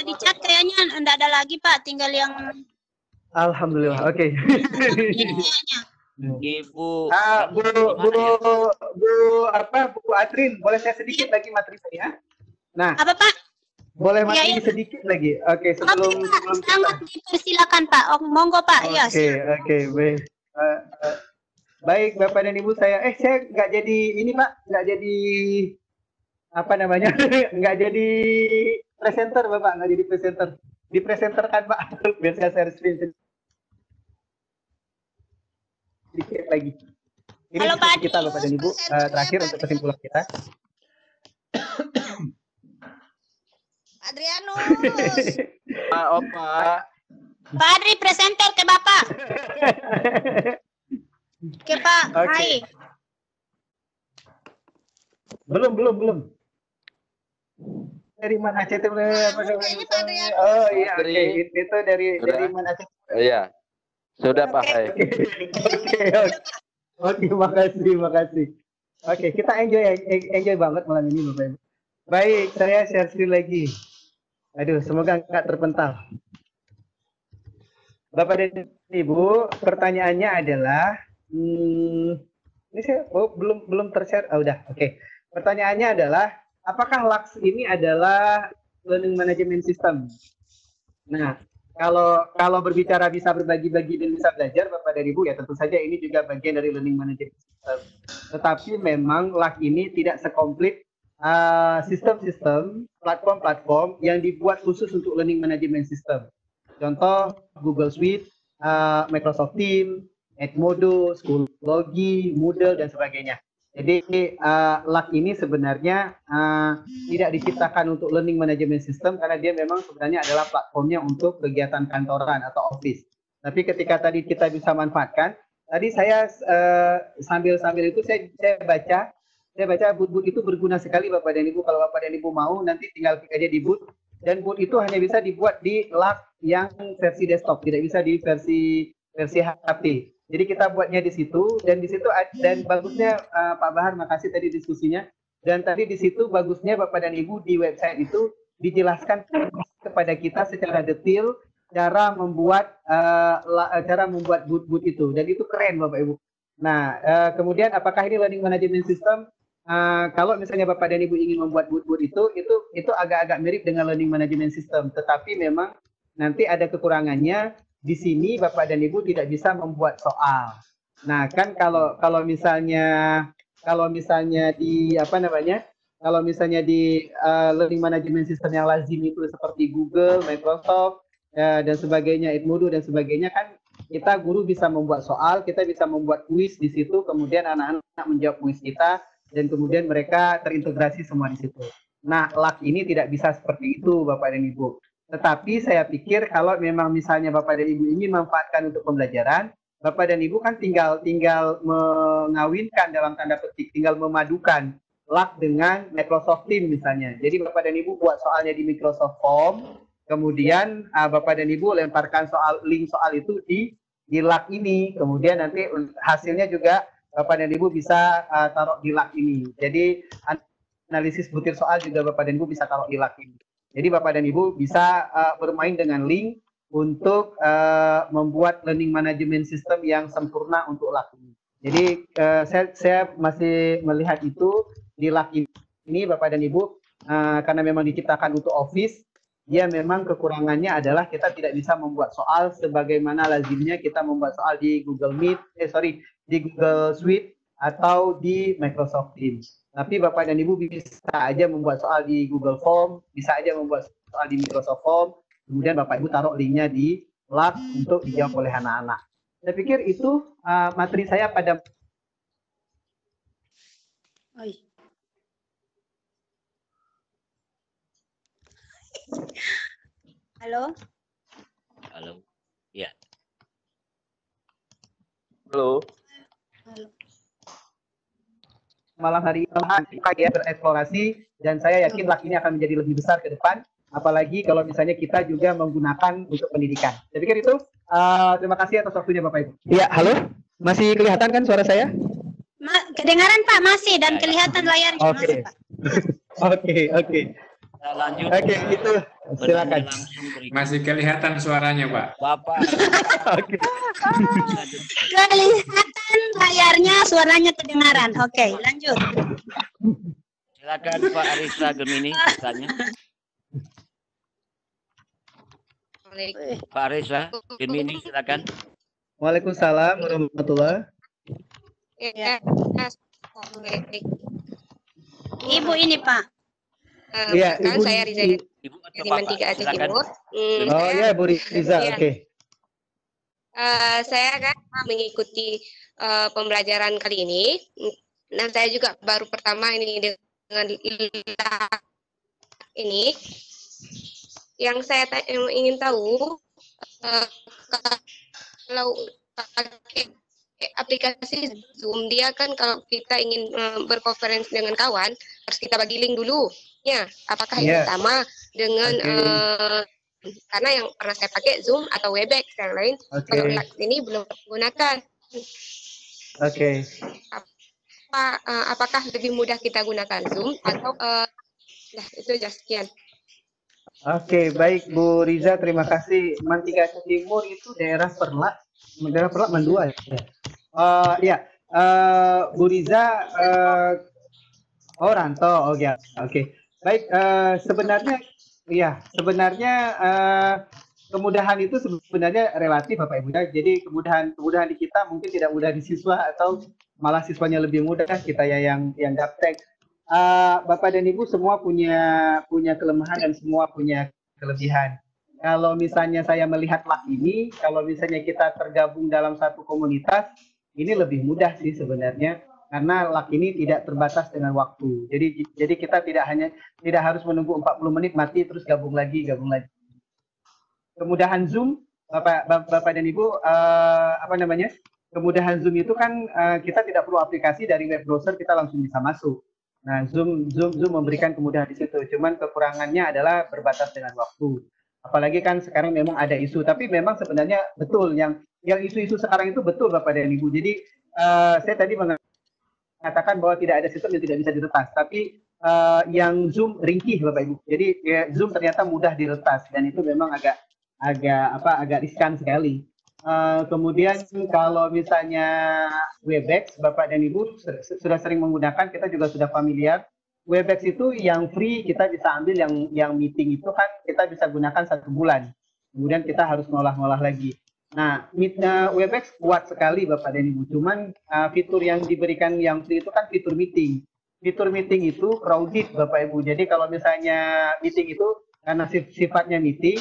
Di chat kayaknya enggak ada lagi Pak, tinggal yang. Alhamdulillah, oke. Ibu. Bu Adrin, boleh saya sedikit lagi materi saya? Nah. Apa Pak? Boleh materi sedikit lagi. Oke, sebelum sangat dipersilakan Pak. Monggo Pak. Oke, baik. Baik, Bapak dan Ibu, saya nggak jadi ini Pak, nggak jadi nggak jadi presenter Bapak, nggak jadi presenter, dipresenterkan Pak, biar saya share screen sedikit lagi. Ini halo Pak kita Bapak dan Ibu, terakhir untuk kesimpulan kita. Adrianus. Pak. Pak Adri presenter ke Bapak. Oke Pak, hai. Belum. Dari mana Aceh itu? Oh iya, oke. Itu dari mana Aceh? Iya. Sudah Pak Hai. Oke, makasih. Oke, kita enjoy banget malam ini Bapak Ibu. Baik, saya share screen lagi. Aduh, semoga nggak terpental. Bapak dan Ibu, pertanyaannya adalah ini saya belum tershare. Udah, oke. Pertanyaannya adalah, apakah LAX ini adalah learning management system? Nah, kalau berbicara bisa berbagi-bagi dan bisa belajar, Bapak dan Ibu, ya tentu saja ini juga bagian dari learning management system. Tetapi memang LAX ini tidak sekomplit sistem-sistem, platform-platform yang dibuat khusus untuk learning management system. Contoh Google Suite, Microsoft Teams, Edmodo, Schoology, Moodle, dan sebagainya. Jadi LAX ini sebenarnya tidak diciptakan untuk learning management system karena dia memang sebenarnya adalah platformnya untuk kegiatan kantoran atau office. Tapi ketika tadi kita bisa manfaatkan, tadi saya sambil itu saya baca boot itu berguna sekali Bapak dan Ibu. Kalau Bapak dan Ibu mau nanti tinggal klik aja di boot, dan boot itu hanya bisa dibuat di LAX yang versi desktop, tidak bisa di versi HP. Jadi kita buatnya di situ, dan di situ dan bagusnya Pak Bahar, makasih tadi diskusinya. Dan tadi di situ bagusnya Bapak dan Ibu di website itu dijelaskan kepada kita secara detail cara membuat boot itu, dan itu keren Bapak Ibu. Nah, kemudian apakah ini learning management system? Kalau misalnya Bapak dan Ibu ingin membuat boot itu agak-agak mirip dengan learning management system, tetapi memang nanti ada kekurangannya. Di sini Bapak dan Ibu tidak bisa membuat soal. Nah, kan kalau misalnya di kalau misalnya di learning management system yang lazim itu seperti Google, Microsoft, dan sebagainya, Edmodo dan sebagainya kan kita guru bisa membuat soal, kita bisa membuat kuis di situ, kemudian anak-anak menjawab kuis kita, dan kemudian mereka terintegrasi semua di situ. Nah, LAK ini tidak bisa seperti itu, Bapak dan Ibu. Tetapi saya pikir kalau memang misalnya Bapak dan Ibu ingin manfaatkan untuk pembelajaran, Bapak dan Ibu kan tinggal mengawinkan dalam tanda petik, tinggal memadukan LAK dengan Microsoft Teams misalnya. Jadi Bapak dan Ibu buat soalnya di Microsoft Form, kemudian Bapak dan Ibu lemparkan link soal itu di LAK ini, kemudian nanti hasilnya juga Bapak dan Ibu bisa taruh di LAK ini. Jadi analisis butir soal juga Bapak dan Ibu bisa taruh di LAK ini. Jadi Bapak dan Ibu bisa bermain dengan link untuk membuat learning management system yang sempurna untuk LAK ini. Jadi saya masih melihat itu di LAK ini Bapak dan Ibu, karena memang diciptakan untuk Office, dia memang kekurangannya adalah kita tidak bisa membuat soal sebagaimana lazimnya kita membuat soal di Google Meet, di Google Suite atau di Microsoft Teams. Tapi Bapak dan Ibu bisa aja membuat soal di Google Form, bisa aja membuat soal di Microsoft Form, kemudian Bapak Ibu taruh linknya di LAK untuk dijawab oleh anak-anak. Saya pikir itu materi saya pada... Halo? Halo. Ya. Halo. Malam hari ini ya bereksplorasi, dan saya yakin LAK ini akan menjadi lebih besar ke depan, apalagi kalau misalnya kita juga menggunakan untuk pendidikan. Saya pikir itu. Terima kasih atas waktunya Bapak Ibu. Iya, halo. Masih kelihatan kan suara saya? Kedengaran Pak masih, dan kelihatan layarnya masih Pak. Oke. Lanjut. Oke, itu silakan. Masih kelihatan suaranya, Pak. Bapak. Oke. Kelihatan layarnya, suaranya kedengaran. Oke, lanjut. Silakan Pak Arisa Gemini tanya. Pak Arisa Gemini, silakan. Waalaikumsalam warahmatullahi. Ya. Ibu ini Pak. Iya, Ibu. Saya Riza dari Bapak, Aceh Timur. Oh ya, Bu Riza, Iya. oke. Saya kan mengikuti pembelajaran kali ini. Dan saya juga baru pertama ini dengan ini. Yang saya ingin tahu, kalau pakai aplikasi Zoom, dia kan kalau kita ingin berkonferensi dengan kawan, harus kita bagi link dulu. Ya, apakah itu sama dengan karena yang pernah saya pakai Zoom atau Webex yang lain, kalau ini belum menggunakan. Apakah lebih mudah kita gunakan Zoom atau itu aja, sekian. Oke, baik Bu Riza, terima kasih. Mantika Timur itu daerah Perlak Mandua ya. Bu Riza, Ranto, oke. Baik, sebenarnya kemudahan itu sebenarnya relatif Bapak Ibu. Jadi kemudahan di kita mungkin tidak mudah di siswa, atau malah siswanya lebih mudah kita ya yang gaptek. Bapak dan Ibu semua punya kelemahan dan semua punya kelebihan. Kalau misalnya saya melihat LAK ini, kalau misalnya kita tergabung dalam satu komunitas, ini lebih mudah sih sebenarnya. Karena LAK ini tidak terbatas dengan waktu. Jadi kita tidak harus menunggu 40 menit mati terus gabung lagi. Kemudahan Zoom, Bapak dan Ibu, kemudahan Zoom itu kan kita tidak perlu aplikasi dari web browser, kita langsung bisa masuk. Nah, Zoom memberikan kemudahan di situ. Cuman kekurangannya adalah berbatas dengan waktu. Apalagi kan sekarang memang ada isu, tapi memang sebenarnya betul yang isu-isu sekarang itu betul Bapak dan Ibu. Jadi saya tadi mengatakan bahwa tidak ada sistem yang tidak bisa diretas, tapi yang Zoom ringkih Bapak Ibu. Jadi Zoom ternyata mudah diretas, dan itu memang agak riskan sekali. Kemudian kalau misalnya Webex, Bapak dan Ibu sudah sering menggunakan, kita juga sudah familiar. Webex itu yang free kita bisa ambil, yang meeting itu kan kita bisa gunakan 1 bulan. Kemudian kita harus ngolah-ngolah lagi. Nah, Webex kuat sekali Bapak dan Ibu. Cuman fitur yang diberikan yang free itu kan fitur meeting. fitur meeting itu crowded Bapak Ibu. Jadi kalau misalnya meeting itu karena sifatnya meeting,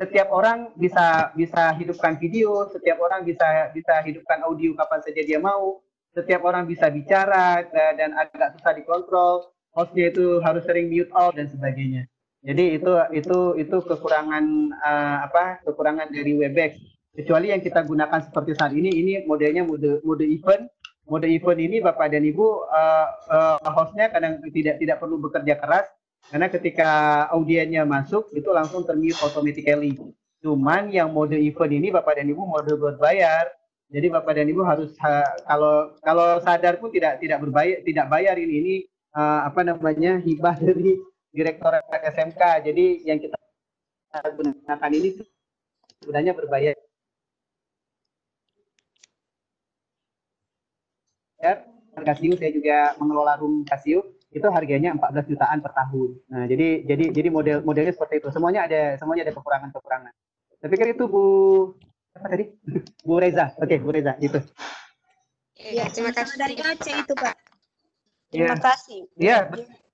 setiap orang bisa hidupkan video, setiap orang bisa hidupkan audio kapan saja dia mau, setiap orang bisa bicara dan agak susah dikontrol. Hostnya itu harus sering mute all dan sebagainya. Jadi itu kekurangan kekurangan dari Webex. Kecuali yang kita gunakan seperti saat ini modelnya mode event. Mode event ini Bapak dan Ibu hostnya kadang tidak perlu bekerja keras karena ketika audiennya masuk itu langsung termute automatically. Cuman yang mode event ini Bapak dan Ibu mode berbayar. Jadi Bapak dan Ibu harus kalau sadar pun tidak bayar ini hibah dari Direktorat SMK. Jadi yang kita gunakan ini sebenarnya berbayar. Casio saya juga mengelola room Casio itu harganya 14 jutaan per tahun. Nah, jadi modelnya seperti itu. Semuanya ada kekurangan-kekurangan. Saya pikir itu Bu apa tadi? Bu Reza. Oke, Bu Reza itu. Iya, terima kasih dari Aceh itu, Pak. Terima kasih. Iya,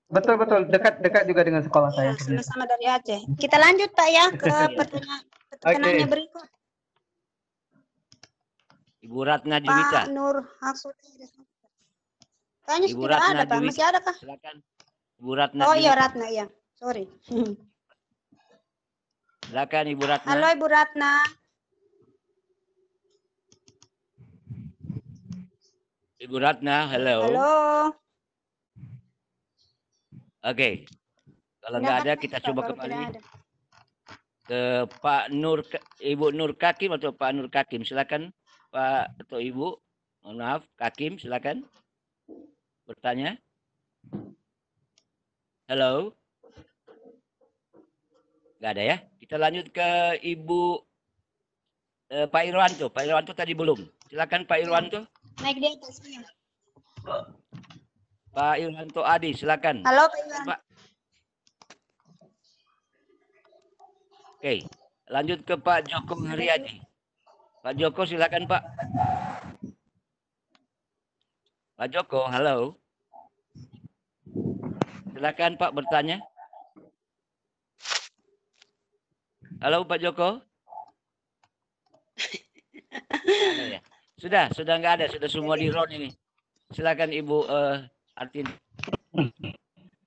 betul dekat juga dengan sekolah saya. Sama-sama dari Aceh. Kita lanjut Pak ya ke pertanyaannya berikut. Ibu Ratna Dimita. Pak Nur Haksudi. Kayaknya Ibu tidak Ratna ada Pak. Masih ada kah? Silakan. Ibu Ratna. Oh iya Ratna ya. Sorry. Silakan Ibu Ratna. Halo Ibu Ratna. Ibu Ratna, halo. Halo. Oke. Kalau nggak ada kita coba kembali ke Pak Nur, Ibu Nur Kakim atau Pak Nur Kakim. Silakan Pak atau Ibu. Mohon maaf, Kakim silakan bertanya. Halo. Nggak ada ya. Kita lanjut ke Ibu Pak Irwanto. Pak Irwanto tadi belum. Silakan Pak Irwanto. Naik di atas. Pak Irwanto Adi, silakan. Halo Pak Irwanto. Oke, lanjut ke Pak Joko Haryadi. Pak Joko silakan Pak. Pak Joko, halo. Silakan Pak bertanya. Halo Pak Joko. Sudah nggak ada, sudah semua di round ini. Silakan Ibu Artin.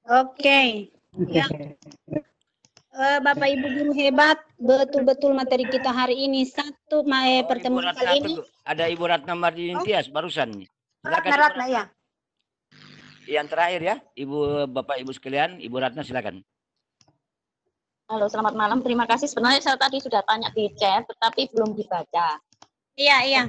Oke. Ya. Bapak Ibu guru hebat, betul-betul materi kita hari ini pertemuan kali ini. Ada Ibu Ratna Mardini Tias barusan. Silakan Ratna ya. Yang terakhir ya, Ibu Bapak Ibu sekalian, Ibu Ratna silakan. Halo, selamat malam. Terima kasih. Sebenarnya saya tadi sudah tanya di chat, tetapi belum dibaca. Iya.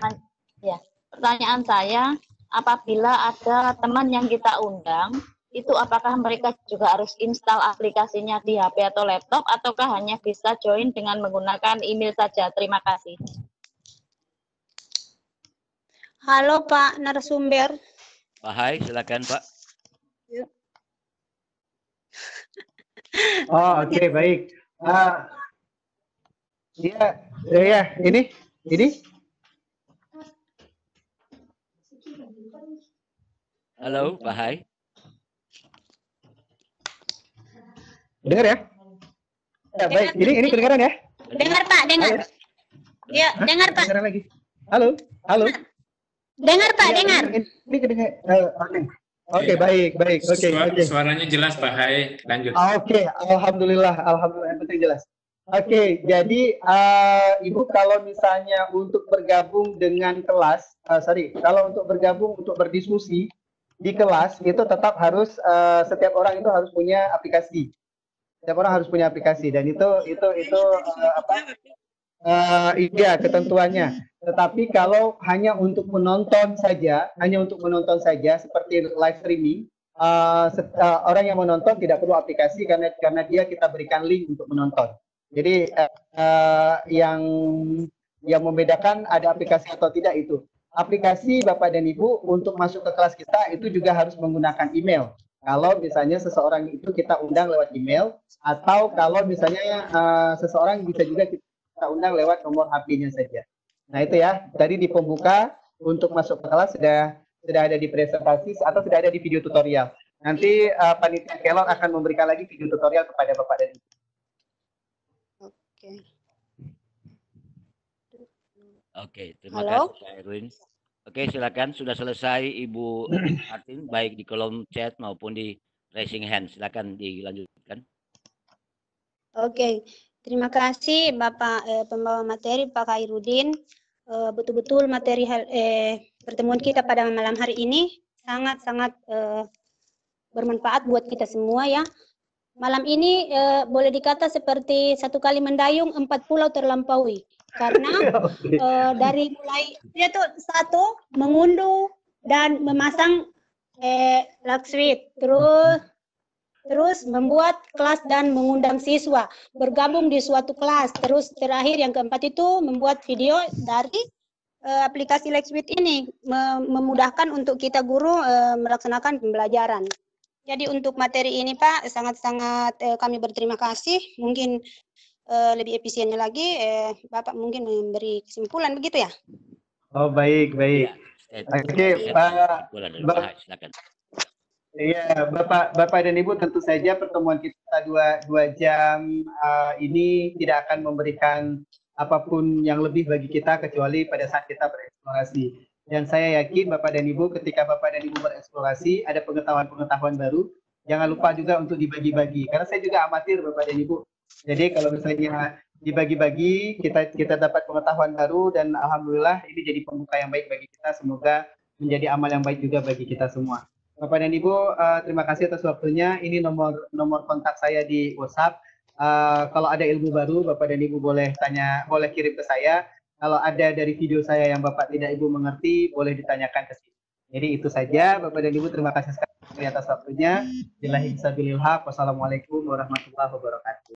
Ya, pertanyaan saya, apabila ada teman yang kita undang, itu apakah mereka juga harus install aplikasinya di HP atau laptop, ataukah hanya bisa join dengan menggunakan email saja? Terima kasih. Halo Pak narasumber. Pak Hai, silakan Pak. Oh, oke, baik. Iya, ini. Halo, Pak Hai. Dengar ya? Ya, baik. Ini kedengaran ya? Dengar Pak, dengar. Ya, dengar Pak. Dengar lagi. Halo. Dengar Pak, ya, dengar. Ini kedengar. Oke, baik. Oke. Suaranya jelas Pak Hai. Lanjut. Oke, alhamdulillah yang penting jelas. Oke, jadi Ibu kalau misalnya untuk bergabung dengan kelas, kalau untuk bergabung untuk berdiskusi di kelas itu tetap harus setiap orang itu harus punya aplikasi. Setiap orang harus punya aplikasi dan itu ketentuannya. Tetapi kalau hanya untuk menonton saja seperti live streaming, orang yang menonton tidak perlu aplikasi karena kita berikan link untuk menonton. Jadi yang membedakan ada aplikasi atau tidak itu. Aplikasi Bapak dan Ibu untuk masuk ke kelas kita itu juga harus menggunakan email. Kalau misalnya seseorang itu kita undang lewat email, atau kalau misalnya seseorang bisa juga kita undang lewat nomor HP-nya saja. Nah itu ya, tadi di pembuka untuk masuk ke kelas sudah ada di presentasi atau sudah ada di video tutorial. Nanti panitia Kelor akan memberikan lagi video tutorial kepada Bapak dan Ibu. Oke. Oke, terima Halo? kasih Pak Erwin. Oke, silakan. Sudah selesai Ibu Martin, baik di kolom chat maupun di raising hand. Silakan dilanjutkan. Oke, terima kasih Bapak pembawa materi Pak Khairuddin. Betul-betul materi pertemuan kita pada malam hari ini sangat-sangat bermanfaat buat kita semua ya. Malam ini boleh dikata seperti satu kali mendayung 4 pulau terlampaui. Karena dari mulai dia tuh satu mengunduh dan memasang lock suite, terus membuat kelas dan mengundang siswa bergabung di suatu kelas, terus terakhir yang keempat itu membuat video dari aplikasi Lock Suite ini, memudahkan untuk kita guru melaksanakan pembelajaran. Jadi untuk materi ini Pak sangat-sangat kami berterima kasih. Mungkin lebih efisiennya lagi Bapak mungkin memberi kesimpulan begitu ya? Oh baik. Oke, Pak. Silakan. Iya, Bapak dan Ibu, tentu saja pertemuan kita dua jam ini tidak akan memberikan apapun yang lebih bagi kita kecuali pada saat kita bereksplorasi. Dan saya yakin Bapak dan Ibu, ketika Bapak dan Ibu bereksplorasi, ada pengetahuan-pengetahuan baru. Jangan lupa juga untuk dibagi-bagi. Karena saya juga amatir Bapak dan Ibu. Jadi kalau misalnya dibagi-bagi, kita dapat pengetahuan baru dan alhamdulillah ini jadi pembuka yang baik bagi kita. Semoga menjadi amal yang baik juga bagi kita semua. Bapak dan Ibu, terima kasih atas waktunya. Ini nomor kontak saya di WhatsApp. Kalau ada ilmu baru, Bapak dan Ibu boleh kirim ke saya. Kalau ada dari video saya yang Bapak tidak Ibu mengerti, boleh ditanyakan ke sini. Jadi itu saja, Bapak dan Ibu, terima kasih sekali atas waktunya. Billahi sabilil haq. Wassalamualaikum warahmatullahi wabarakatuh.